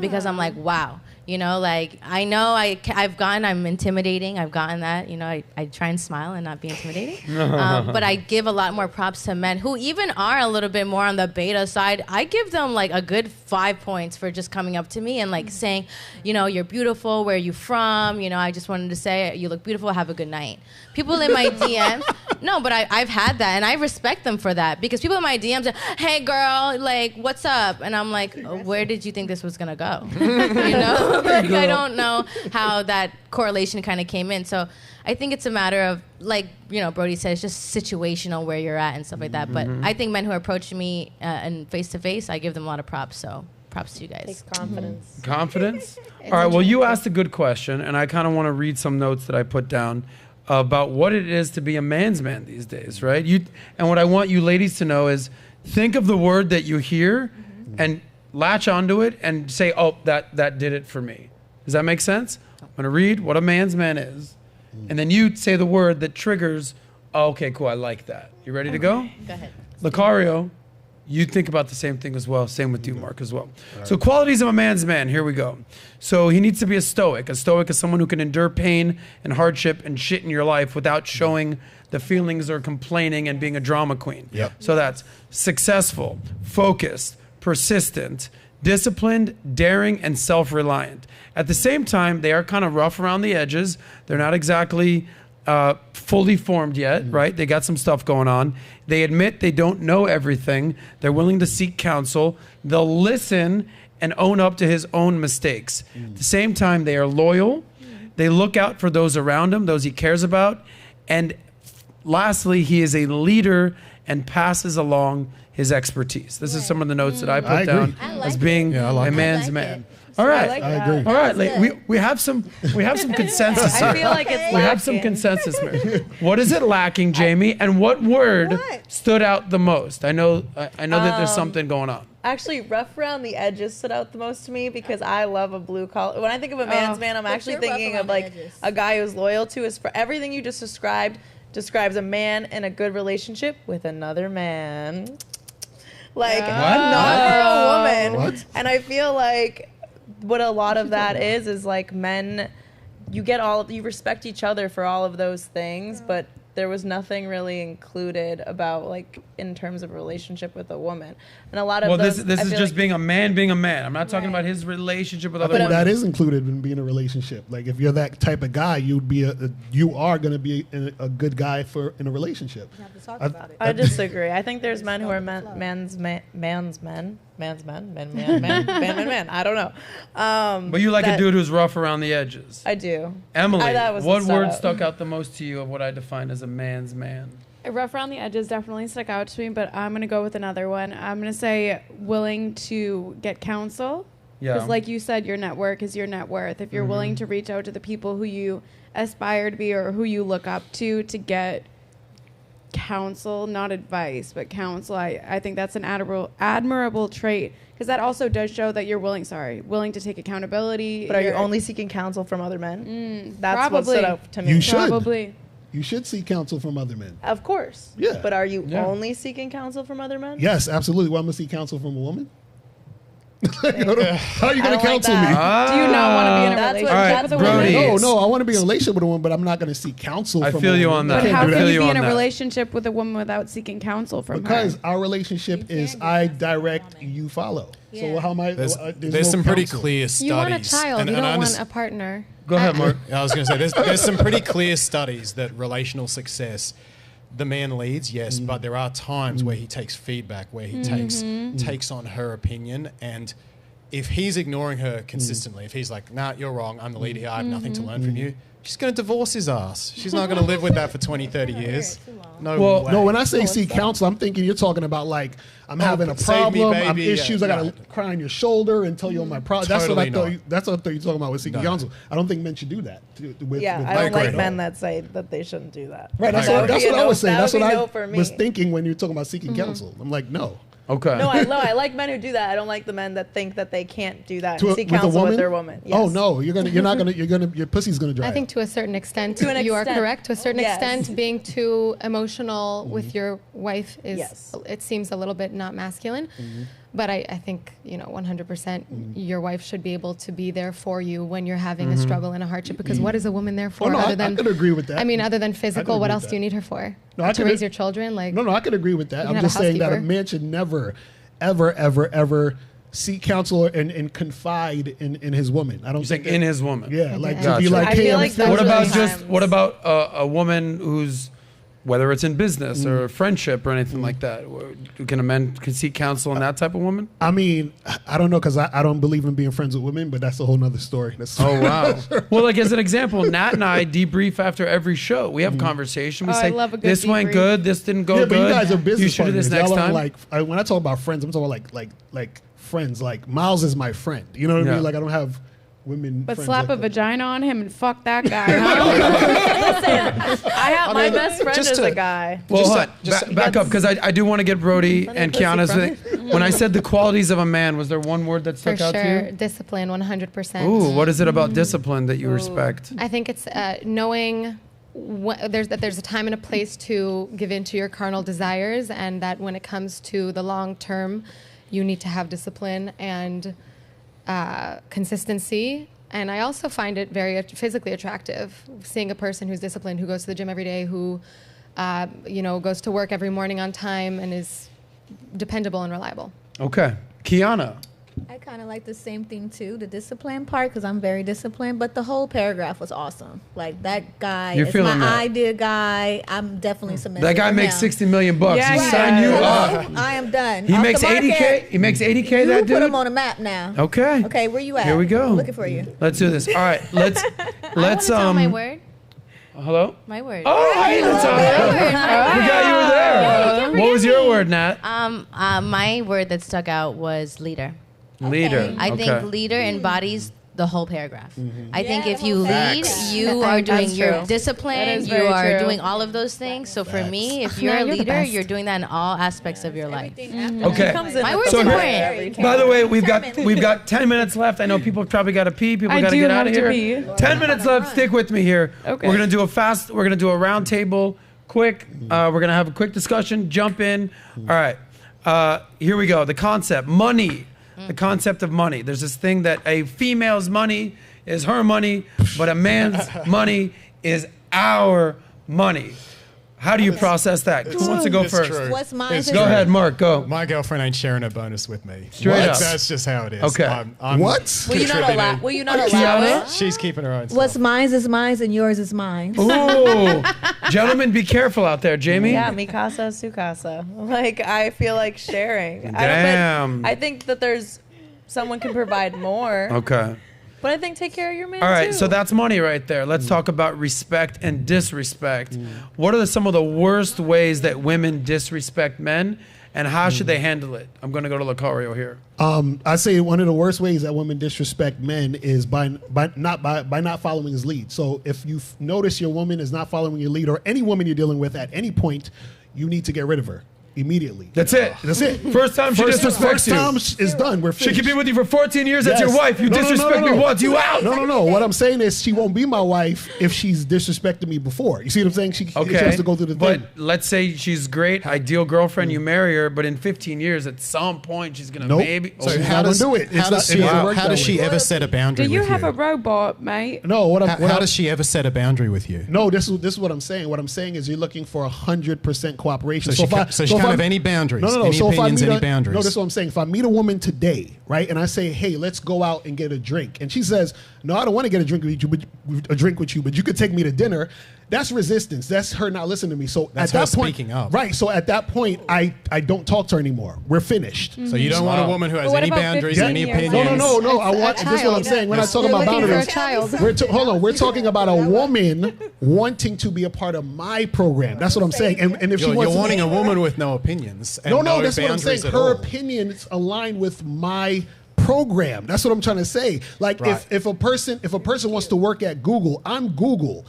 because I'm like, wow. You know, like, I know I'm intimidating. I've gotten that. You know, I try and smile and not be intimidating. But I give a lot more props to men who even are a little bit more on the beta side. I give them, like, a good 5 points for just coming up to me and, like, saying, you know, you're beautiful. Where are you from? You know, I just wanted to say, you look beautiful. Have a good night. People in my DMs, no, but I've had that, and I respect them for that because people in my DMs are, hey, girl, like, what's up? And I'm like, where did you think this was going to go? You know? Like, I don't know how that correlation kind of came in. So I think it's a matter of, like, you know, Brody said, it's just situational where you're at and stuff like that. But I think men who approach me and face to face, I give them a lot of props. So props to you guys. Takes confidence. Confidence? All right, well, you asked a good question, and I kind of want to read some notes that I put down about what it is to be a man's man these days, right? And what I want you ladies to know is think of the word that you hear and latch onto it and say, oh, that did it for me. Does that make sense? I'm going to read what a man's man is, and then you say the word that triggers, oh, okay, cool, I like that. You ready to go? Go ahead. Locario, you think about the same thing as well. Same with you, Mark, as well. So qualities of a man's man, here we go. So he needs to be a stoic. A stoic is someone who can endure pain and hardship and shit in your life without showing the feelings or complaining and being a drama queen. Yep. So that's successful, focused, persistent, disciplined, daring, and self-reliant. At the same time, they are kind of rough around the edges. They're not exactly fully formed yet, right? They got some stuff going on. They admit they don't know everything. They're willing to seek counsel. They'll listen and own up to his own mistakes. At the same time, they are loyal. They look out for those around him, those he cares about. And lastly, he is a leader and passes along his expertise. This is some of the notes that I put down as being a man's man. All right. I like I that. agree. All right, we have some consensus here. I feel like it's We have some lacking. consensus here. What is it lacking, Jamie? And what word stood out the most? I know that there's something going on. Actually, rough around the edges stood out the most to me because I love a blue collar. When I think of a man's man, I'm actually your rough thinking around of the like edges? a guy who's loyal to his. For everything you just describes a man in a good relationship with another man, like not for a woman. What? And I feel like what a lot of that is like men. You respect each other for all of those things, but there was nothing really included about like in terms of relationship with a woman, and a lot of Well, those, this I is feel just like- being a man. I'm not talking about his relationship with other But women. that is included in being a relationship. Like if you're that type of guy, you are going to be a good guy in a relationship. You have to talk about it. I disagree. I think there's men who are man's men. I don't know. But you like a that- dude who's rough around the edges. I do. Emily, that was what what stood word out. stuck out the most to you of what I define as a man's man? Rough around the edges definitely stuck out to me, but I'm going to go with another one. I'm going to say willing to get counsel. Yeah. Because like you said, your network is your net worth. If you're willing to reach out to the people who you aspire to be or who you look up to get counsel, not advice, but counsel, I think that's an admirable trait. Because that also does show that you're willing to take accountability. But are you You're- only seeking counsel from other men? That's what probably. stood out to me. You should. Probably. You should seek counsel from other men. Of course. Yeah. But are you Yeah. only seeking counsel from other men? Yes, absolutely. Well, I'm going to seek counsel from a woman. How are you going I to don't like counsel me? that. Do you not want to be in a That's what- relationship that's with a what- woman? No, I want to be in a relationship with a woman, but I'm not going to seek counsel I from feel a you woman. on that. I But can't how do can that. you be on in a that. relationship with a woman without seeking counsel from Because her? our relationship is I direct, you follow. So how am I? There's no some pretty counsel. clear studies. You want a child. and You I don't want understand- a partner. Go ahead, Mark. I was going to say, there's some pretty clear studies that relational success, the man leads, yes, but there are times where he takes feedback, where he takes on her opinion, and if he's ignoring her consistently, if he's like, nah, you're wrong, I'm the leader here, I have nothing to learn from you, she's going to divorce his ass. She's not going to live with that for 20, 30 years. No Well, way. No, when I say seek counsel, I'm thinking you're talking about like I'm having a save me, problem, I'm baby. issues, Yeah, I got to no. cry on your shoulder and tell you all my problems. That's what I Totally thought. not. That's what I thought you were talking about with seeking No. counsel. I don't think men should do that. With Yeah, I women don't at like all. men that say that they shouldn't do that. Right, that's I what, agree. that's what I was saying. That That's would what be I no for me. was thinking when you were talking about seeking counsel. I'm like, no. Okay. No, I like men who do that. I don't like the men that think that they can't do that To and a- seek with a counsel woman? with their woman. Oh Yes. no, your pussy's gonna dry. I think to a certain extent, To an you are extent. correct. To a certain Yes. extent, being too emotional with your wife is, Yes. it seems a little bit not masculine. But I think, 100% your wife should be able to be there for you when you're having a struggle and a hardship. Because what is a woman there for? Oh, no, other I than could agree with that. I mean, other than I physical, could what agree else with do you that. need her for? No, I To could- raise your children? Like, No, I could agree with that. You I'm can just have a saying that a housekeeper. man should never, ever seek counsel and confide in his woman. I don't You're saying think in that- his woman. Yeah, like to Gotcha. be like, I hey, feel I'm like still- those What are about the just times. what about a woman who's whether it's in business or friendship or anything like that? Can a man seek counsel in that type of woman? I mean, I don't know, because I don't believe in being friends with women, but that's a whole nother story. Oh, wow. Well, like as an example, Nat and I debrief after every show. We have conversation. We say, I love a good this went debrief. good, this didn't go Yeah, good. but you guys are business You should do this partners. next Y'all time. are when I talk about friends, I'm talking about like friends. Like Miles is my friend. You know what I Yeah. mean? Like I don't have women. But friends slap like a that. vagina on him and fuck that guy. Huh? I have my best friend just is to- a guy. Well, Just hold to- on. Back up, because I do want to get Brody and pussy Keiona. from When I said the qualities of a man, was there one word that For stuck out to sure, you? discipline, 100%. Ooh, what is it about discipline that you respect? I think it's knowing that there's a time and a place to give in to your carnal desires, and that when it comes to the long term, you need to have discipline and consistency. And I also find it very physically attractive, seeing a person who's disciplined, who goes to the gym every day, who goes to work every morning on time and is dependable and reliable. Okay. Keiona. I kind of like the same thing too, the discipline part, because I'm very disciplined. But the whole paragraph was awesome. Like that guy You're is feeling my that. idea guy. I'm definitely submissive. That guy to makes him. $60 million. Yeah, he he signed you does. up. I am done. He Off makes the market. 80K. He makes 80K. You That put dude. him on a map now. Okay. Okay, where you at? Here we go. I'm looking for you. Let's do this. All right. Let's I want to tell um. my word. Hello. My word. Oh, hey, Natalia. Forgot you were there. What was your word, Nat? My word that stuck out was leader. Leader. I think Okay. leader embodies the whole paragraph. I think Yeah, if you the whole lead, Facts. you are doing That's your true. That discipline, is you very are true. doing all of those things. So for me, if you're No, a you're the leader, best. you're doing that in all aspects of your life. Okay. My word's So here- important. By the way, we've got 10 minutes left. I know people probably got to pee. People I got to do get out have of to here. pee. 10 minutes left. Stick with me here. Okay. We're gonna do a round table, quick. We're gonna have a quick discussion. Jump in. All right. Here we go. The concept, money. The concept of money. There's this thing that a female's money is her money, but a man's money is our money. How do you process that? Who wants to go It's first? true. What's mine? It's Go true. ahead, Mark. Go. My girlfriend ain't sharing her bonus with me. Straight up. That's just how it is. Okay. I'm What? Will you not contributing. allow? Will you not allow Keiona? it? She's keeping her own What's stuff. mine is mine, and yours is mine. Ooh, gentlemen, be careful out there, Jamie. Yeah, mi casa, su casa. Like, I feel like sharing. Damn. I think that there's someone can provide more, Okay. but I think take care of your man All right, too. so that's money right there. Let's talk about respect and disrespect. What are some of the worst ways that women disrespect men, and how should they handle it? I'm going to go to Locario here. I say one of the worst ways that women disrespect men is by not following his lead. So if you notice your woman is not following your lead, or any woman you're dealing with at any point, you need to get rid of her immediately. That's it. That's it. First time she disrespects First you. time is done. We're She finished. could be with you for 14 years as your Yes. wife. You No, no, no, disrespect no, no. me once, you out. No. What I'm saying is she won't be my wife if she's disrespected me before. You see what I'm saying? She Okay, has to go through the but thing. let's say she's great, ideal girlfriend, you marry her, but in 15 years, at some point, she's gonna Nope. maybe. So Oh, how Not does- gonna do it. It's How does not- she, it doesn't work how that does she way. ever set a Do boundary you with have you? a robot, mate? No, How does she ever set a boundary with you? No, this is what I'm saying. What I'm saying is you're looking for 100% cooperation. So she can't if have any boundaries, No. any So if I opinions, meet any a- boundaries. No, this is what I'm saying. If I meet a woman today, right, and I say, hey, let's go out and get a drink, and she says, no, I don't want to get a drink with you, but you could take me to dinner. That's resistance. That's her not listening to me. So That's at her that point, speaking up. right? So at that point, I don't talk to her anymore. We're finished. So you don't want a woman who has But what any about boundaries, 15 any years? opinions. No. I want. This is what I'm saying. We're not talking about looking for a boundaries. child. Hold on. We're talking about a woman wanting to be a part of my program. That's what I'm saying. And if she You're wants to- wanting a woman with no opinions and no, no that's what I'm saying. boundaries at Her all. opinions align with my program. That's what I'm trying to say. Like Right. if a person wants to work at Google, I'm Google.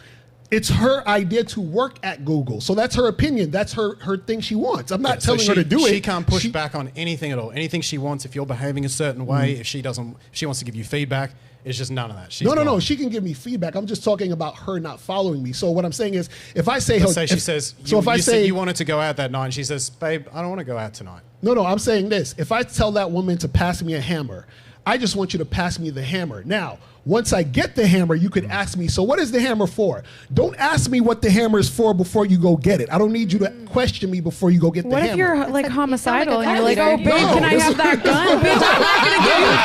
It's her idea to work at Google. So that's her opinion. That's her thing she wants. I'm not So telling her to do it. She can't push back on anything at all. Anything she wants, if you're behaving a certain way, if she wants to give you feedback, it's just none of that. She's No. gone. She can give me feedback. I'm just talking about her not following me. So what I'm saying is, if I say, Let's say if- she says, so if I you say said you wanted to go out that night, and she says, babe, I don't want to go out tonight. No, I'm saying this. If I tell that woman to pass me a hammer, I just want you to pass me the hammer. Now, Once I get the hammer, you could ask me, so what is the hammer for? Don't ask me what the hammer is for before you go get it. I don't need you to question me before you go get the hammer. What if you're like homicidal and you're like, leader. oh, babe, can I have that gun? Bitch, I'm not going to give you the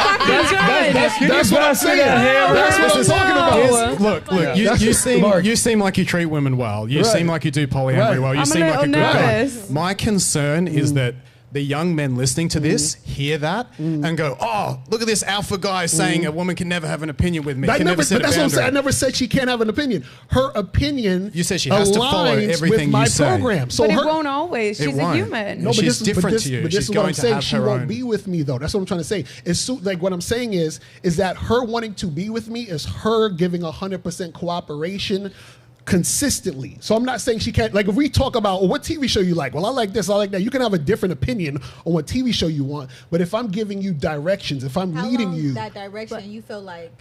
fucking gun. That's what I'm saying. That's what I'm talking about. Look, you seem like you treat women well. You seem like you do polyamory well. You I'm seem a like a little good guy. nervous. My concern is that the young men listening to this hear that and go, oh, look at this alpha guy saying a woman can never have an opinion with me. But Can never set a that's what I'm saying. I boundary. never said she can't have an opinion. Her opinion You said she has to follow aligns everything with my you say. program. So But her, it won't always. It She's a won't. human. No, she's different to you. But this She's is what I'm going to saying. have She her won't own. be with me though. That's what I'm trying to say. It's like what I'm saying is that her wanting to be with me is her giving 100% cooperation consistently. So I'm not saying she can't, like if we talk about what TV show you like, well I like this, I like that, you can have a different opinion on what TV show you want, but if I'm giving you directions, if I'm leading you, that direction you feel like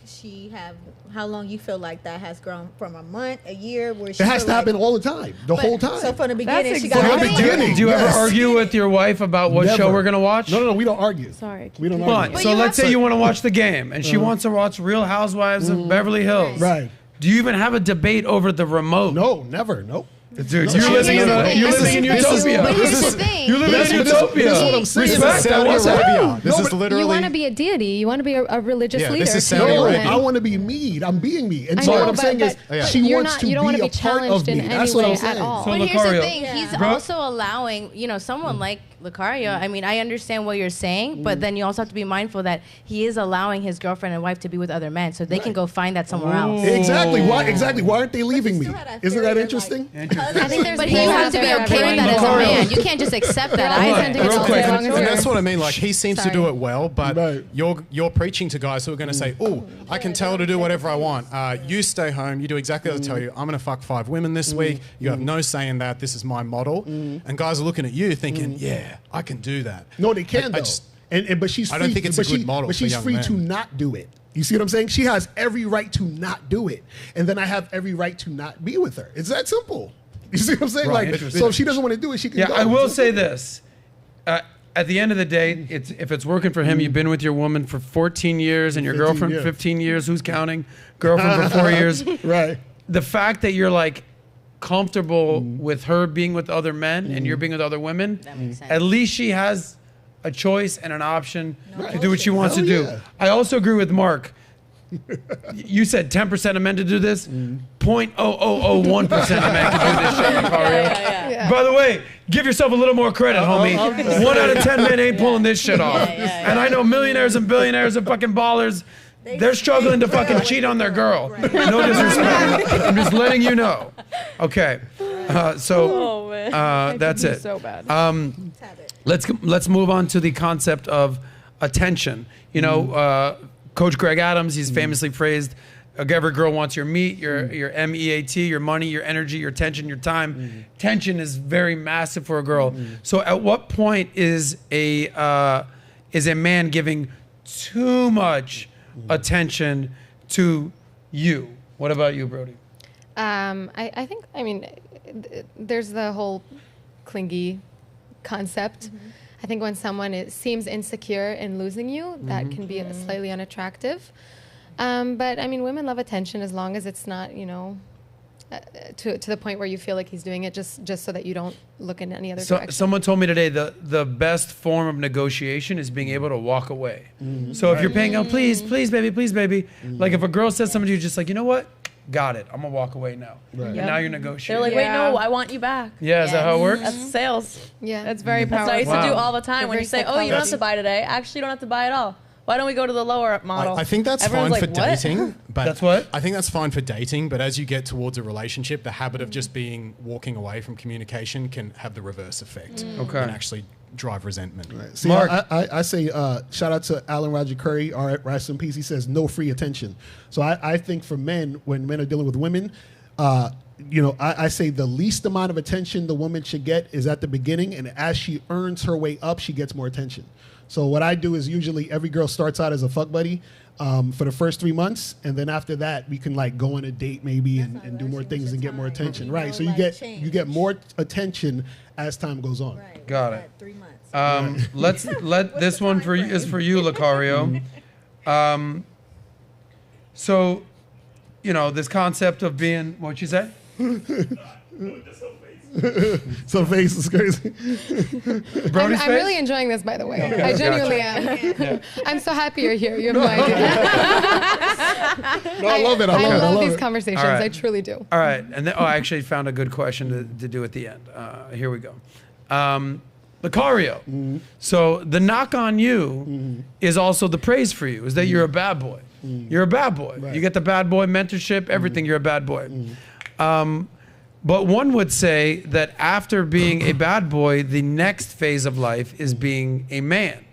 how long you feel like that has grown from a month, a year, where she it has feel to like- happen all the time, the whole time. So from the beginning, That's she exactly- got From the beginning. Do you ever Yes. argue with your wife about what show Never. we're going to watch? No, we don't argue. Sorry. We don't Come on. argue. But So you let's have say you want to watch the game and she wants to watch Real Housewives of Beverly Hills. Right. Do you even have a debate over the remote? No, never. Nope. Dude, No, you're no, living in no, no. a, you're living in utopia. But here's the thing. You're living in utopia. That's what I'm saying. This is Respect. Saudi I want that. Arabia. This No, is but literally. You want to be a deity. You want to be a religious Yeah, leader. this is to Saudi your No, Arabia. woman. I want to be me. I'm being me. And I so know, what I'm saying is but she you're wants not- to you don't wanna be a be part of challenged me. in That's any what I'm way saying. at all. So But here's the Locario, thing. He's bro- also allowing, someone like Locario. I mean, I understand what you're saying, but then you also have to be mindful that he is allowing his girlfriend and wife to be with other men, so they can go find that somewhere else. Exactly. Why aren't they leaving me? still had that Isn't that feeling, interesting? I think there's But both you have out to be there for okay with everyone. that as a Locario. man. You can't just accept that. Real I quick, think real quick. And that's what I mean. Like he seems to do it well, but Right. you're preaching to guys who are going to say, "Oh, I can tell her to do whatever I want. You stay home. You do exactly as I tell you. I'm going to fuck 5 women this week. You have no say in that. This is my model." And guys are looking at you thinking, "Yeah, I can do that." No, they can I though. just- But she's free. I don't think it's a good model But for she's young free men. to not do it. You see what I'm saying? She has every right to not do it, and then I have every right to not be with her. It's that simple. You see what I'm saying? Right. Like, so if she doesn't want to do it, she can. Yeah, go. I will say this. At the end of the day, if it's working for him, you've been with your woman for 14 years and your 15 girlfriend years. 15 years. Who's counting? Girlfriend for 4 years. Right. The fact that you're like comfortable with her being with other men and you're being with other women, That makes sense. at least she has a choice and an option to do what she wants Hell to do. yeah. I also agree with Mark. You said 10% of men to do this. 0.0001% of men can do this shit, Locario. By the way, give yourself a little more credit, homie. 1 out of 10 men ain't pulling this shit off. And I know millionaires and billionaires and fucking ballers, they're struggling to fucking cheat on their girl. No disrespect. I'm just letting you know. Okay. Oh, man. That's it. So bad. Let's move on to the concept of attention. Coach Greg Adams, he's famously phrased, every girl wants your meat, your MEAT, your money, your energy, your attention, your time. Tension is very massive for a girl. So at what point is a man giving too much attention to you? What about you, Brody? I think, there's the whole clingy concept. I think when someone seems insecure in losing you, that can be slightly unattractive. But women love attention as long as it's not, to the point where you feel like he's doing it just so that you don't look in any other direction. Someone told me today the best form of negotiation is being able to walk away. So if you're paying out, please, baby. Like if a girl says something to you, just like, you know what? Got it. I'm gonna walk away now. Right. And Yep. now you're They're negotiating. like, wait, no, I want you back. Yeah, is that how it works? That's sales. Yeah. That's very That's what I powerful. used to do Wow. all the time. They're When you very say, oh, you don't have to psychology. buy today. Actually, you don't have to buy at all. Why don't we go to the lower model? I think that's Everyone's fine like, for what? dating. But That's what? I think that's fine for dating, but as you get towards a relationship, the habit of just walking away from communication can have the reverse effect. Okay. And actually drive resentment. See, Mark. I say shout out to Alan Roger Curry, all right, rest in peace. He says no free attention. So I think for men, when men are dealing with women, I say the least amount of attention the woman should get is at the beginning, and as she earns her way up, she gets more attention. So what I do is usually every girl starts out as a fuck buddy for the first 3 months, and then after that we can like go on a date maybe and do more things and get more attention. Right. So you get more attention as time goes on. Right. Got it. 3 months. Let this one is for you, Locario. So, you know, this concept of being, what'd you say? So face is crazy. Brody's I'm face? really enjoying this, by the way. Okay, I genuinely gotcha. am. I'm so happy you're here. You have no idea. No, I love it. I love it. these conversations. All right. I truly do. All right. And then, I actually found a good question to do at the end. Here we go. Locario. So the knock on you is also the praise for you, is that you're a bad boy. You're a bad boy. Right. You get the bad boy mentorship, everything, you're a bad boy. But one would say that after being a bad boy, the next phase of life is being a man.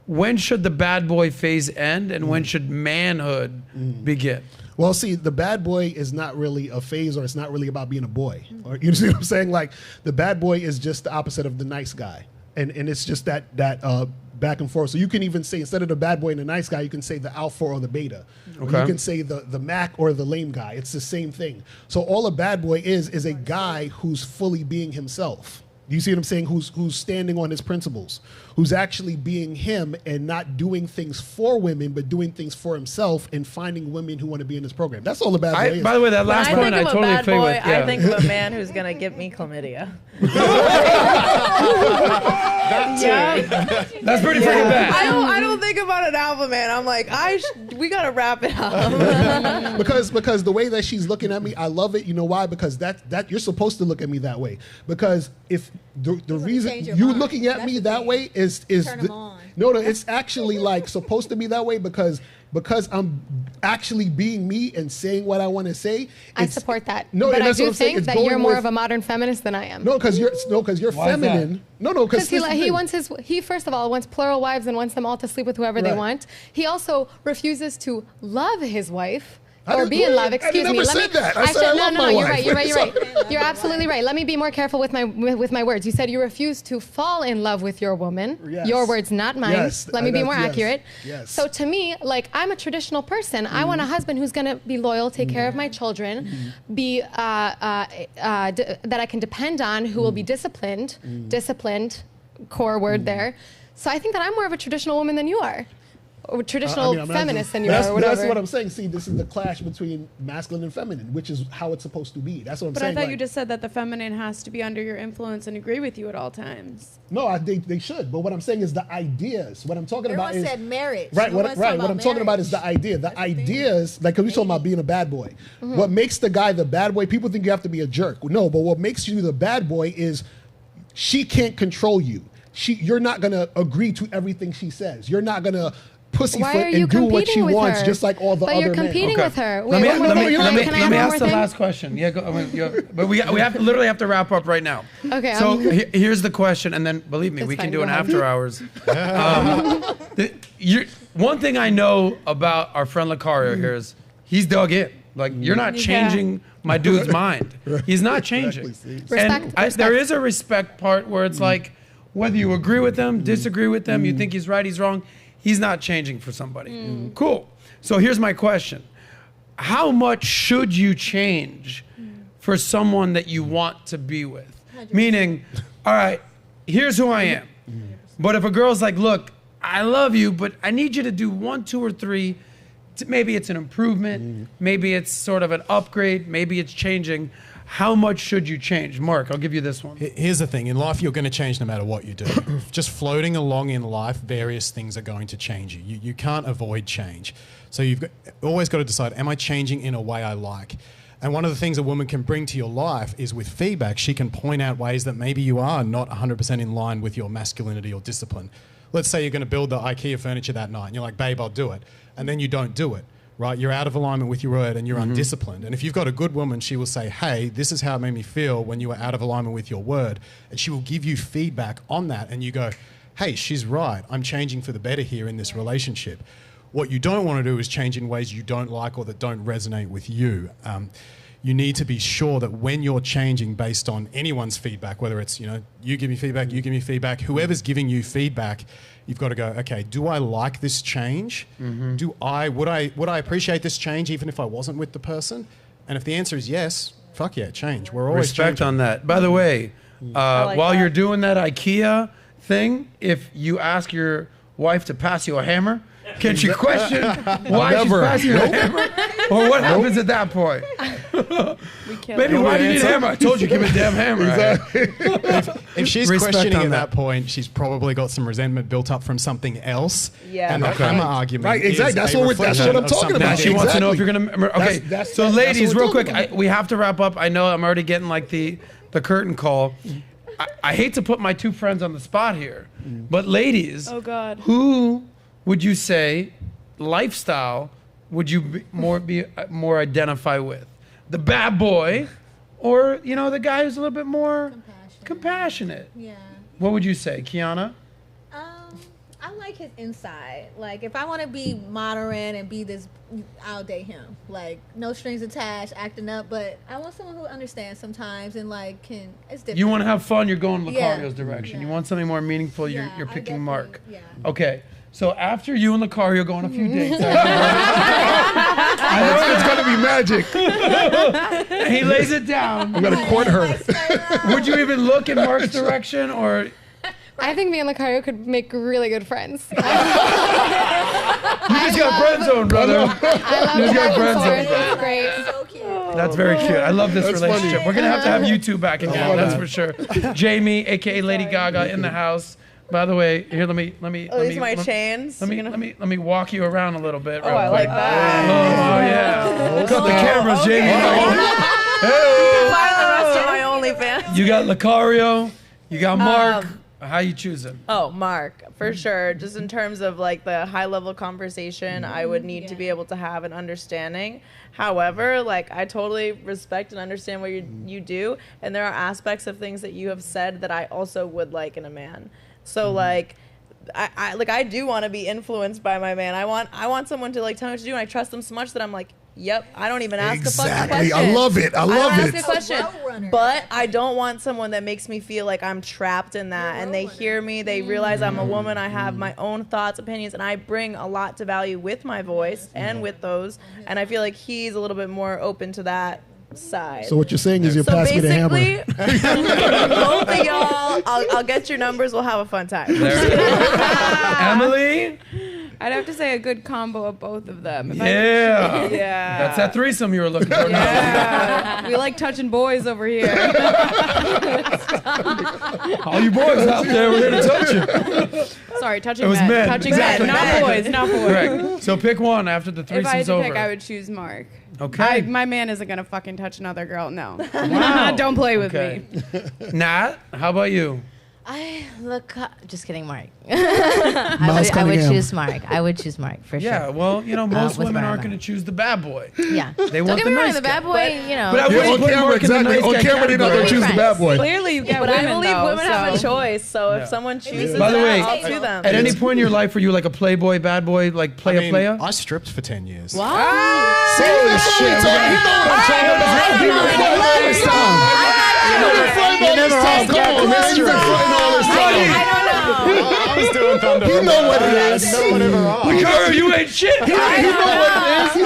When should the bad boy phase end, and when should manhood begin? Well, see, the bad boy is not really a phase, or it's not really about being a boy. Or you see what I'm saying? Like, the bad boy is just the opposite of the nice guy, and it's just that back and forth. So you can even say, instead of the bad boy and the nice guy, you can say the alpha or the beta. Or you can say the Mac or the lame guy. It's the same thing. So all a bad boy is a guy who's fully being himself. Do you see what I'm saying? Who's standing on his principles, who's actually being him and not doing things for women, but doing things for himself and finding women who want to be in this program. That's all the bad boy is. By the way, that When last I point think I of a totally bad agree boy, with. Yeah. I think of a man who's gonna give me chlamydia. That's pretty freaking bad. I don't think about an alpha man. I'm like, we gotta wrap it up. because the way that she's looking at me, I love it. You know why? Because that you're supposed to look at me that way. Because if the reason change your you mind. looking at That's me the that thing. way is Turn 'em on. no, it's actually like supposed to be that way because I'm actually being me and saying what I want to say. I It's- support that. No, but and I that's what do I'm saying. think It's that going you're more with- of a modern feminist than I am. No, because you're Why is that? feminine. Because Because he wants he first of all wants plural wives and wants them all to sleep with whoever they Right. want. He also refuses to love his wife. I Or didn't- be in love. I Excuse never me. said that. I said I no, love no, my no. You're wife. right. You're right. You're What are right. You're absolutely right. Let me be more careful with my words. You said you refuse to fall in love with your woman. Yes. Your words, not mine. Yes, Let me be more yes, accurate. yes. So to me, like I'm a traditional person. I want a husband who's gonna be loyal, take care of my children, be that I can depend on, who will be disciplined. Disciplined, core word there. So I think that I'm more of a traditional woman than you are. Or traditional feminist than you are, or whatever. That's what I'm saying. See, this is the clash between masculine and feminine, which is how it's supposed to be. That's what I'm But saying. I thought like- you just said that the feminine has to be under your influence and agree with you at all times. No, they should. But what I'm saying is the ideas. What I'm talking Everyone about is said marriage. right. No What one's talking I'm talking about is the marriage. idea. The ideas, like, because we're talking about being a bad boy. What makes the guy the bad boy? People think you have to be a jerk. No, but what makes you the bad boy is she can't control you. You're not gonna agree to everything she says. You're not gonna pussyfoot Why are you and do what she competing with wants, her? just like all the But other you're men. competing with her. Let me, Wait, one more thing. let me- Can I let add me one ask more the thing? last question. Yeah, go. But we literally have to wrap up right now. Okay, So here's the question, and then believe me, That's we can fine, do go an ahead. after hours. One thing I know about our friend Locario here is he's dug in. Like, you're not changing my dude's mind. He's not changing. Exactly, And there is a respect part where it's like, whether you agree with him, disagree with him, you think he's right, he's wrong, he's not changing for somebody. Cool. So here's my question. How much should you change for someone that you want to be with? Meaning, all right, here's who I am. But if a girl's like, look, I love you, but I need you to do 1, 2, or 3. Maybe it's an improvement. Maybe it's sort of an upgrade. Maybe it's changing. How much should you change? Mark, I'll give you this one. Here's the thing. In life, you're going to change no matter what you do. Just floating along in life, various things are going to change you. You can't avoid change. So always got to decide, am I changing in a way I like? And one of the things a woman can bring to your life is with feedback. She can point out ways that maybe you are not 100% in line with your masculinity or discipline. Let's say you're going to build the IKEA furniture that night and you're like, babe, I'll do it. And then you don't do it, right? You're out of alignment with your word and you're undisciplined. And if you've got a good woman, she will say, hey, this is how it made me feel when you were out of alignment with your word. And she will give you feedback on that. And you go, hey, she's right. I'm changing for the better here in this relationship. What you don't want to do is change in ways you don't like or that don't resonate with you. You need to be sure that when you're changing based on anyone's feedback, whether it's, you give me feedback, you give me feedback, whoever's giving you feedback, you've got to go, okay, do I like this change? Would I appreciate this change even if I wasn't with the person? And if the answer is yes, fuck yeah, change. We're always Respect changing. on that. By the way, like while that. you're doing that IKEA thing, if you ask your wife to pass you a hammer? Can she question why she's passing you a hammer? Or what happens at that point? Baby, why do you need a hammer? I told you, give me a damn hammer. If she's Respect questioning on at that. that point, she's probably got some resentment built up from something else. Yeah. And the Okay. hammer argument Right, exactly. is That's a what I'm reflection talking of something about. Now else. she wants to know if Exactly. you're going to... Okay, That's so what ladies, we're real talking quick, about. we have to wrap up. I know I'm already getting like the curtain call. I hate to put my two friends on the spot here, but ladies, Oh God. who would you say lifestyle would you be more identify with? The bad boy, or the guy who's a little bit more compassionate? Yeah. What would you say, Keiona? I like his inside. Like, if I want to be modern and be this, I'll date him. Like, no strings attached, acting up. But I want someone who understands sometimes and like it's different. You want to have fun, you're going Locario's Yeah. direction. Yeah. You want something more meaningful, Yeah, you're I picking definitely- Mark. Yeah. Okay, so after you and Locario go on a few dates, I know it's gonna be magic. and he lays it down, I'm gonna court her. would you even look in Mark's direction, or I think me and Locario could make really good friends. you just got friend zone, brother? I love You got back and friends forth. on that. It's great. So cute. That's very cute. I love this That's relationship. funny. We're gonna have you two back again. love That's that. for sure. Jamie, aka Lady Gaga, in the house. By the way, here let me. Oh, these are my chains. Let me walk you around a little bit. Oh, real I quick. like that. Oh yeah. Cut the cameras, Jamie. Buy the rest of my OnlyFans. You got Locario. You got Mark. How you choosing? Oh, Mark, for sure. Just in terms of like the high level conversation, I would need to be able to have an understanding. However, like I totally respect and understand what you do, and there are aspects of things that you have said that I also would like in a man. So like I do want to be influenced by my man. I want someone to like tell me what to do, and I trust them so much that I'm like, yep, I don't even ask a fucking Exactly. question. I love it. I I love don't it. ask a question, Roadrunner. but I don't want someone that makes me feel like I'm trapped in that. And they hear me, they realize I'm a woman, I have my own thoughts, opinions, and I bring a lot to value with my voice and with those. And I feel like he's a little bit more open to that side. So what you're saying is you're So passing the hammer. basically, both of y'all, I'll get your numbers. We'll have a fun time. Emily. I'd have to say a good combo of both of them. If Yeah. Yeah. That's that threesome you were looking for. Yeah. We like touching boys over here. All you boys out there, we're here to touch you. Sorry, touching It was men. men. Touching Exactly. men, not boys, not boys. Correct. So pick one after the If I had threesome's to over. pick, I would choose Mark. Okay. My man isn't gonna fucking touch another girl. No. Wow. Don't play with Okay. me. Nat, how about you? Just kidding, Mark. Miles I would Cunningham. choose Mark. I would choose Mark for sure. Yeah, well, most with women my aren't man. going to choose the bad boy. Yeah. They Don't want get the me wrong, nice the bad guy. boy, you know. But I Yeah, wouldn't on put camera, Mark in the exactly. nice On guy camera, they're not category. gonna choose the bad boy. Clearly, you get But I women believe though, women have a so- choice. So Yeah. if someone chooses By the that, way, I'll do them. At any point in your life, were you like a playboy, bad boy, like playa? I stripped for 10 years. See, holy shit. You've been flirting all this time. Come on, man. You've been flirting all this time. I was doing Thunder. You know what it is. No one ever asked. Locario, you ain't shit. He know what it is.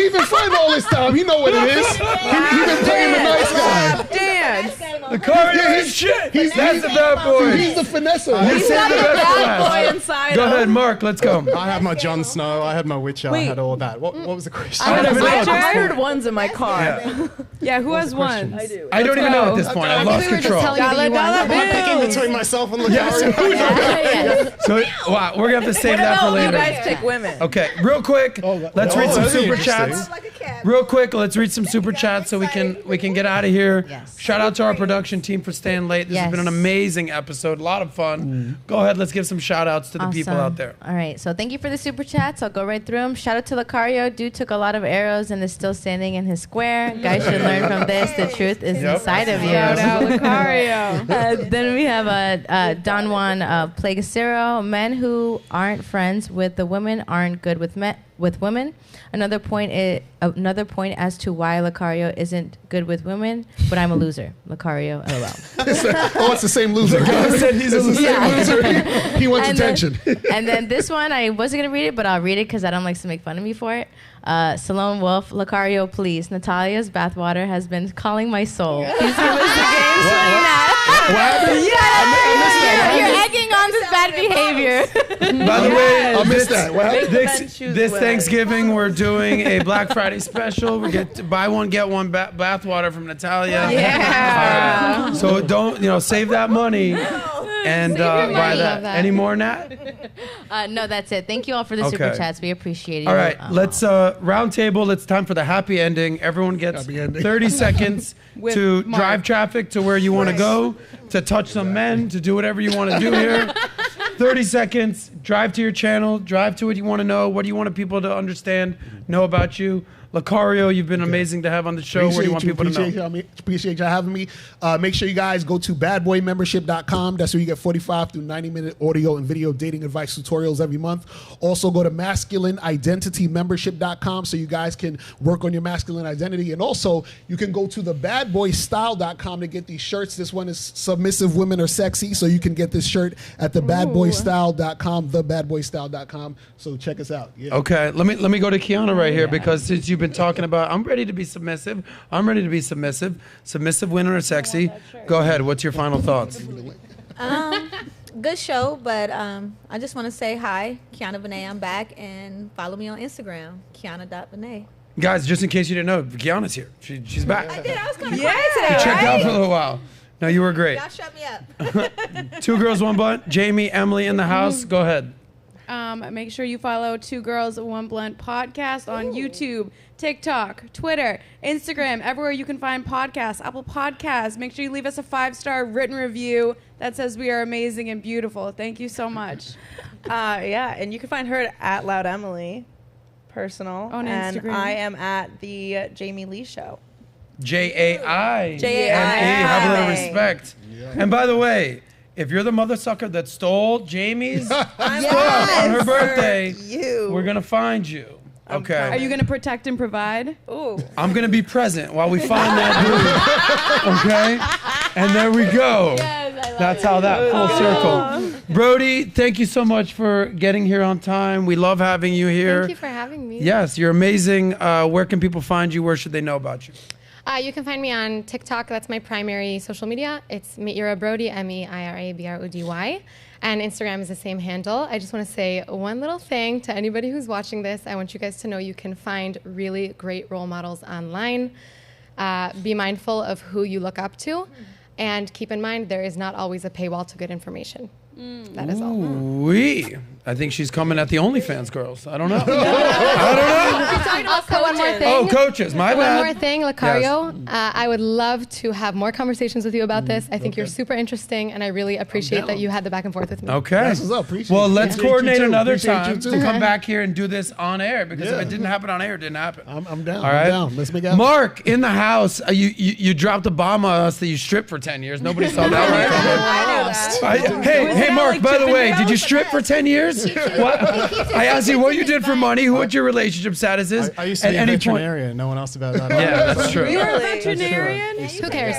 He been flirting all this time. He know what it is. He been playing the nice guy. Dance. Locario ain't shit. That's the bad boy. He's the finesser. You saved the best for last. Boy inside Go him. ahead, Mark. Let's go. I had my Jon Snow, I had my Witcher, I had all of that. What was the question? I don't even know at this I heard point. ones in my car. Yeah. Yeah, who has one? I do. I don't even know at this point. I've lost we were just control. telling you that you Dollar won. Am I picking between myself and Locario? So, wow, we're going to have to save that for Oh, you later. guys pick women. Okay, real quick, let's read some that'd be super interesting. chats. Like a cat. Real quick, let's read some super chats so we can get out of here. Yes. Shout out to our production team for staying late. This has been an Yes. amazing episode, a lot of fun. Go ahead, let's give some shout outs to the people Awesome. out there. All right, so thank you for the super chats. I'll go right through them. Shout out to Locario. Dude took a lot of arrows and is still standing in his square. Guys should learn from this. The truth is Yep. inside of you. Shout out Locario. Then we have Don Juan Plagacero. Men who aren't friends with the women aren't good with women. Another point as to why Locario isn't good with women, but I'm a loser. Locario, LOL. Oh, it's the same loser. said he's a loser. He wants And attention. And then this one, I wasn't going to read it, but I'll read it because Adam likes to make fun of me for it. Salome Wolf, Locario, please. Natalia's bathwater has been calling my soul. Please give us the game. What happened? You're egging on counts as bad behavior. By the way, I missed that. Well, Make the men choose this women. Thanksgiving, we're doing a Black Friday special. We get buy one, get one bathwater from Natalia. Yeah. All right. So don't, save that money and Save your buy money. that. Love that. Any more, Nat? No, that's it. Thank you all for the super Okay. chats. We appreciate it. All right, let's round table. It's time for the happy ending. Everyone gets Happy ending. 30 seconds With to Mark. drive traffic to where you want to go, to touch some men, to do whatever you want to do here. 30 seconds, drive to your channel, drive to what you want to know. What do you want people to understand, know about you? Locario, you've been amazing to have on the show. What do you want people to know? Appreciate y'all having me. Make sure you guys go to badboymembership.com. That's where you get 45 through 90-minute audio and video dating advice tutorials every month. Also go to masculineidentitymembership.com so you guys can work on your masculine identity. And also you can go to the badboystyle.com to get these shirts. This one is submissive women are sexy, so you can get this shirt at the badboystyle.com, thebadboystyle.com. So check us out. Yeah. Okay, let me go to Keiona right here, because since you've been talking about, I'm ready to be submissive. I'm ready to be submissive. Submissive women are sexy. Go ahead. What's your final thoughts? Good show, but I just want to say hi, Keiona Veney. I'm back, and follow me on Instagram, Keiona.Veney. Guys, just in case you didn't know, Keiona's here. She's back. I did. I was kind of Yeah. quiet today, Checked right? out for a little while. No, you were great. Y'all shut me up. 2 girls, 1 blunt. Jamie, Emily in the house. Go ahead. Make sure you follow 2 Girls, 1 Blunt podcast on YouTube, TikTok, Twitter, Instagram, everywhere you can find podcasts, Apple Podcasts. Make sure you leave us a 5-star written review that says we are amazing and beautiful. Thank you so much. Yeah, and you can find her at Loud Emily, personal. On and Instagram. I am at the Jamie Lee Show. J-A-I. J-A-I. Have a little respect. And by the way, if you're the mother sucker that stole Jamie's stuff on her birthday, we're going to find you. Okay. Are you going to protect and provide? Ooh. I'm going to be present while we find that dude. Okay? And there we go. That's how that full circle. Brody, thank you so much for getting here on time. We love having you here. Thank you for having me. Yes, you're amazing. Where can people find you? Where should they know about you? You can find me on TikTok. That's my primary social media. It's Meira Brody, MEIRA-BRODY. And Instagram is the same handle. I just want to say one little thing to anybody who's watching this. I want you guys to know you can find really great role models online. Be mindful of who you look up to. And keep in mind, there is not always a paywall to good information. That is all. I think she's coming at the OnlyFans girls. I don't know. I don't know. Also, one more thing. Oh, coaches, my bad. One more thing, Locario. I would love to have more conversations with you about this. I think you're super interesting, and I really appreciate that you had the back and forth with me. Okay. That's what's up. Appreciate Well, it. let's Appreciate coordinate you too. another Appreciate time you to too. come back here and do this on air, because if it didn't happen on air, it didn't happen. I'm down. All right. I'm down. Let's make it happen. Mark, in the house, you dropped a bomb on us that you stripped for 10 years. Nobody saw that one coming. Hey, Mark, by the way, did you strip for 10 years? What? I asked you what you did for money, what your relationship status is. I used to be a veterinarian. No one asked about that. Yeah, that's true. You're a veterinarian? Who cares?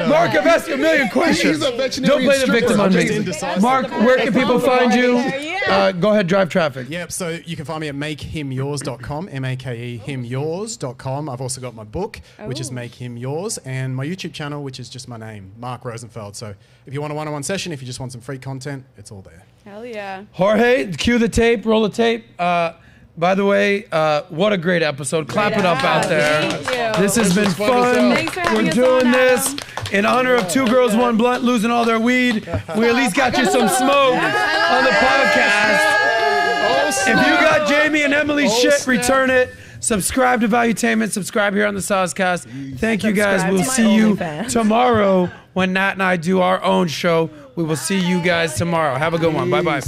Mark, I've asked you a million questions. He's a veterinarian Don't play the stripper. victim on I'm me. just indecisive. Mark, where can people find you? Go ahead, drive traffic. Yep, so you can find me at makehimyours.com, M-A-K-E himyours.com. I've also got my book, which is Make Him Yours, and my YouTube channel, which is just my name, Mark Rosenfeld. So if you want a one-on-one session, if you just want some free content, it's all there. Hell yeah. Jorge, cue the tape, roll the tape. By the way, what a great episode. Clap it up out there. Thank you. This has been fun. Thanks for having We're us doing on, this Adam. in honor of 2 Girls, 1 Blunt losing all their weed. We at least got you some smoke on the podcast. If you got Jamie and Emily's shit, return it. Subscribe to Valuetainment. Subscribe here on the Soscast. Thank you guys. Subscribe We'll to my see you OnlyFans. tomorrow when Nat and I do our own show. We will see you guys tomorrow. Have a good one. Bye-bye.